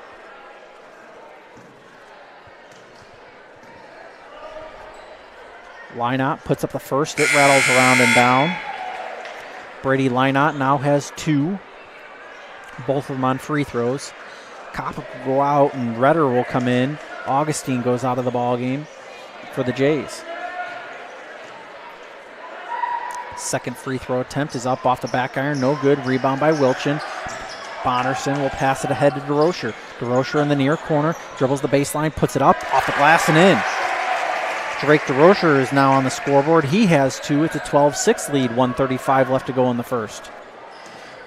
Lynott puts up the first. It rattles around and down. Brady Lynott now has 2. Both of them on free throws. Kopic will go out and Redder will come in. Augustine goes out of the ball game for the Jays. Second free throw attempt is up off the back iron. No good. Rebound by Wilchin. Bonderson will pass it ahead to DeRocher. DeRocher in the near corner. Dribbles the baseline. Puts it up off the glass and in. Drake DeRocher is now on the scoreboard. He has 2. It's a 12-6 lead. 1:35 left to go in the first.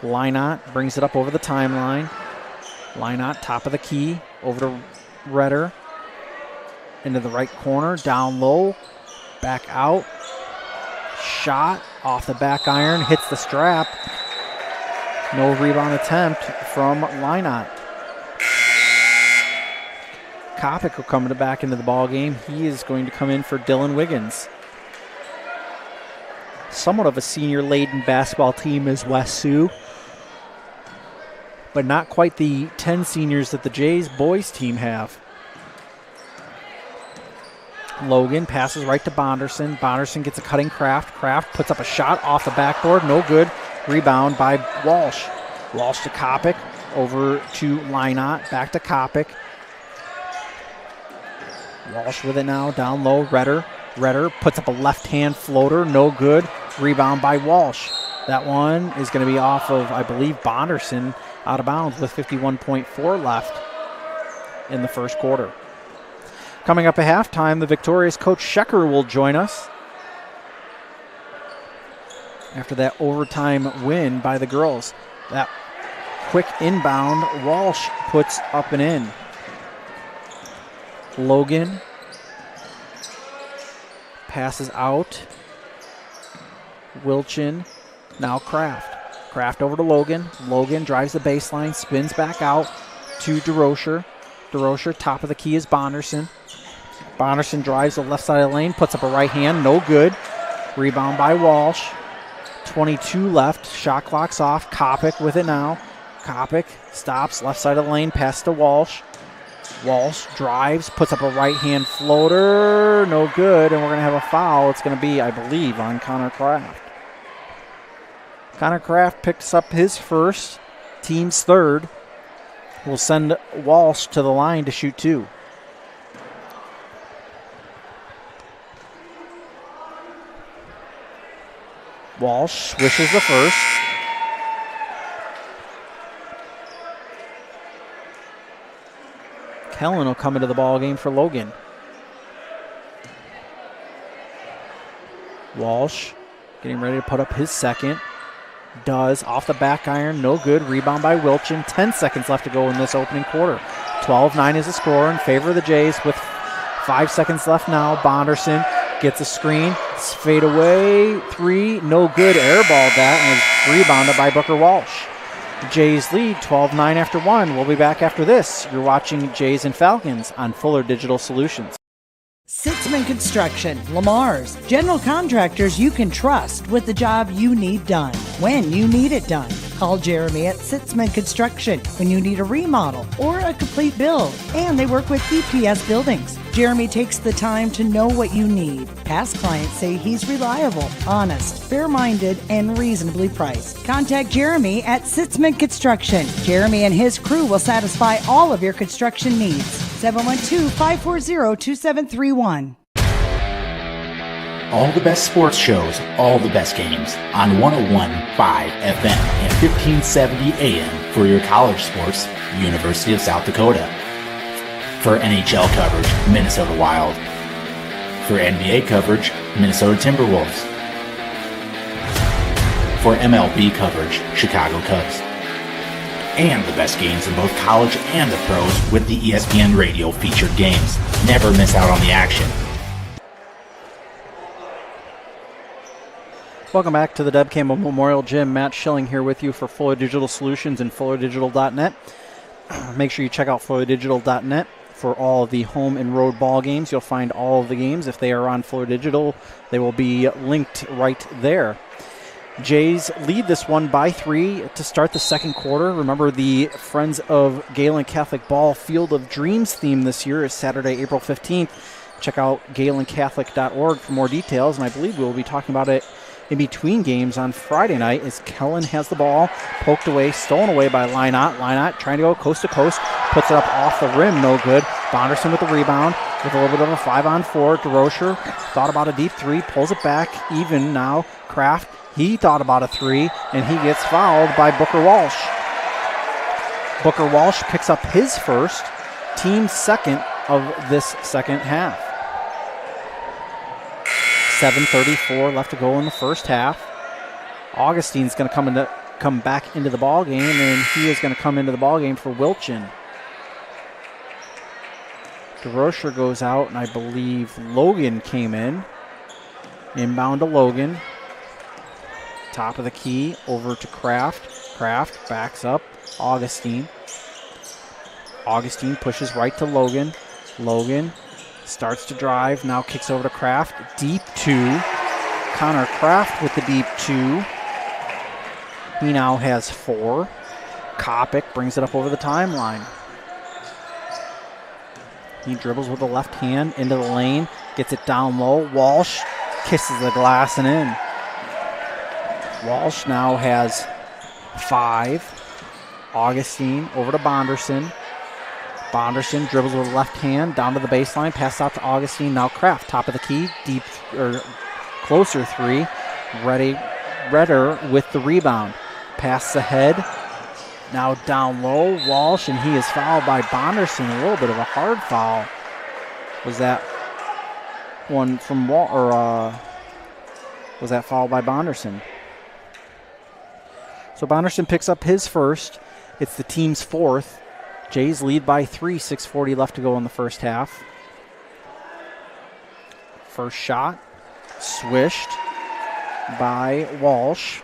Lynott brings it up over the timeline. Lynott, top of the key, over to Redder. Into the right corner, down low, back out. Shot off the back iron, hits the strap. No rebound attempt from Lynott. Kopic will come back into the ball game. He is going to come in for Dylan Wiggins. Somewhat of a senior-laden basketball team is West Sioux, but not quite the 10 seniors that the Jays boys team have. Logan passes right to Bonderson. Bonderson gets a cutting Kraft. Kraft puts up a shot off the backboard. No good. Rebound by Walsh. Walsh to Kopic. Over to Lynott. Back to Kopic. Walsh with it now. Down low. Redder. Redder puts up a left-hand floater. No good. Rebound by Walsh. That one is going to be off of, I believe, Bonderson, out of bounds with 51.4 left in the first quarter. Coming up at halftime, the victorious Coach Schecker will join us after that overtime win by the girls. That quick inbound, Walsh puts up and in. Logan passes out. Wilchin, now Kraft. Kraft over to Logan. Logan drives the baseline, spins back out to DeRocher. DeRocher, top of the key is Bonderson. Bonderson drives the left side of the lane, puts up a right hand, no good. Rebound by Walsh. 22 left, shot clock's off. Kopic with it now. Kopic stops, left side of the lane, pass to Walsh. Walsh drives, puts up a right hand floater, no good, and we're going to have a foul. It's going to be, I believe, on Connor Kraft. Connor Kraft picks up his first, team's third. Will send Walsh to the line to shoot 2. Walsh swishes the first. Gehlen will come into the ball game for Logan. Walsh getting ready to put up his second. Does off the back iron, no good. Rebound by Wilchin. 10 seconds left to go in this opening quarter. 12-9 is the score in favor of the Jays with 5 seconds left now. Bonderson gets a screen. Fade away. 3, no good. Airballed that and was rebounded by Booker Walsh. Jays lead 12-9 after 1. We'll be back after this. You're watching Jays and Falcons on Fuller Digital Solutions. Sitzman Construction, Lamar's, general contractors you can trust with the job you need done, when you need it done. Call Jeremy at Sitzman Construction when you need a remodel or a complete build. And they work with EPS buildings. Jeremy takes the time to know what you need. Past clients say he's reliable, honest, fair-minded, and reasonably priced. Contact Jeremy at Sitzman Construction. Jeremy and his crew will satisfy all of your construction needs. 712-540-2731. All the best sports shows, all the best games on 101.5 FM and 1570 AM for your college sports, University of South Dakota. For NHL coverage, Minnesota Wild. For NBA coverage, Minnesota Timberwolves. For MLB coverage, Chicago Cubs. And the best games in both college and the pros with the ESPN Radio featured games. Never miss out on the action. Welcome back to the Deb Campbell Memorial Gym. Matt Schilling here with you for Fuller Digital Solutions and FullerDigital.net. Make sure you check out FloridaDigital.net for all of the home and road ball games. You'll find all of the games. If they are on Florida Digital, they will be linked right there. Jays lead this one by 3 to start the second quarter. Remember, the Friends of Gehlen Catholic Ball Field of Dreams theme this year is Saturday, April 15th. Check out GehlenCatholic.org for more details, and I believe we'll be talking about it in between games on Friday night as Kellen has the ball poked away, stolen away by Lynott. Lynott trying to go coast to coast, puts it up off the rim, no good. Bonderson with the rebound with a little bit of a 5-on-4. DeRocher thought about a deep 3, pulls it back, even now. Kraft, he thought about a 3, and he gets fouled by Booker Walsh. Booker Walsh picks up his first, team second of this second half. 7:34 left to go in the first half. Augustine's going to come back into the ball game, and he is going to come into the ball game for Wilchin. DeRocher goes out, and I believe Logan came in. Inbound to Logan. Top of the key, over to Kraft. Kraft backs up. Augustine. Augustine pushes right to Logan. Logan starts to drive, now kicks over to Kraft. Deep 2. Connor Kraft with the deep 2. He now has 4. Kopic brings it up over the timeline. He dribbles with the left hand into the lane, gets it down low. Walsh kisses the glass and in. Walsh now has 5. Augustine over to Bonderson. Bonderson dribbles with the left hand down to the baseline, pass out to Augustine. Now Kraft, top of the key, deep or closer 3. Redder with the rebound. Pass ahead. Now down low, Walsh, and he is fouled by Bonderson. A little bit of a hard foul. Was that one from was that fouled by Bonderson? So Bonderson picks up his first. It's the team's 4th. Jays lead by 3, 6:40 left to go in the first half. First shot, swished by Walsh.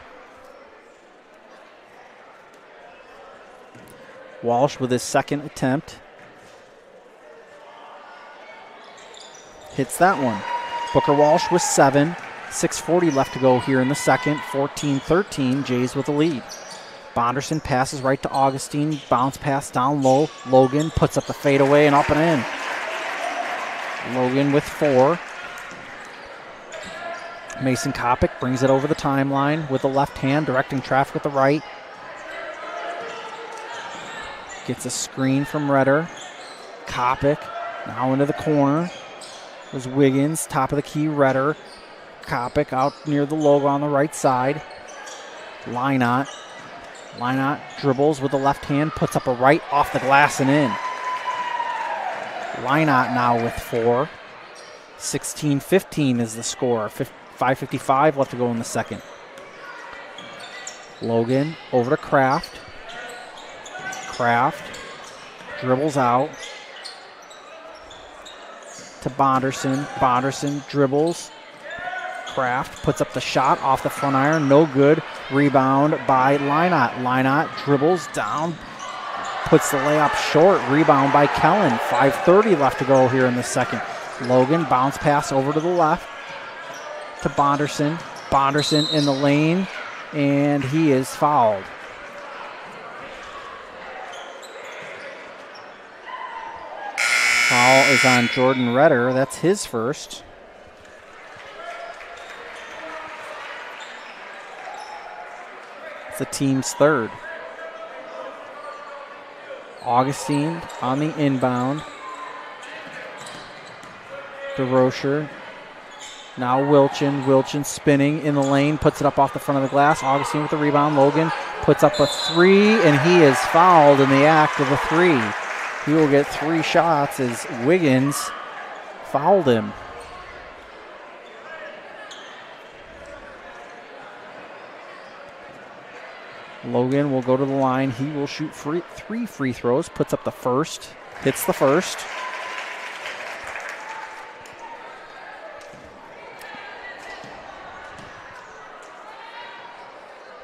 Walsh with his second attempt. Hits that one. Booker Walsh with 7. 6:40 left to go here in the second. 14-13, Jays with the lead. Bonderson passes right to Augustine. Bounce pass down low. Logan puts up the fadeaway and up and in. Logan with 4. Mason Kopic brings it over the timeline with the left hand, directing traffic with the right. Gets a screen from Redder. Kopic now into the corner. There's Wiggins, top of the key, Redder. Kopic out near the logo on the right side. Lynott dribbles with the left hand, puts up a right off the glass and in. Lynott now with 4. 16-15 is the score. 5:55 left to go in the second. Logan over to Kraft. Kraft dribbles out to Bonderson. Bonderson dribbles. Kraft puts up the shot off the front iron. No good. Rebound by Lynott. Lynott dribbles down. Puts the layup short. Rebound by Kellen. 5:30 left to go here in the second. Logan bounce pass over to the left to Bonderson. Bonderson in the lane, and he is fouled. Foul is on Jordan Redder. That's his first. It's the team's 3rd. Augustine on the inbound. DeRocher. Now Wilchin spinning in the lane, puts it up off the front of the glass. Augustine with the rebound. Logan puts up a 3, and he is fouled in the act of a 3. He will get 3 shots as Wiggins fouled him. Logan will go to the line. He will shoot 3 free throws, puts up the first, hits the first.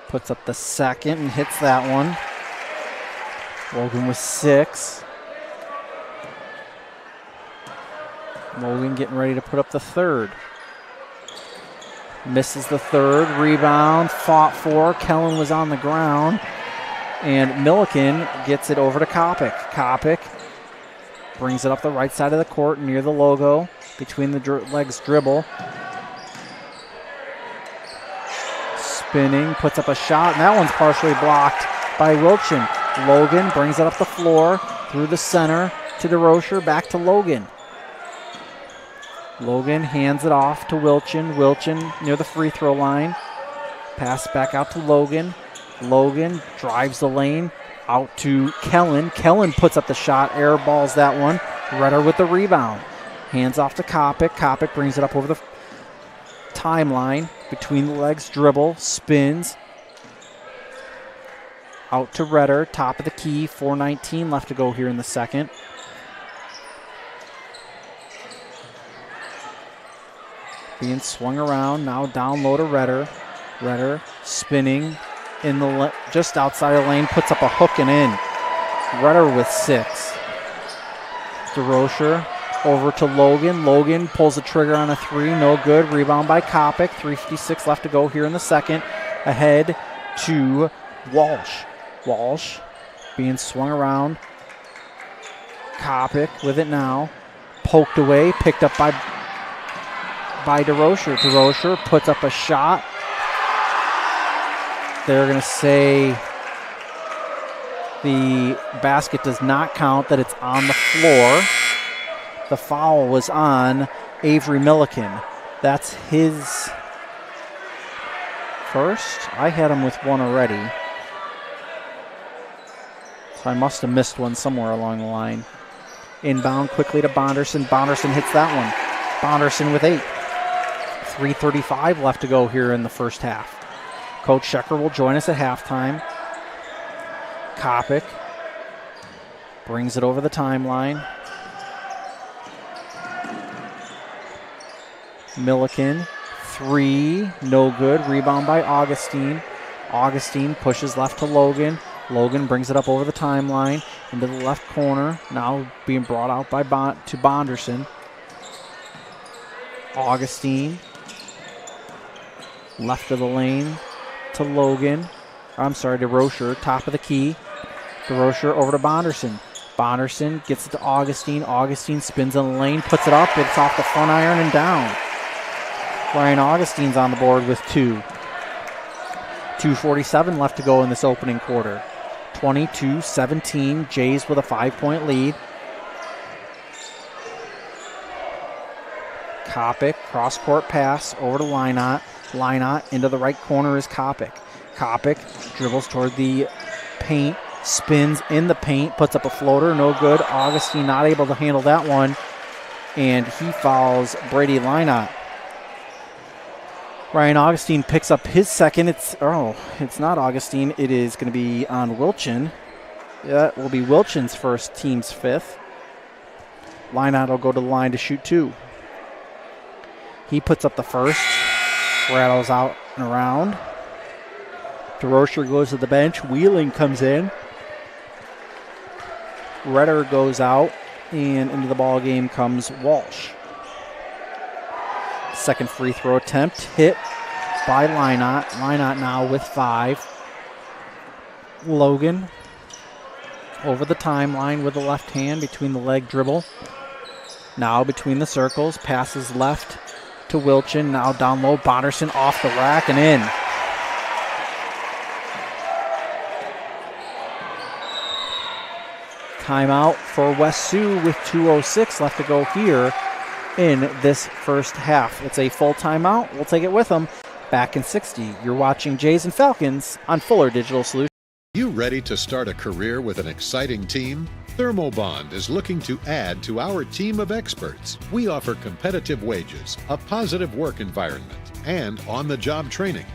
Puts up the second and hits that one. Logan with 6. Logan getting ready to put up the third. Misses the third. Rebound. Fought for. Gehlen was on the ground. And Milliken gets it over to Kopic. Kopic brings it up the right side of the court near the logo. Between the legs dribble. Spinning. Puts up a shot. And that one's partially blocked by Wilchin. Logan brings it up the floor. Through the center to DeRocher. Back to Logan. Logan hands it off to Wilchin. Wilchin near the free throw line. Pass back out to Logan. Logan drives the lane out to Gehlen. Gehlen puts up the shot, air balls that one. Redder with the rebound. Hands off to Kopic. Kopic brings it up over the timeline. Between the legs, dribble, spins. Out to Redder, top of the key. 4:19 left to go here in the second. Being swung around, now down low to Redder. Redder spinning in the just outside the lane, puts up a hook and in. Redder with 6. DeRocher over to Logan. Logan pulls the trigger on a 3, no good. Rebound by Kopic. 3:56 left to go here in the second. Ahead to Walsh. Walsh being swung around. Kopic with it now. Poked away, picked up by DeRocher. DeRocher puts up a shot. They're going to say the basket does not count, that it's on the floor. The foul was on Avery Milliken. That's his first. I had him with one already. So I must have missed one somewhere along the line. Inbound quickly to Bonderson. Bonderson hits that one. Bonderson with 8. 3:35 left to go here in the first half. Coach Shecker will join us at halftime. Kopic brings it over the timeline. Milliken, 3, no good. Rebound by Augustine. Augustine pushes left to Logan. Logan brings it up over the timeline into the left corner. Now being brought out by to Bonderson. Augustine. Left of the lane to Logan. I'm sorry, DeRocher, top of the key. DeRocher over to Bonderson. Bonderson gets it to Augustine. Augustine spins in the lane, puts it up. It's off the front iron and down. Ryan Augustine's on the board with 2. 2:47 left to go in this opening quarter. 22-17, Jays with a 5-point lead. Kopic, cross-court pass over to Lynott. Lynott into the right corner is Kopic. Kopic dribbles toward the paint, spins in the paint, puts up a floater, no good. Augustine not able to handle that one, and he fouls Brady Lynott. Ryan Augustine picks up his second. It's not Augustine. It is going to be on Wilchin. That will be Wilchin's first, team's 5th. Lynott will go to the line to shoot 2. He puts up the first. Rattles out and around. DeRocher goes to the bench. Wheeling comes in. Redder goes out. And into the ball game comes Walsh. Second free throw attempt. Hit by Lynott. Lynott now with 5. Logan over the timeline with the left hand between the leg dribble. Now between the circles. Passes left to Wilchin, now down low. Bonderson off the rack and in. Timeout for West Sioux with 2:06 left to go here in this first half. It's a full timeout. We'll take it with them. Back in 60. You're watching Jays and Falcons on Fuller Digital Solutions. You ready to start a career with an exciting team? Thermobond is looking to add to our team of experts. We offer competitive wages, a positive work environment, and on-the-job training.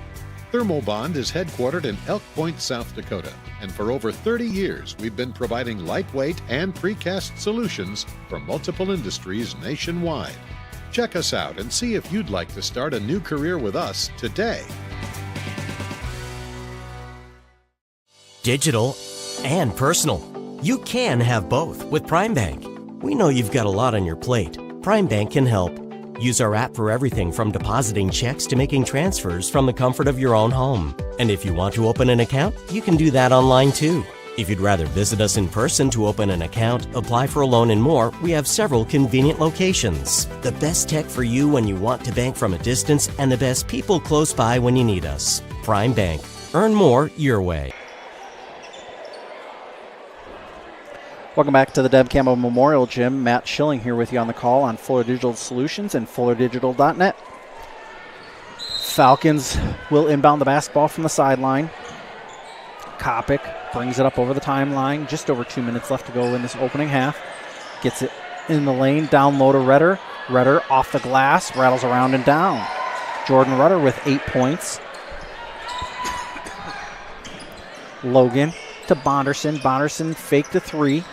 Thermobond is headquartered in Elk Point, South Dakota, and for over 30 years we've been providing lightweight and precast solutions for multiple industries nationwide. Check us out and see if you'd like to start a new career with us today. Digital and personal. You can have both with Prime Bank. We know you've got a lot on your plate. Prime Bank can help. Use our app for everything from depositing checks to making transfers from the comfort of your own home. And if you want to open an account, you can do that online too. If you'd rather visit us in person to open an account, apply for a loan and more, we have several convenient locations. The best tech for you when you want to bank from a distance and the best people close by when you need us. Prime Bank. Earn more your way. Welcome back to the Deb Campbell Memorial Gym. Matt Schilling here with you on the call on Fuller Digital Solutions and FullerDigital.net. Falcons will inbound the basketball from the sideline. Kopic brings it up over the timeline. Just over 2 minutes left to go in this opening half. Gets it in the lane, down low to Redder. Redder off the glass, rattles around and down. Jordan Rudder with 8 points. Logan to Bonderson. Bonderson fake to 3.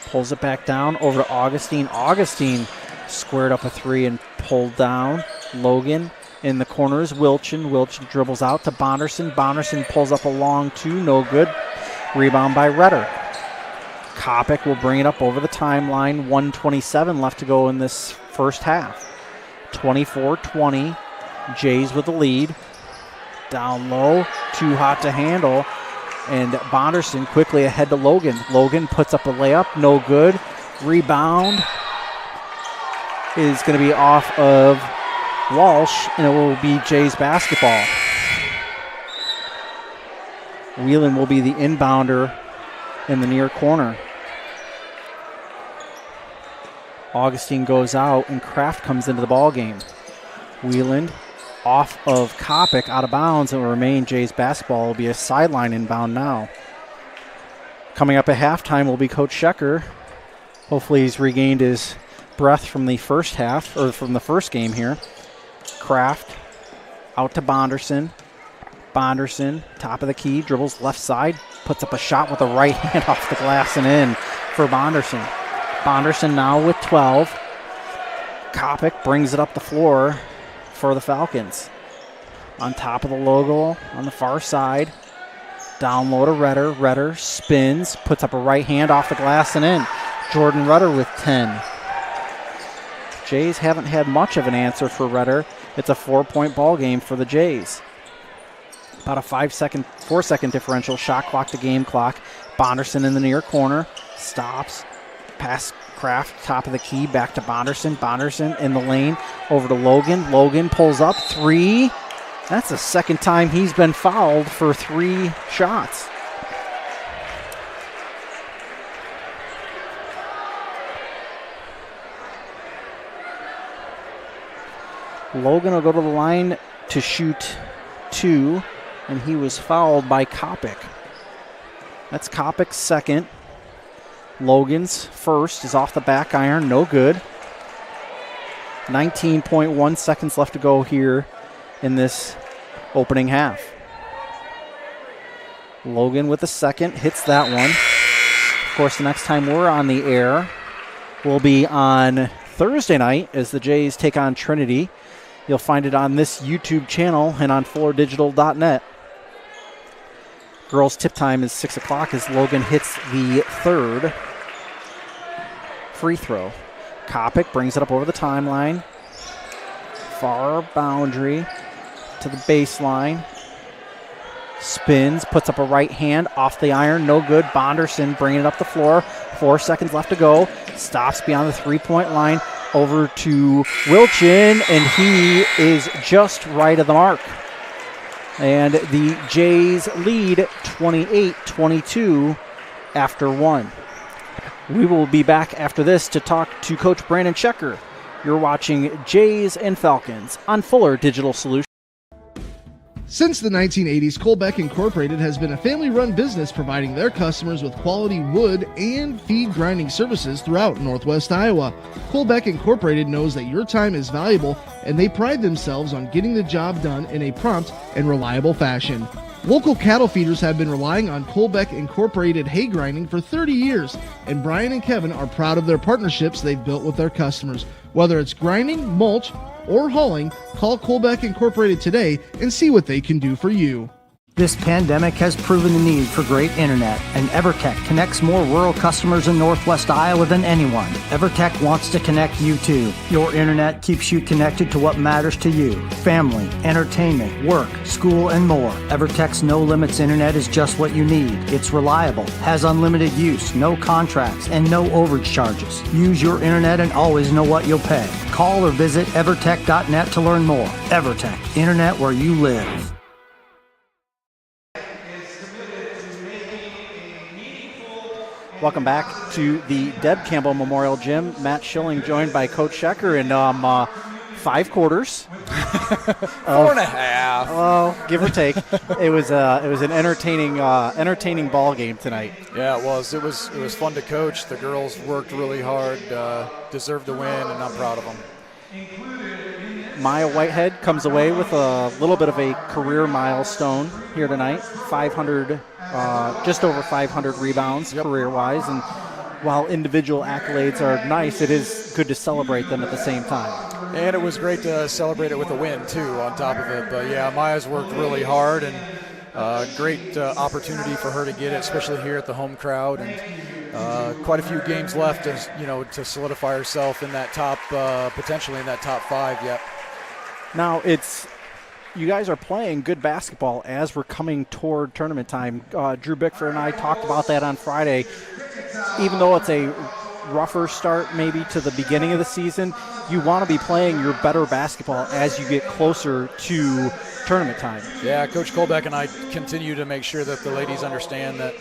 Pulls it back down over to Augustine. Augustine squared up a 3 and pulled down. Logan in the corners. Wilchin dribbles out to Bonderson. Bonderson pulls up a long 2. No good. Rebound by Redder. Kopic will bring it up over the timeline. 1:27 left to go in this first half. 24-20. Jays with the lead. Down low. Too hot to handle. And Bonderson quickly ahead to Logan. Logan puts up a layup. No good. Rebound is going to be off of Walsh, and it will be Jay's basketball. Whelan will be the inbounder in the near corner. Augustine goes out, and Kraft comes into the ball game. Whelan off of Kopic, out of bounds, and will remain Jay's basketball. It will be a sideline inbound now. Coming up at halftime will be Coach Schecker. Hopefully he's regained his breath from the first half, or from the first game here. Kraft out to Bonderson. Bonderson, top of the key, dribbles left side, puts up a shot with the right hand off the glass and in for Bonderson. Bonderson now with 12. Kopic brings it up the floor for the Falcons. On top of the logo on the far side. Down low to Redder. Redder spins, puts up a right hand off the glass and in. Jordan Rudder with 10. Jays haven't had much of an answer for Redder. It's a 4-point ball game for the Jays. About a 4-second differential. Shot clock to game clock. Bonderson in the near corner. Stops. Pass Kraft, top of the key, back to Bonderson. Bonderson in the lane, over to Logan. Logan pulls up, 3. That's the second time he's been fouled for 3 shots. Logan will go to the line to shoot 2, and he was fouled by Kopic. That's Kopic's second. Logan's first is off the back iron, no good. 19.1 seconds left to go here in this opening half. Logan with the second, hits that one. Of course, the next time we're on the air will be on Thursday night as the Jays take on Trinity. You'll find it on this YouTube channel and on FullerDigital.net. Girls' tip time is 6 o'clock as Logan hits the third free throw. Kopic brings it up over the timeline. Far boundary to the baseline. Spins, puts up a right hand off the iron. No good. Bonderson bringing it up the floor. 4 seconds left to go. Stops beyond the 3-point line. Over to Wilchin, and he is just right of the mark. And the Jays lead 28-22 after 1. We will be back after this to talk to Coach Brandon Schecker. You're watching Jays and Falcons on Fuller Digital Solutions. Since the 1980s, Colbeck Incorporated has been a family-run business providing their customers with quality wood and feed grinding services throughout Northwest Iowa. Colbeck Incorporated knows that your time is valuable, and they pride themselves on getting the job done in a prompt and reliable fashion. Local cattle feeders have been relying on Colbeck Incorporated hay grinding for 30 years, and Brian and Kevin are proud of their partnerships they've built with their customers. Whether it's grinding, mulch, or hauling, call Colbeck Incorporated today and see what they can do for you. This pandemic has proven the need for great internet, and EverTech connects more rural customers in Northwest Iowa than anyone. EverTech wants to connect you too. Your internet keeps you connected to what matters to you: family, entertainment, work, school, and more. EverTech's no limits internet is just what you need. It's reliable, has unlimited use, no contracts, and no overage charges. Use your internet and always know what you'll pay. Call or visit evertech.net to learn more. EverTech, internet where you live. Welcome back to the Deb Campbell Memorial Gym. Matt Schilling joined by Coach Schecker in 5 quarters. 4.5. Well, give or take. It was an entertaining ball game tonight. Yeah, it was. It was fun to coach. The girls worked really hard, deserved the win, and I'm proud of them. Maya Whitehead comes away with a little bit of a career milestone here tonight. 500, just over 500 rebounds career-wise. And while individual accolades are nice, it is good to celebrate them at the same time. And it was great to celebrate it with a win, too, on top of it. But, yeah, Maya's worked really hard, and great opportunity for her to get it, especially here at the home crowd. And quite a few games left to solidify herself in that top, potentially in that top 5 yet. Now, you guys are playing good basketball as we're coming toward tournament time. Drew Bickford and I talked about that on Friday. Even though it's a rougher start maybe to the beginning of the season, you want to be playing your better basketball as you get closer to tournament time. Yeah, Coach Colbeck and I continue to make sure that the ladies understand that,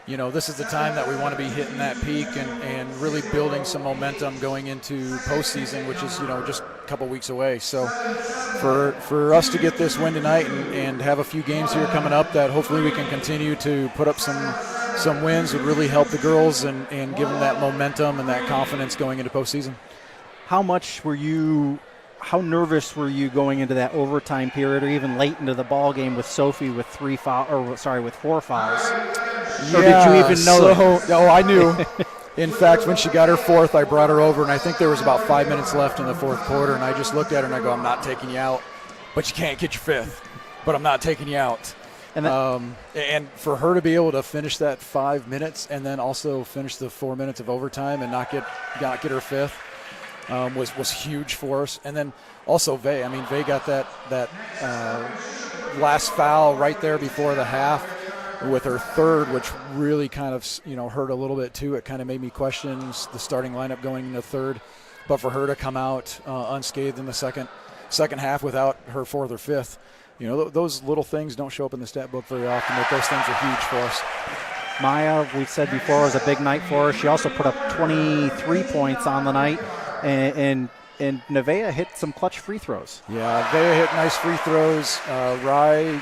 this is the time that we want to be hitting that peak and really building some momentum going into postseason, which is, just a couple weeks away. So for us to get this win tonight and have a few games here coming up that hopefully we can continue to put up some wins would really help the girls and give them that momentum and that confidence going into postseason. How nervous were you going into that overtime period or even late into the ball game with Sophie with 4 fouls? Or did you even know that? Oh, I knew. In fact, when she got her 4th, I brought her over, and I think there was about 5 minutes left in the 4th quarter, and I just looked at her and I go, I'm not taking you out, but you can't get your 5th, but I'm not taking you out. And for her to be able to finish that 5 minutes and then also finish the 4 minutes of overtime and not get her 5th was huge for us. And then also Vay. Vay got that last foul right there before the half with her 3rd, which really kind of hurt a little bit too. It kind of made me question the starting lineup going into 3rd. But for her to come out unscathed in the second half without her 4th or 5th, those little things don't show up in the stat book very often, but those things are huge for us. Maya, we said before, was a big night for her. She also put up 23 points on the night, and Nevaeh hit some clutch free throws. Yeah, Nevaeh hit nice free throws. Rye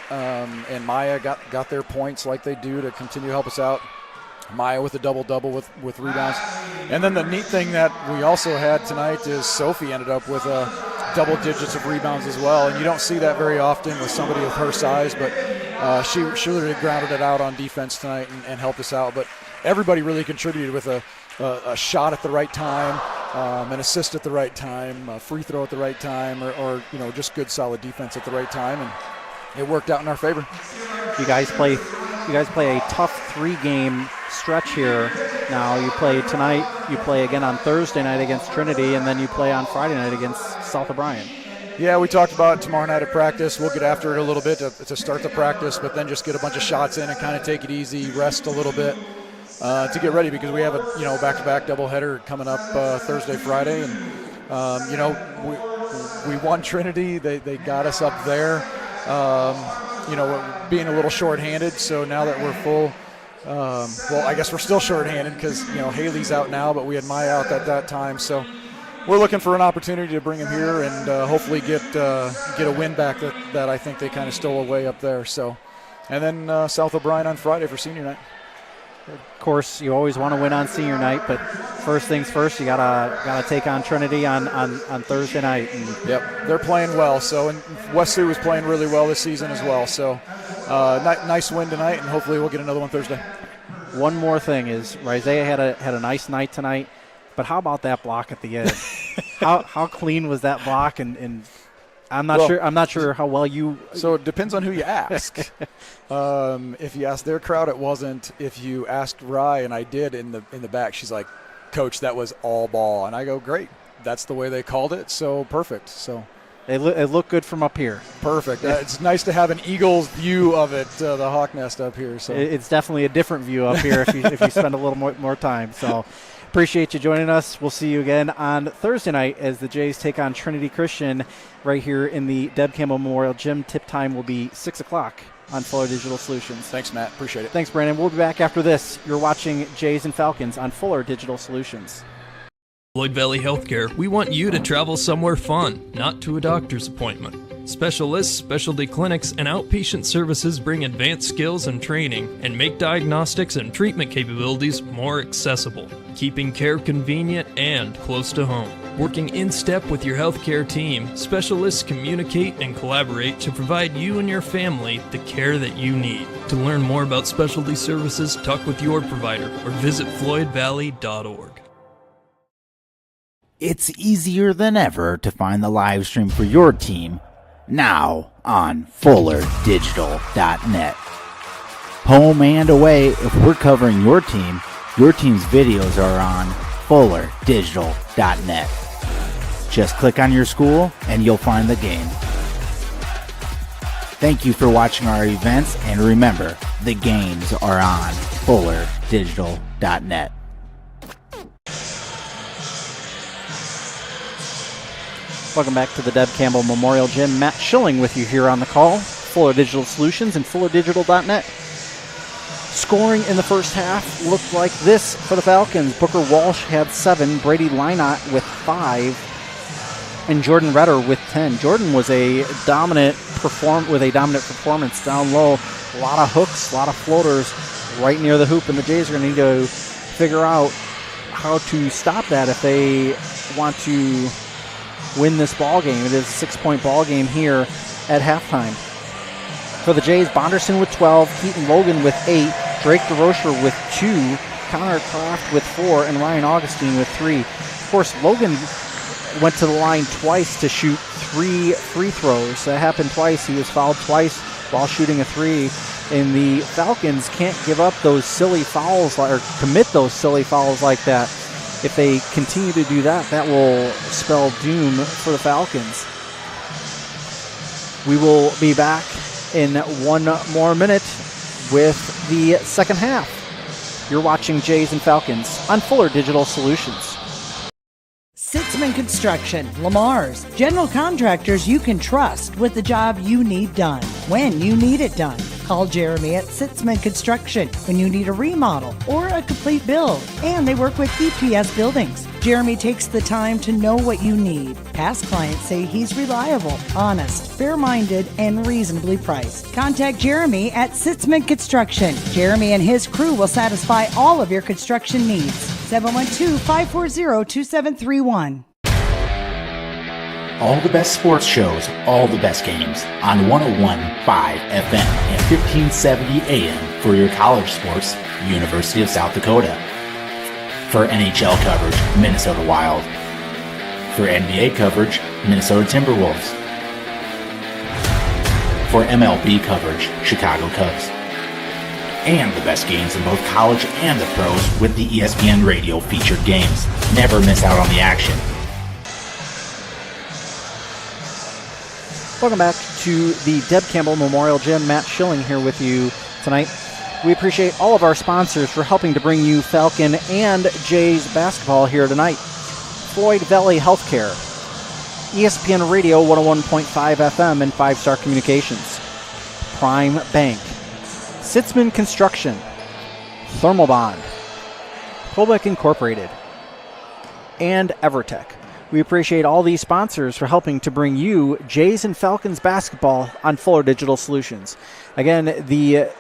and Maya got their points like they do to continue to help us out. Maya with a double-double with rebounds. And then the neat thing that we also had tonight is Sophie ended up with double digits of rebounds as well. And you don't see that very often with somebody of her size, but she really grounded it out on defense tonight and helped us out. But everybody really contributed with a shot at the right time, an assist at the right time, a free throw at the right time, or just good solid defense at the right time, and it worked out in our favor. You guys play a tough 3-game stretch here. Now you play tonight, you play again on Thursday night against Trinity, and then you play on Friday night against South O'Brien. Yeah, we talked about it tomorrow night at practice. We'll get after it a little bit to start the practice, but then just get a bunch of shots in and kind of take it easy, rest a little bit to get ready, because we have a back-to-back doubleheader coming up Thursday, Friday, and we won Trinity. They got us up there. Being a little short-handed, so now that we're full, I guess we're still short-handed because Haley's out now, but we had Maya out at that time, so we're looking for an opportunity to bring him here and hopefully get a win back that I think they kind of stole away up there. So, and then South O'Brien on Friday for senior night. Of course, you always want to win on senior night, but first things first, you gotta take on Trinity on Thursday night. Yep, they're playing well. So, and West Sioux is playing really well this season as well. So, nice win tonight, and hopefully we'll get another one Thursday. One more thing is, Isaiah had a nice night tonight, but how about that block at the end? How clean was that block? And I'm not sure how well you. So it depends on who you ask. If you ask their crowd, it wasn't. If you asked Rye, and I did in the back, she's like, "Coach, that was all ball," and I go, "Great, that's the way they called it, so perfect." So it looked good from up here. Perfect. It's nice to have an Eagles view of it, the Hawk Nest up here. So it's definitely a different view up here if you spend a little more time. So. Appreciate you joining us. We'll see you again on Thursday night as the Jays take on Trinity Christian right here in the Deb Campbell Memorial Gym. Tip time will be 6 o'clock on Fuller Digital Solutions. Thanks, Matt. Appreciate it. Thanks, Brandon. We'll be back after this. You're watching Jays and Falcons on Fuller Digital Solutions. Floyd Valley Healthcare, we want you to travel somewhere fun, not to a doctor's appointment. Specialists, specialty clinics, and outpatient services bring advanced skills and training and make diagnostics and treatment capabilities more accessible, keeping care convenient and close to home. Working in step with your healthcare team, specialists communicate and collaborate to provide you and your family the care that you need. To learn more about specialty services, talk with your provider or visit floydvalley.org. It's easier than ever to find the live stream for your team now on FullerDigital.net. Home and away, if we're covering your team's videos are on FullerDigital.net. Just click on your school and you'll find the game. Thank you for watching our events, and remember, the games are on FullerDigital.net. Welcome back to the Deb Campbell Memorial Gym. Matt Schilling with you here on the call. Fuller Digital Solutions and FullerDigital.net. Scoring in the first half looked like this for the Falcons. Booker Walsh had 7, Brady Lynott with 5, and Jordan Redder with 10. Jordan was a dominant performance down low. A lot of hooks, a lot of floaters right near the hoop, and the Jays are going to need to figure out how to stop that if they want to win this ball game. It is a 6-point ball game here at halftime. For the Jays, Bonderson with 12, Keaton Logan with 8, Drake DeRocher with 2, Connor Kraft with 4, and Ryan Augustine with 3. Of course, Logan went to the line twice to shoot 3 free throws. That happened twice. He was fouled twice while shooting a 3. And the Falcons can't give up those silly fouls or commit those silly fouls like that. If they continue to do that, that will spell doom for the Falcons. We will be back in 1 more minute with the second half. You're watching Jays and Falcons on Fuller Digital Solutions. Sitzman Construction, Lamar's, general contractors you can trust with the job you need done, when you need it done. Call Jeremy at Sitzman Construction when you need a remodel or a complete build. And they work with EPS buildings. Jeremy takes the time to know what you need. Past clients say he's reliable, honest, fair-minded, and reasonably priced. Contact Jeremy at Sitzman Construction. Jeremy and his crew will satisfy all of your construction needs. 712-540-2731. All the best sports shows, all the best games on 101.5 FM and 1570 AM for your college sports, University of South Dakota. For NHL coverage, Minnesota Wild. For NBA coverage, Minnesota Timberwolves. For MLB coverage, Chicago Cubs. And the best games in both college and the pros with the ESPN Radio featured games. Never miss out on the action. Welcome back to the Deb Campbell Memorial Gym. Matt Schilling here with you tonight. We appreciate all of our sponsors for helping to bring you Falcon and Jays basketball here tonight. Floyd Valley Healthcare, ESPN Radio 101.5 FM and 5 Star Communications, Prime Bank, Sitzman Construction, Thermal Bond, Colbeck Incorporated, and Evertech. We appreciate all these sponsors for helping to bring you Jays and Falcons basketball on Fuller Digital Solutions. Again, the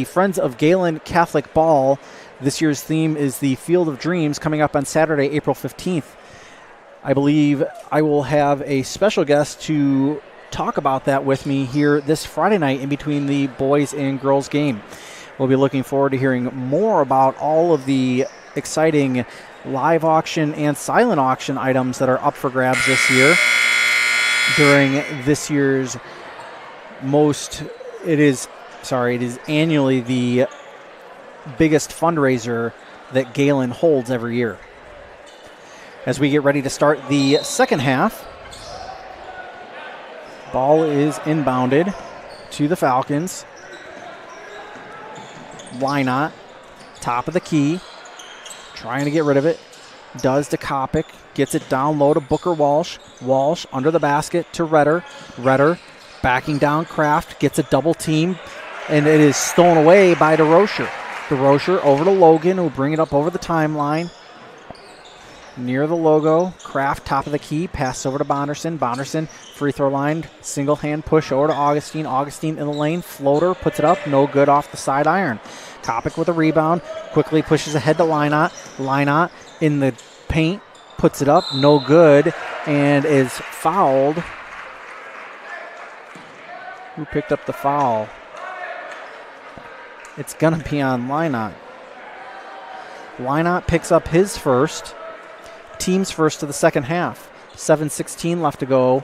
Friends of Gehlen Catholic Ball, this year's theme is the Field of Dreams, coming up on Saturday, April 15th. I believe I will have a special guest to talk about that with me here this Friday night in between the boys and girls game. We'll be looking forward to hearing more about all of the exciting live auction and silent auction items that are up for grabs this year. during this year's it is annually the biggest fundraiser that Gehlen holds every year. As we get ready to start the second half, ball is inbounded to the Falcons. Lynott, top of the key, trying to get rid of it. Does to Kopic, gets it down low to Booker Walsh. Walsh under the basket to Redder. Redder backing down Kraft, gets a double team, and it is stolen away by DeRocher. DeRocher over to Logan, who'll bring it up over the timeline. Near the logo, Kraft top of the key, pass over to Bonderson. Bonderson, free throw line, single hand push over to Augustine. Augustine in the lane, floater, puts it up, no good off the side iron. Kopic with a rebound, quickly pushes ahead to Lynott. Lynott in the paint, puts it up, no good, and is fouled. Who picked up the foul? It's going to be on Lynott. Lynott picks up his first. Team's first of the second half. 7:16 left to go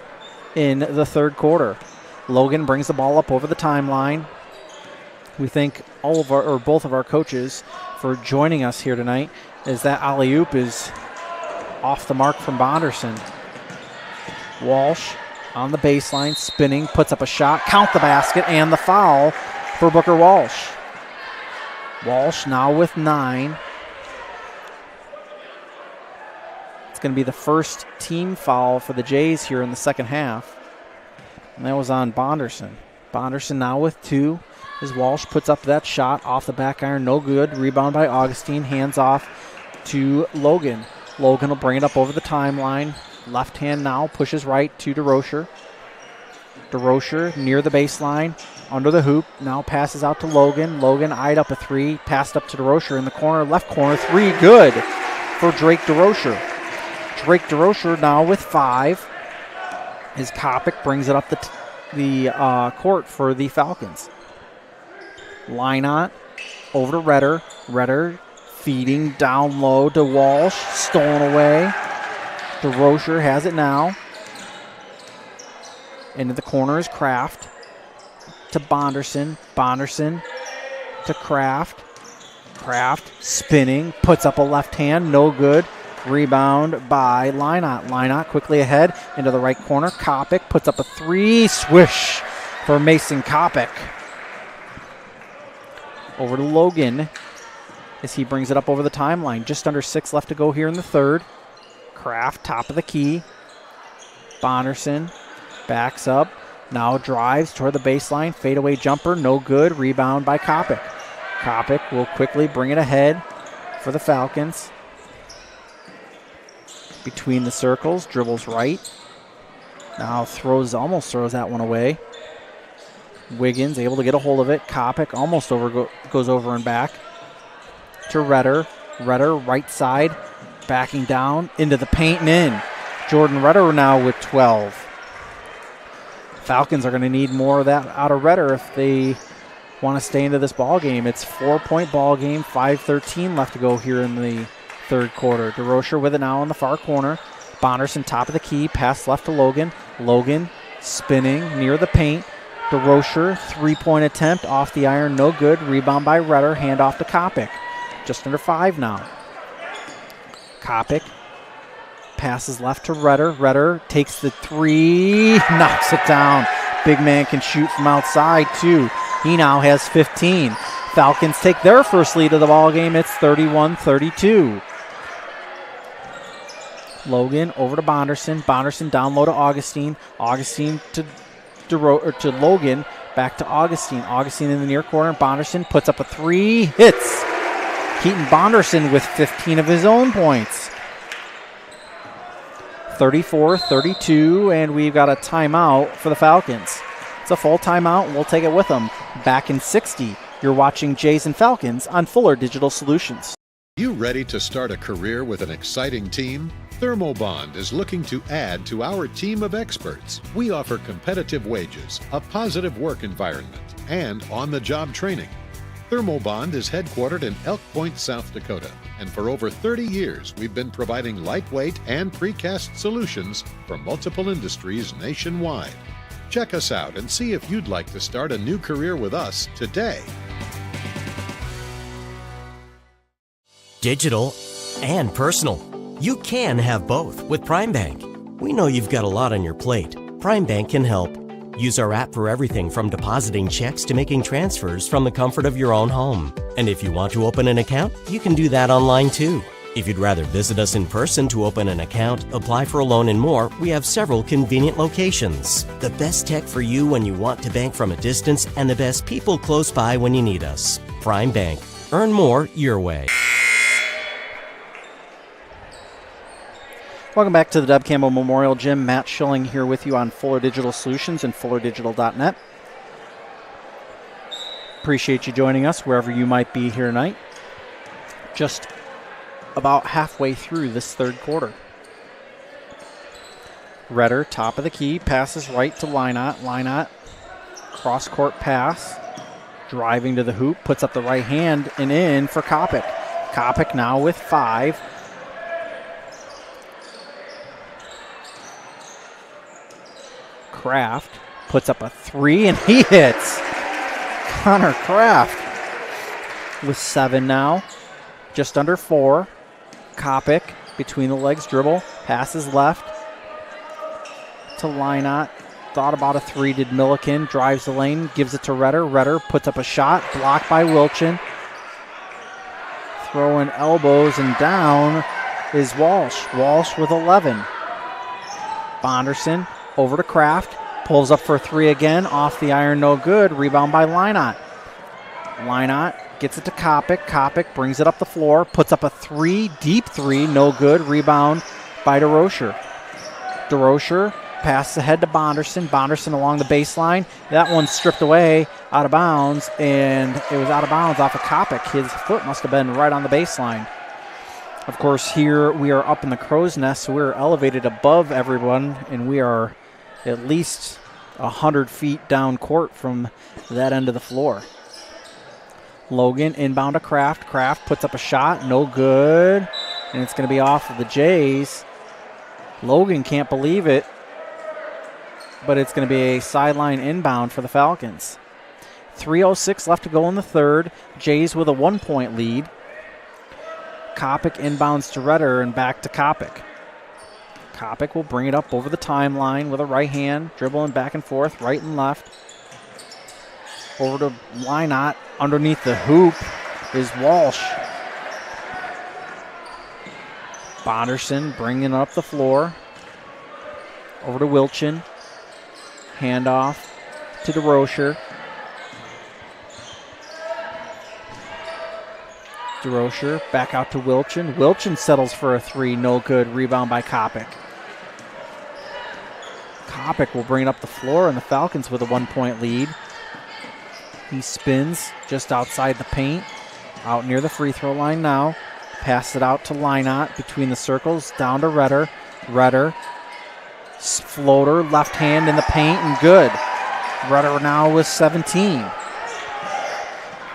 in the third quarter. Logan brings the ball up over the timeline. We thank both of our coaches for joining us here tonight, as that alley-oop is off the mark from Bonderson. Walsh on the baseline, spinning, puts up a shot, count the basket, and the foul for Booker Walsh. Walsh now with 9. It's going to be the first team foul for the Jays here in the second half, and that was on Bonderson. Bonderson now with 2 as Walsh puts up that shot off the back iron, no good. Rebound by Augustine, hands off to Logan. Logan will bring it up over the timeline. Left hand now, pushes right to DeRocher. DeRocher near the baseline, under the hoop, now passes out to Logan. Logan eyed up a 3, passed up to DeRocher in the corner, left corner, 3, good for Drake DeRocher. Drake DeRocher now with 5 as Kopic brings it up the court for the Falcons. Lynott over to Redder. Redder feeding down low to Walsh, stolen away. DeRocher has it now. Into the corner is Kraft. To Bonderson. Bonderson to Kraft. Kraft spinning, puts up a left hand, no good. Rebound by Lynott. Lynott quickly ahead into the right corner. Kopic puts up a 3, swish for Mason Kopic. Over to Logan as he brings it up over the timeline. Just under 6 left to go here in the third. Kraft, top of the key. Bonderson backs up. Now drives toward the baseline. Fadeaway jumper, no good. Rebound by Kopic. Kopic will quickly bring it ahead for the Falcons. Between the circles, dribbles right. Now almost throws that one away. Wiggins able to get a hold of it. Kopic almost goes over and back to Redder. Redder right side, backing down into the paint and in. Jordan Redder now with 12. Falcons are going to need more of that out of Redder if they want to stay into this ball game. It's 4-point ball game, 5:13 left to go here in the third quarter. DeRocher with it now in the far corner. Bonderson top of the key, pass left to Logan. Logan spinning near the paint. DeRocher, 3-point attempt off the iron, no good. Rebound by Redder, hand off to Kopic. Just under 5 now. Kopic passes left to Redder. Redder takes the 3, knocks it down. Big man can shoot from outside too. He now has 15. Falcons take their first lead of the ball game. It's 31-32. Logan over to Bonderson. Bonderson down low to Augustine. Augustine to Logan. Back to Augustine. Augustine in the near corner. Bonderson puts up a 3. Hits. Keaton Bonderson with 15 of his own points. 34-32, and we've got a timeout for the Falcons. It's a full timeout, and we'll take it with them. Back in 60. You're watching Jays and Falcons on Fuller Digital Solutions. You ready to start a career with an exciting team? Thermobond is looking to add to our team of experts. We offer competitive wages, a positive work environment, and on-the-job training. Thermobond is headquartered in Elk Point, South Dakota, and for over 30 years we've been providing lightweight and precast solutions for multiple industries nationwide. Check us out and see if you'd like to start a new career with us today. Digital and personal. You can have both with Prime Bank. We know you've got a lot on your plate. Prime Bank can help. Use our app for everything from depositing checks to making transfers from the comfort of your own home. And if you want to open an account, you can do that online too. If you'd rather visit us in person to open an account, apply for a loan and more, we have several convenient locations. The best tech for you when you want to bank from a distance and the best people close by when you need us. Prime Bank. Earn more your way. Welcome back to the Deb Campbell Memorial Gym. Matt Schilling here with you on Fuller Digital Solutions and FullerDigital.net. Appreciate you joining us wherever you might be here tonight. Just about halfway through this third quarter. Redder, top of the key, passes right to Lynott. Lynott, cross-court pass, driving to the hoop, puts up the right hand and in for Kopic. Kopic now with 5. Kraft puts up a 3 and he hits. Connor Kraft with 7 now, just under 4. Kopic between the legs dribble, passes left to Lynott. Thought about a 3, did Milliken, drives the lane, gives it to Redder. Redder puts up a shot, blocked by Wilchin. Throwing elbows and down is Walsh. Walsh with 11. Bonderson over to Kraft, pulls up for a 3 again, off the iron, no good. Rebound by Lynott. Lynott gets it to Kopic. Kopic brings it up the floor, puts up a 3, deep 3, no good. Rebound by DeRocher. DeRocher passes ahead to Bonderson. Bonderson along the baseline. That one's stripped away, out of bounds, and it was out of bounds off of Kopic. His foot must have been right on the baseline. Of course, here we are up in the crow's nest, so we're elevated above everyone, and we are at least 100 feet down court from that end of the floor. Logan inbound to Kraft. Kraft puts up a shot, no good, and it's going to be off of the Jays. Logan can't believe it, but it's going to be a sideline inbound for the Falcons. 3:06 left to go in the third. Jays with a 1-point lead. Kopic inbounds to Redder and back to Kopic. Kopic will bring it up over the timeline with a right hand, dribbling back and forth, right and left. Over to Lynott. Underneath the hoop is Walsh. Bonderson bringing it up the floor. Over to Wilchin. Handoff to DeRocher. DeRocher back out to Wilchin. Wilchin settles for a 3, no good. Rebound by Kopic. Kopic will bring it up the floor, and the Falcons with a 1-point lead. He spins just outside the paint, out near the free throw line now. Pass it out to Lynott between the circles, down to Redder. Redder, floater, left hand in the paint, and good. Redder now with 17.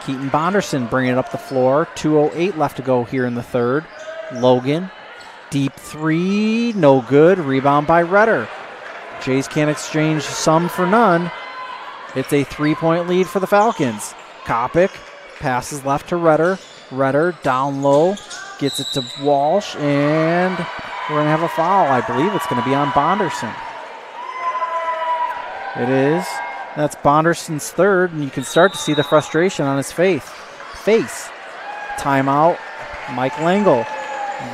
Keaton Bonderson bringing it up the floor. 2:08 left to go here in the third. Logan, deep 3, no good. Rebound by Redder. Jays can't exchange some for none. It's a 3-point lead for the Falcons. Kopic passes left to Redder. Redder down low, gets it to Walsh, and we're going to have a foul. I believe it's going to be on Bonderson. It is. That's Bonderson's third, and you can start to see the frustration on his face. Timeout, Mike Langle.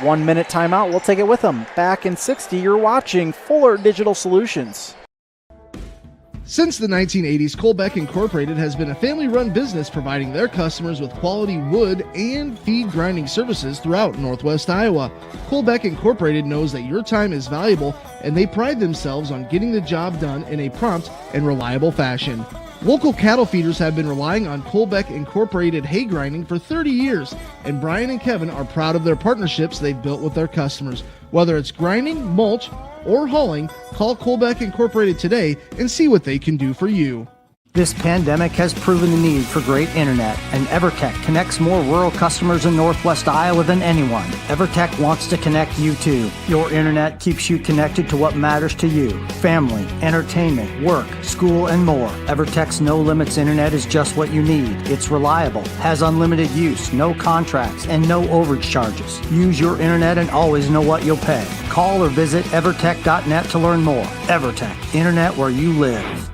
1-minute timeout. We'll take it with him. Back in 60, you're watching Fuller Digital Solutions. Since the 1980s, Colbeck Incorporated has been a family-run business providing their customers with quality wood and feed grinding services throughout Northwest Iowa. Colbeck Incorporated knows that your time is valuable, and they pride themselves on getting the job done in a prompt and reliable fashion. Local cattle feeders have been relying on Colbeck Incorporated hay grinding for 30 years, and Brian and Kevin are proud of their partnerships they've built with their customers. Whether it's grinding, mulch, or hauling, call Colbeck Incorporated today and see what they can do for you. This pandemic has proven the need for great internet, and EverTech connects more rural customers in Northwest Iowa than anyone. EverTech wants to connect you too. Your internet keeps you connected to what matters to you: family, entertainment, work, school, and more. EverTech's no limits internet is just what you need. It's reliable, has unlimited use, no contracts, and no overage charges. Use your internet and always know what you'll pay. Call or visit evertech.net to learn more. EverTech, internet where you live.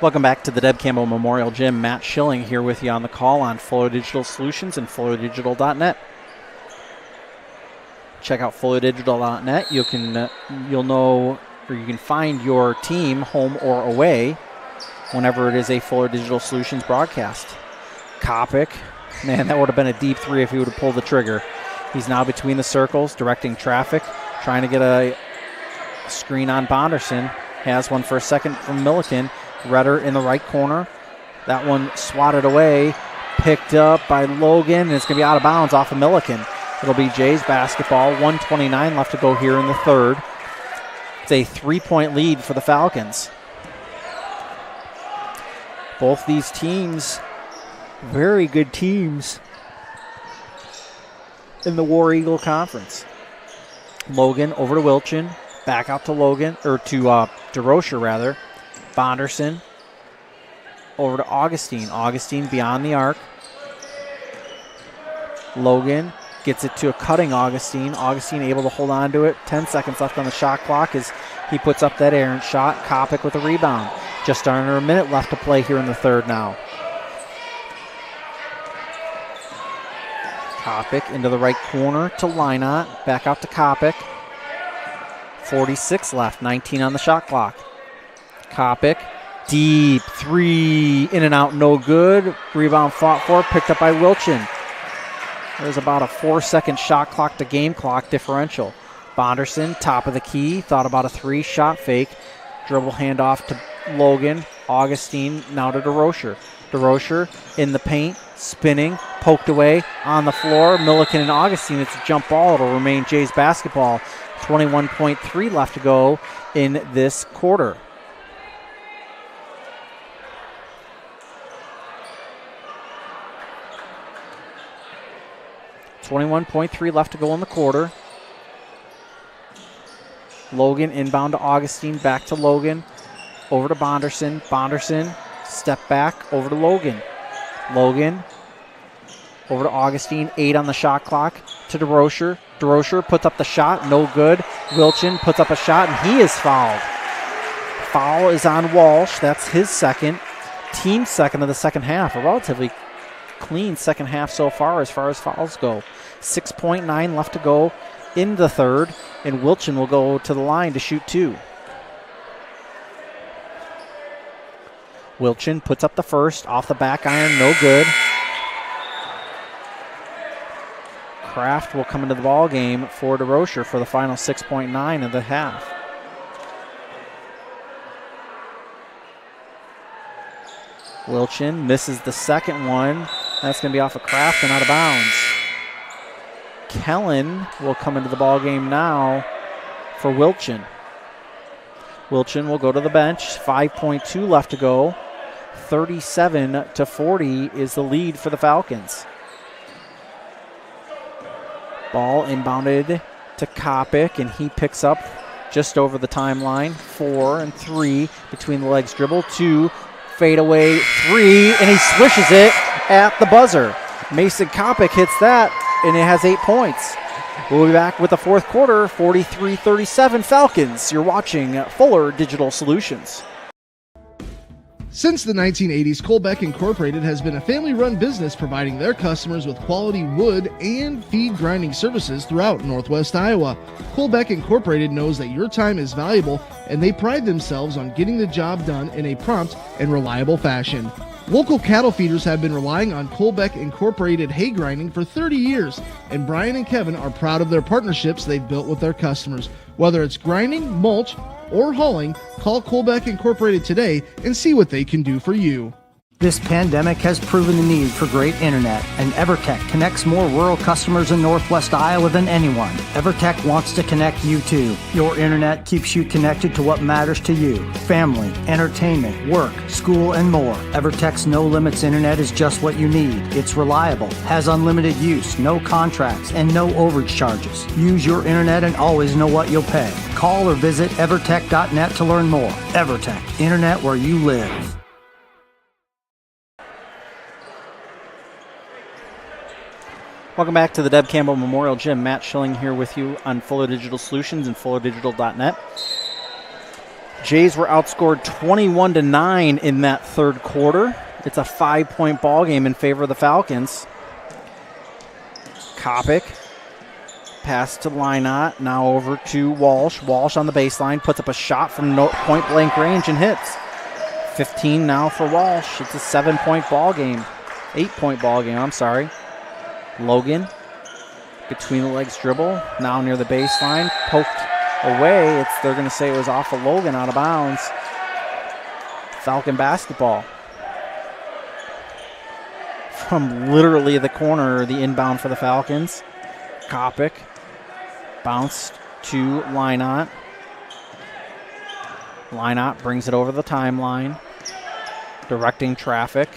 Welcome back to the Deb Campbell Memorial Gym. Matt Schilling here with you on the call on Fuller Digital Solutions and FullerDigital.net. Check out FullerDigital.net. You can find your team home or away whenever it is a Fuller Digital Solutions broadcast. Kopic, man, that would have been a deep three if he would have pulled the trigger. He's now between the circles, directing traffic, trying to get a screen on Bonderson. Has one for a second from Milliken. Redder in the right corner. That one swatted away, picked up by Logan, and it's going to be out of bounds off of Milliken. It'll be Jays basketball. 1:29 left to go here in the third. It's a 3-point lead for the Falcons. Both these teams, very good teams in the War Eagle Conference. Logan over to Wilchin, back out to Logan, or to DeRocher rather. Bonderson over to Augustine. Augustine beyond the arc. Logan gets it to a cutting Augustine. Augustine able to hold on to it. 10 seconds left on the shot clock as he puts up that errant shot. Kopic with a rebound. Just under a minute left to play here in the third now. Kopic into the right corner to Lynott. Back out to Kopic. 46 left. 19 on the shot clock. Kopic, deep three, in and out, no good. Rebound fought for, picked up by Wilchin. There's about a 4-second shot clock to game clock differential. Bonderson, top of the key, thought about a three, shot fake. Dribble handoff to Logan. Augustine now to DeRocher. DeRocher in the paint, spinning, poked away on the floor. Milliken and Augustine, it's a jump ball. It'll remain Jays basketball. 21.3 left to go in this quarter. 21.3 left to go in the quarter. Logan inbound to Augustine, back to Logan, over to Bonderson. Bonderson, step back, over to Logan. Logan, over to Augustine, 8 on the shot clock, to DeRocher. DeRocher puts up the shot, no good. Wilchin puts up a shot, and he is fouled. Foul is on Walsh, that's his second. Team second of the second half, a relatively clean second half so far as fouls go. 6.9 left to go in the third, and Wilchin will go to the line to shoot two. Wilchin puts up the first, off the back iron, no good. Kraft will come into the ball game for DeRocher for the final 6.9 of the half. Wilchin misses the second one. That's going to be off of Kraft and out of bounds. Kellen will come into the ball game now for Wilchin. Wilchin will go to the bench. 5.2 left to go. 37-40 is the lead for the Falcons. Ball inbounded to Kopic, and he picks up just over the timeline. 4 and 3 between the legs dribble. 2, fadeaway 3, and he swishes it at the buzzer. Mason Kopic hits that, and it has 8 points. We'll be back with the fourth quarter, 43-37 Falcons. You're watching Fuller Digital Solutions. Since the 1980s, Colbeck Incorporated has been a family-run business providing their customers with quality wood and feed grinding services throughout Northwest Iowa. Colbeck Incorporated knows that your time is valuable, and they pride themselves on getting the job done in a prompt and reliable fashion. Local cattle feeders have been relying on Colbeck Incorporated hay grinding for 30 years, and Brian and Kevin are proud of their partnerships they've built with their customers. Whether it's grinding, mulch, or hauling, call Colbeck Incorporated today and see what they can do for you. This pandemic has proven the need for great internet, and EverTech connects more rural customers in Northwest Iowa than anyone. EverTech wants to connect you too. Your internet keeps you connected to what matters to you: family, entertainment, work, school, and more. EverTech's no limits internet is just what you need. It's reliable, has unlimited use, no contracts, and no overage charges. Use your internet and always know what you'll pay. Call or visit evertech.net to learn more. EverTech, internet where you live. Welcome back to the Deb Campbell Memorial Gym. Matt Schilling here with you on Fuller Digital Solutions and FullerDigital.net. Jays were outscored 21-9 in that third quarter. It's a 5-point ball game in favor of the Falcons. Kopic, pass to Lynott, now over to Walsh. Walsh on the baseline, puts up a shot from point-blank range and hits. 15 now for Walsh. It's a 7-point ball game. 8-point ball game, I'm sorry. Logan, between the legs dribble, now near the baseline, poked away. They're going to say it was off of Logan, out of bounds. Falcon basketball. From literally the corner, the inbound for the Falcons. Kopic, bounced to Lynott. Lynott brings it over the timeline, directing traffic.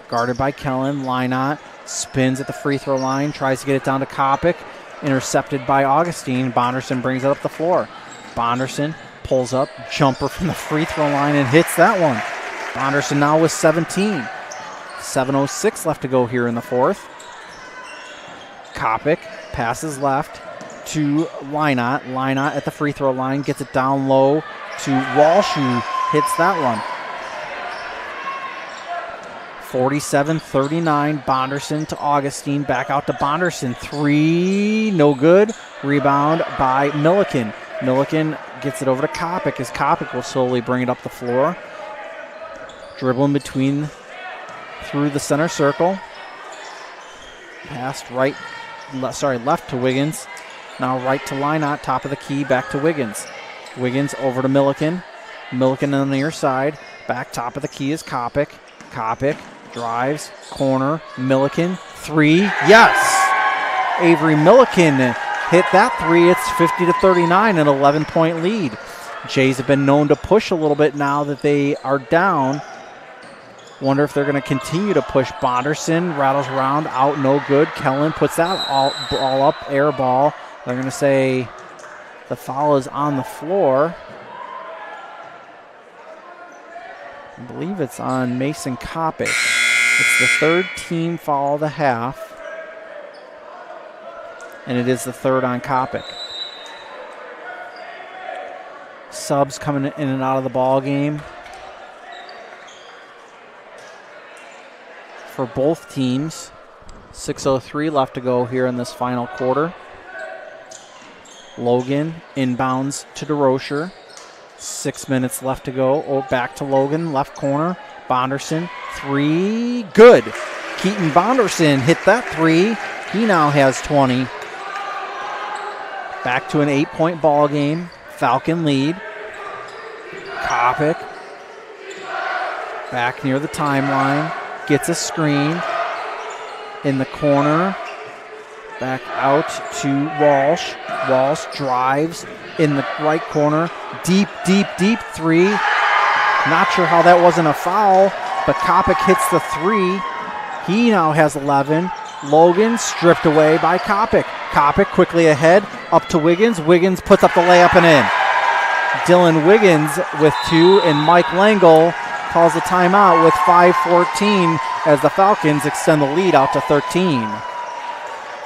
Guarded by Kellen. Lynott spins at the free throw line, tries to get it down to Kopic, intercepted by Augustine. Bonderson brings it up the floor. Bonderson pulls up, jumper from the free throw line and hits that one. Bonderson now with 17. 7:06 left to go here in the fourth. Kopic passes left to Lynott. Lynott at the free throw line, gets it down low to Walsh, who hits that one. 47-39, Bonderson to Augustine, back out to Bonderson. 3, no good. Rebound by Milliken. Milliken gets it over to Kopic, as Kopic will slowly bring it up the floor. Dribbling through the center circle. Passed left to Wiggins. Now right to Lynott, top of the key, back to Wiggins. Wiggins over to Milliken. Milliken on the near side. Back top of the key is Kopic. Kopic drives, corner, Milliken, 3, yes! Avery Milliken hit that 3. It's 50-39, an 11-point lead. Jays have been known to push a little bit now that they are down. Wonder if they're going to continue to push. Bonderson rattles around, out, no good. Kellen puts that ball up, air ball. They're going to say the foul is on the floor. I believe it's on Mason Kopic. It's the third team foul of the half, and it is the third on Kopic. Subs coming in and out of the ball game for both teams. 6:03 left to go here in this final quarter. Logan inbounds to DeRocher. 6 minutes left to go. Oh, back to Logan, left corner. Bonderson, 3, good. Keaton Bonderson hit that 3. He now has 20. Back to an 8-point ball game. Falcon lead. Kopic back near the timeline. Gets a screen in the corner. Back out to Walsh. Walsh drives in the right corner. Deep 3. Not sure how that wasn't a foul, but Kopic hits the 3. He now has 11. Logan stripped away by Kopic. Kopic quickly ahead, up to Wiggins. Wiggins puts up the layup and in. Dylan Wiggins with 2, and Mike Langle calls a timeout with 5:14 as the Falcons extend the lead out to 13.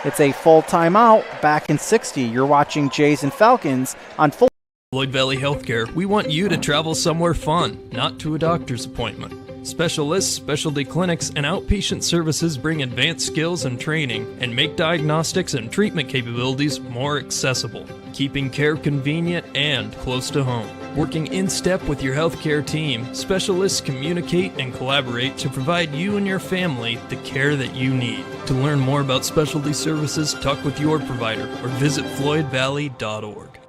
It's a full timeout, back in 60. You're watching Jays and Falcons on Full. Floyd Valley Healthcare, we want you to travel somewhere fun, not to a doctor's appointment. Specialists, specialty clinics, and outpatient services bring advanced skills and training and make diagnostics and treatment capabilities more accessible, keeping care convenient and close to home. Working in step with your healthcare team, specialists communicate and collaborate to provide you and your family the care that you need. To learn more about specialty services, talk with your provider or visit floydvalley.org.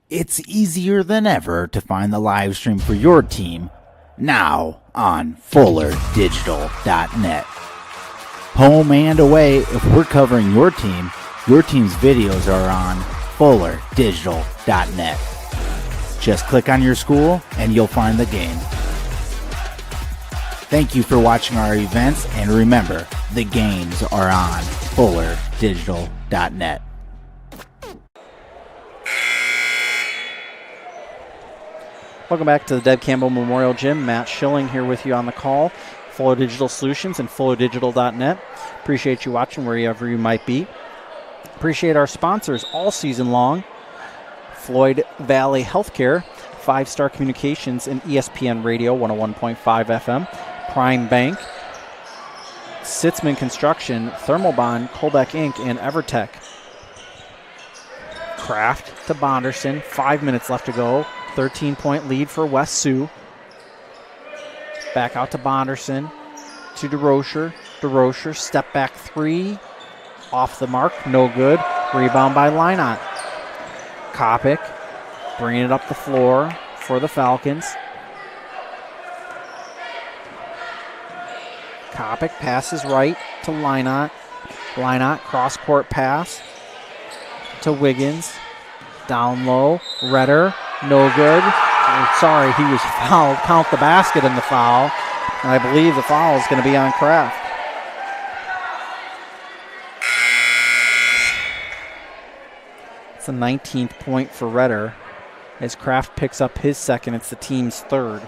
It's easier than ever to find the live stream for your team now on FullerDigital.net. Home and away, if we're covering your team's videos are on FullerDigital.net. Just click on your school and you'll find the game. Thank you for watching our events, and remember, the games are on FullerDigital.net. Welcome back to the Deb Campbell Memorial Gym. Matt Schilling here with you on the call. Fuller Digital Solutions and FullerDigital.net. Appreciate you watching wherever you might be. Appreciate our sponsors all season long. Floyd Valley Healthcare, 5 Star Communications, and ESPN Radio 101.5 FM. Prime Bank, Sitzman Construction, Thermobond, Colbeck Inc., and Evertech. Kraft to Bonderson, 5 minutes left to go. 13-point lead for West Sioux. Back out to Bonderson, to DeRocher. DeRocher, step back 3, off the mark, no good. Rebound by Lynott. Kopic bringing it up the floor for the Falcons. Kopic passes right to Lynott. Lynott cross-court pass to Wiggins. Down low, Redder, no good. Sorry, he was fouled. Count the basket in the foul. And I believe the foul is going to be on Kraft. It's a 19th point for Redder. As Kraft picks up his second, it's the team's third.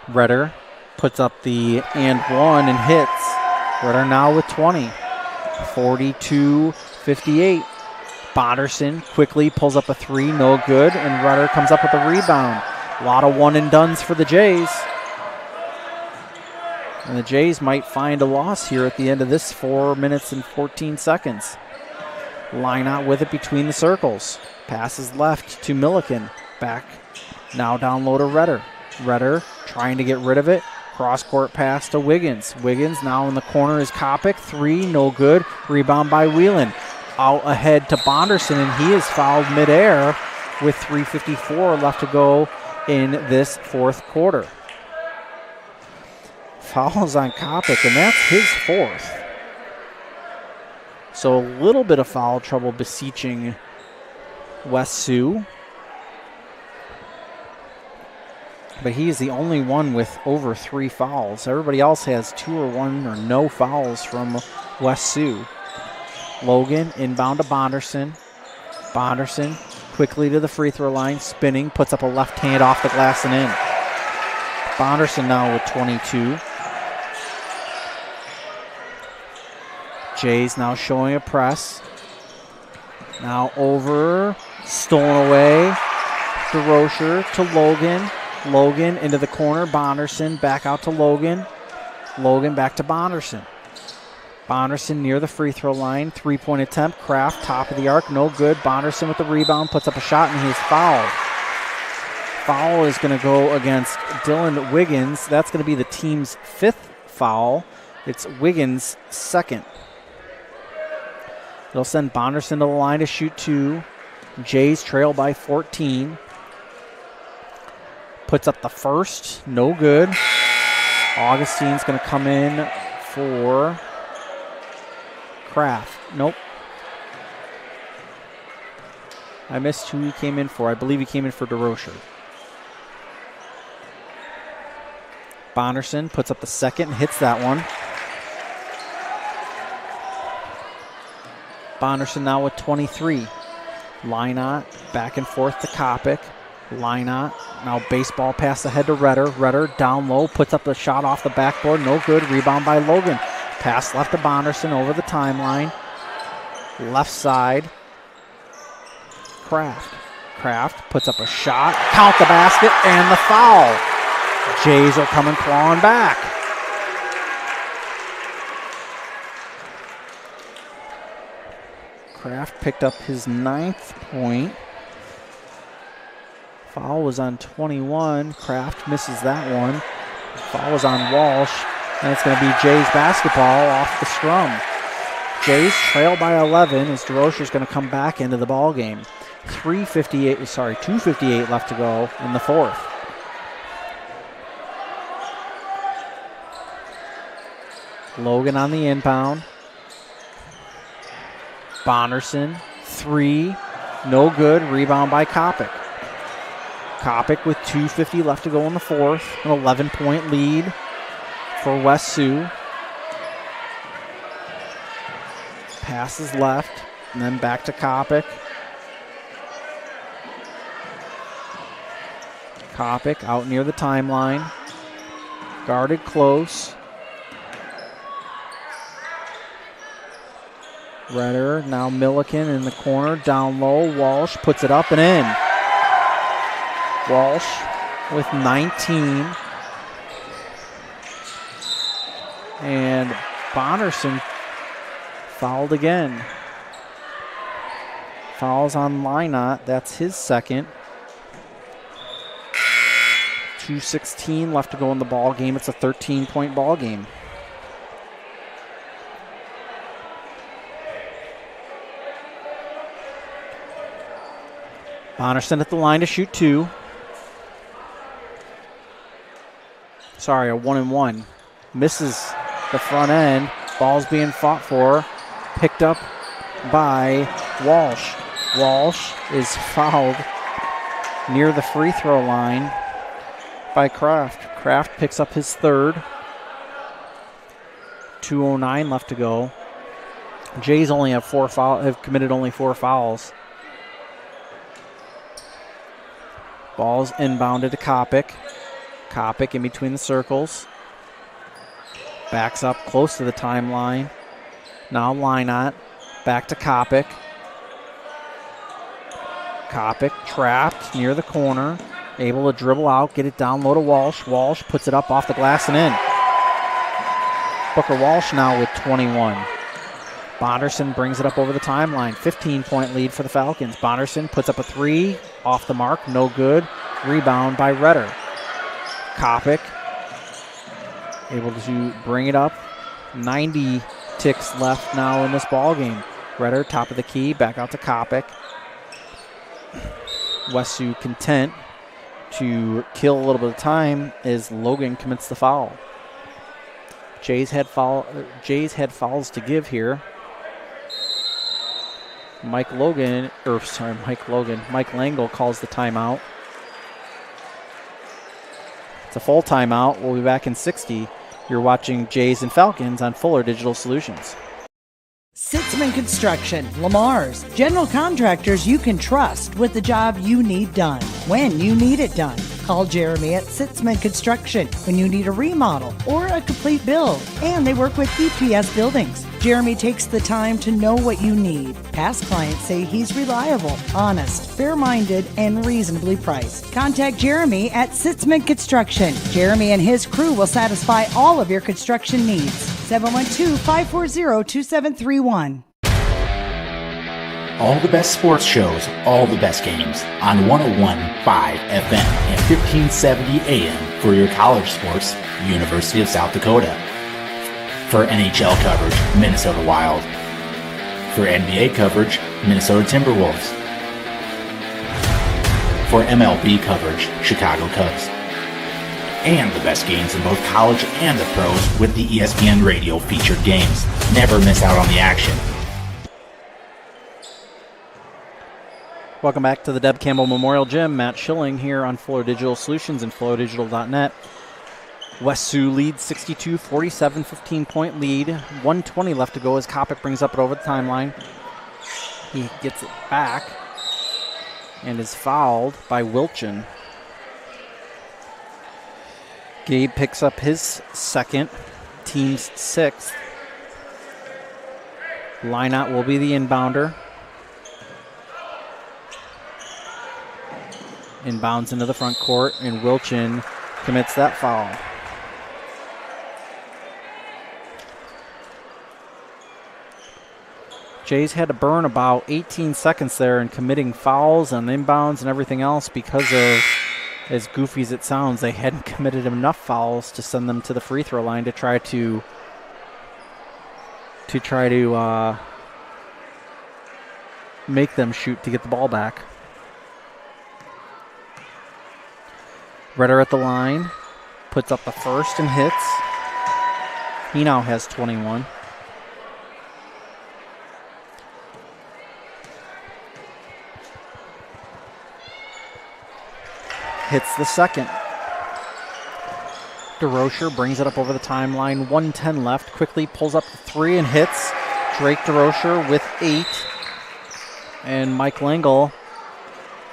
Redder puts up the and one and hits. Redder now with 20. 42-58. Bonderson quickly pulls up a 3, no good, and Redder comes up with a rebound. A lot of one and dones for the Jays. And the Jays might find a loss here at the end of this 4 minutes and 14 seconds. Lynott with it between the circles. Passes left to Milliken. Back now down low to Redder. Redder trying to get rid of it. Cross-court pass to Wiggins. Wiggins now in the corner is Kopic. 3, no good. Rebound by Whelan. Out ahead to Bonderson, and he is fouled midair with 3:54 left to go in this fourth quarter. Fouls on Kopic, and that's his fourth. So a little bit of foul trouble beseeching West Sioux. But he is the only one with over 3 fouls. Everybody else has 2 or 1 or no fouls from West Sioux. Logan inbound to Bonderson. Bonderson quickly to the free throw line, spinning, puts up a left hand off the glass and in. Bonderson now with 22. Jays now showing a press. Now over, stolen away. DeRocher to Logan. Logan into the corner. Bonderson back out to Logan. Logan back to Bonderson. Bonderson near the free throw line. 3-point attempt. Kraft top of the arc. No good. Bonderson with the rebound. Puts up a shot and he's fouled. Foul is going to go against Dylan Wiggins. That's going to be the team's 5th foul. It's Wiggins' 2nd. They'll send Bonderson to the line to shoot 2. Jays trail by 14. Puts up the first. No good. Augustine's going to come in for Kraft. Nope. I missed who he came in for. I believe he came in for DeRocher. Bonderson puts up the second and hits that one. Bonderson now with 23. Lynott back and forth to Kopic. Lynott now baseball pass ahead to Redder. Redder down low, puts up the shot off the backboard. No good. Rebound by Logan. Pass left to Bonderson over the timeline. Left side. Kraft. Kraft puts up a shot. Count the basket and the foul. Jays are coming clawing back. Kraft picked up his 9th point. Foul was on 21. Kraft misses that one. Foul was on Walsh. And it's going to be Jays basketball off the scrum. Jays trail by 11 as DeRocher's going to come back into the ball game. 2:58 left to go in the fourth. Logan on the inbound. Bonderson, 3, no good. Rebound by Kopic. Kopic with 2:50 left to go in the fourth. An 11-point lead for West Sioux. Passes left, and then back to Kopic. Kopic out near the timeline. Guarded close. Redder, now Milliken in the corner, down low. Walsh puts it up and in. Walsh with 19. And Bonderson fouled again. Fouls on Lynott. That's his second. 2:16 left to go in the ball game. It's a 13-point ball game. Bonderson at the line to shoot 2. Sorry, a 1-and-1. Misses the front end. Ball's being fought for. Picked up by Walsh. Walsh is fouled near the free throw line by Kraft. Kraft picks up his third. 2:09 left to go. Jays only have committed only 4 fouls. Ball's inbounded to Kopic. Kopic in between the circles. Backs up close to the timeline. Now Lynott. Back to Kopic. Kopic trapped near the corner. Able to dribble out, get it down low to Walsh. Walsh puts it up off the glass and in. Booker Walsh now with 21. Bonderson brings it up over the timeline. 15-point lead for the Falcons. Bonderson puts up a 3 off the mark, no good. Rebound by Redder. Kopic able to bring it up. 90 ticks left now in this ball game. Redder top of the key, back out to Kopic. West Sioux content to kill a little bit of time as Logan commits the foul. Jays had fouls to give here. Mike Langle calls the timeout. It's a full timeout. We'll be back in 60. You're watching Jays and Falcons on Fuller Digital Solutions. Sitzman Construction, Lamar's, general contractors you can trust with the job you need done, when you need it done. Call Jeremy at Sitzman Construction when you need a remodel or a complete build. And they work with EPS buildings. Jeremy takes the time to know what you need. Past clients say he's reliable, honest, fair-minded, and reasonably priced. Contact Jeremy at Sitzman Construction. Jeremy and his crew will satisfy all of your construction needs. 712-540-2731. All the best sports shows, all the best games on 101.5 FM and 1570 AM for your college sports, University of South Dakota. For NHL coverage, Minnesota Wild. For NBA coverage, Minnesota Timberwolves. For MLB coverage, Chicago Cubs. And the best games in both college and the pros with the ESPN Radio featured games. Never miss out on the action. Welcome back to the Deb Campbell Memorial Gym. Matt Schilling here on Fuller Digital Solutions and FlowDigital.net. West Sioux leads 62-47, 15-point lead. 1:20 left to go as Kopic brings up it over the timeline. He gets it back and is fouled by Wilchin. Gabe picks up his second, team's 6th. Lynott will be the inbounder. Inbounds into the front court, and Wilchin commits that foul. Jays had to burn about 18 seconds there in committing fouls and inbounds and everything else because of, as goofy as it sounds, they hadn't committed enough fouls to send them to the free throw line to try to to try to make them shoot to get the ball back. Redder at the line, puts up the first and hits. He now has 21. Hits the second. DeRocher brings it up over the timeline. 1:10 left. Quickly pulls up the three and hits. Drake DeRocher with 8. And Mike Langle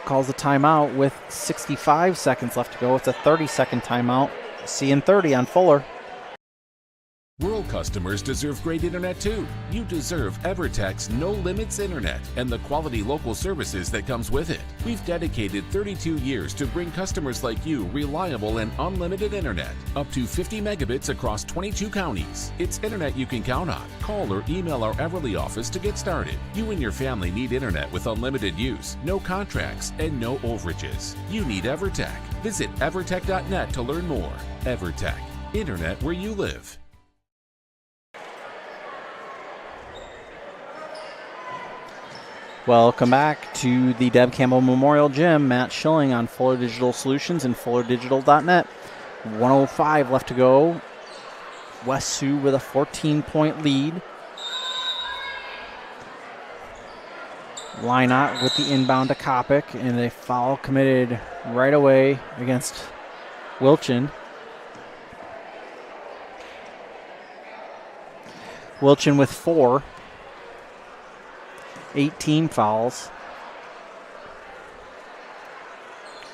calls the timeout with 65 seconds left to go. It's a 30-second timeout. See in 30 on Fuller. Rural customers deserve great internet too. You deserve EverTech's No Limits Internet and the quality local services that comes with it. We've dedicated 32 years to bring customers like you reliable and unlimited internet, up to 50 megabits across 22 counties. It's internet you can count on. Call or email our Everly office to get started. You and your family need internet with unlimited use, no contracts, and no overages. You need EverTech. Visit evertech.net to learn more. EverTech, internet where you live. Welcome back to the Deb Campbell Memorial Gym. Matt Schilling on Fuller Digital Solutions and FullerDigital.net. 1:05 left to go. West Sioux with a 14-point lead. Lynott with the inbound to Kopic, and a foul committed right away against Wilchin. Wilchin with 4. 18 fouls.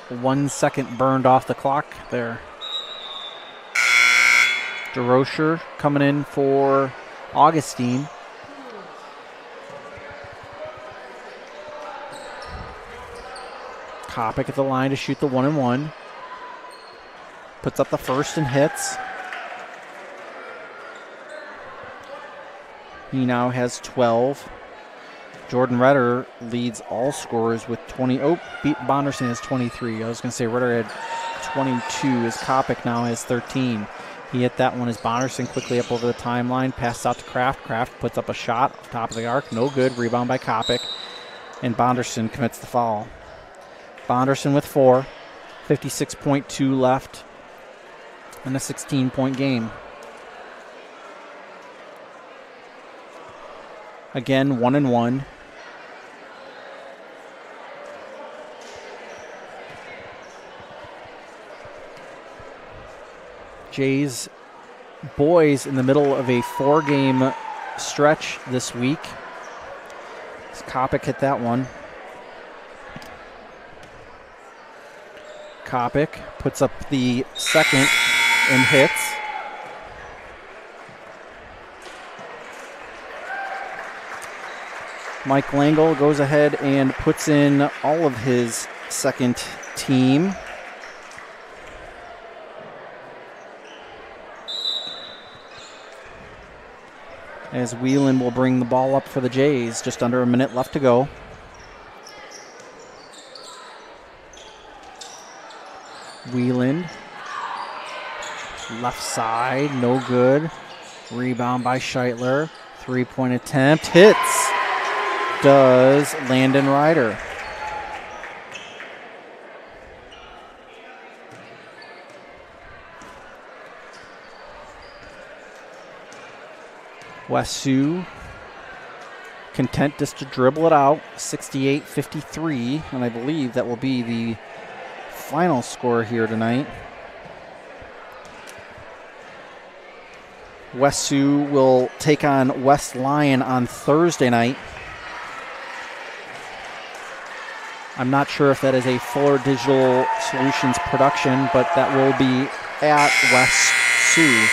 1 second burned off the clock there. DeRocher coming in for Augustine. Kopic at the line to shoot the 1-and-1. Puts up the first and hits. He now has 12. Jordan Redder leads all scorers with 20. Oh, Bonderson has 23. I was going to say Redder had 22 as Kopic now has 13. He hit that one as Bonderson quickly up over the timeline. Passes out to Kraft. Kraft puts up a shot off top of the arc. No good. Rebound by Kopic. And Bonderson commits the foul. Bonderson with 4. 56.2 left in a 16-point game. Again, 1-and-1. Jays boys in the middle of a 4-game stretch this week. Kopic hit that one. Kopic puts up the second and hits. Mike Langle goes ahead and puts in all of his second team. As Whelan will bring the ball up for the Jays. Just under a minute left to go. Whelan. Left side, no good. Rebound by Scheitler. 3-point attempt. Hits. Does Landon Ryder. West Sioux content just to dribble it out, 68-53, and I believe that will be the final score here tonight. West Sioux will take on West Lyon on Thursday night. I'm not sure if that is a Fuller Digital Solutions production, but that will be at West Sioux.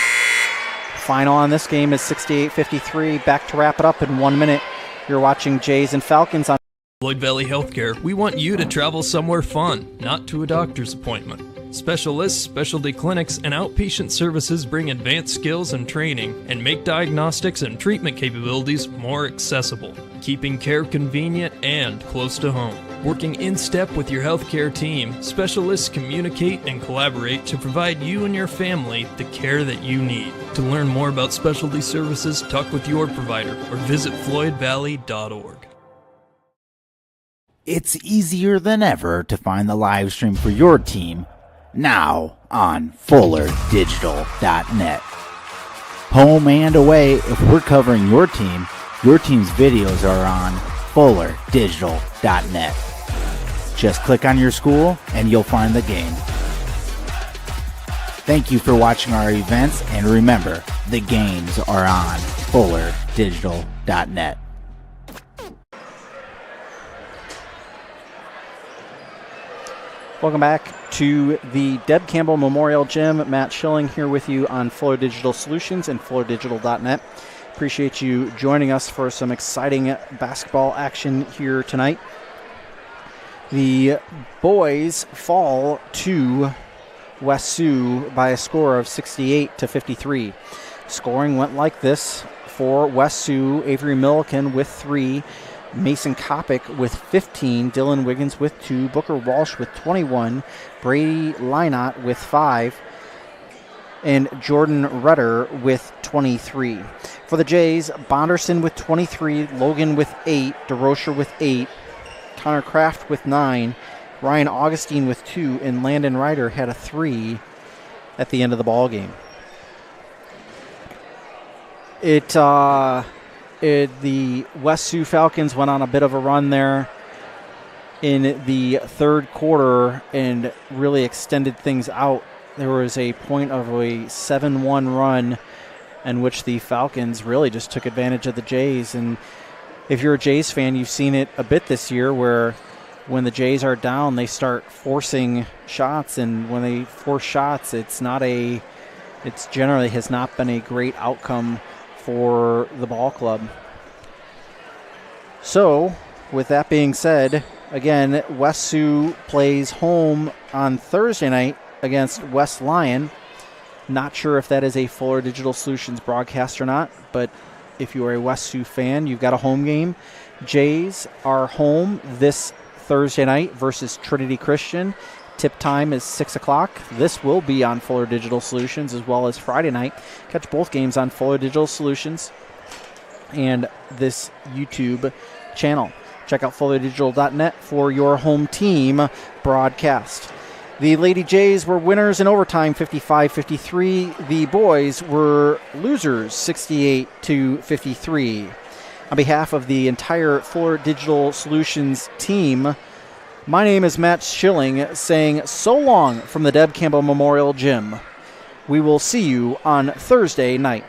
Final on this game is 68-53. Back to wrap it up in 1 minute. You're watching Jays and Falcons on Lloyd Valley Healthcare. We want you to travel somewhere fun, not to a doctor's appointment. Specialists, specialty clinics, and outpatient services bring advanced skills and training and make diagnostics and treatment capabilities more accessible, keeping care convenient and close to home. Working in step with your healthcare team, specialists communicate and collaborate to provide you and your family the care that you need. To learn more about specialty services, talk with your provider or visit floydvalley.org. It's easier than ever to find the live stream for your team now on FullerDigital.net. Home and away, if we're covering your team's videos are on FullerDigital.net. Just click on your school and you'll find the game. Thank you for watching our events, and remember, the games are on FullerDigital.net. Welcome back to the Deb Campbell Memorial Gym. Matt Schilling here with you on Fuller Digital Solutions and FullerDigital.net. Appreciate you joining us for some exciting basketball action here tonight. The boys fall to West Sioux by a score of 68-53. Scoring went like this for West Sioux: Avery Milliken with 3, Mason Kopic with 15, Dylan Wiggins with 2, Booker Walsh with 21, Brady Lynott with 5, and Jordan Rudder with 23. For the Jays, Bonderson with 23, Logan with 8, DeRocher with 8, Connor Kraft with 9, Ryan Augustine with 2, and Landon Ryder had a 3 at the end of the ball game. The West Sioux Falcons went on a bit of a run there in the third quarter and really extended things out. There was a point of a 7-1 run in which the Falcons really just took advantage of the Jays. And if you're a Jays fan, you've seen it a bit this year where when the Jays are down, they start forcing shots. And when they force shots, it's generally has not been a great outcome for the ball club. So, with that being said, again, West Sioux plays home on Thursday night against West Lyon. Not sure if that is a Fuller Digital Solutions broadcast or not, but if you are a West Sioux fan, you've got a home game. Jays are home this Thursday night versus Trinity Christian. Tip time is 6 o'clock. This will be on Fuller Digital Solutions as well as Friday night. Catch both games on Fuller Digital Solutions and this YouTube channel. Check out FullerDigital.net for your home team broadcast. The Lady Jays were winners in overtime, 55-53. The boys were losers, 68-53. On behalf of the entire Fuller Digital Solutions team, my name is Matt Schilling, saying so long from the Deb Campbell Memorial Gym. We will see you on Thursday night.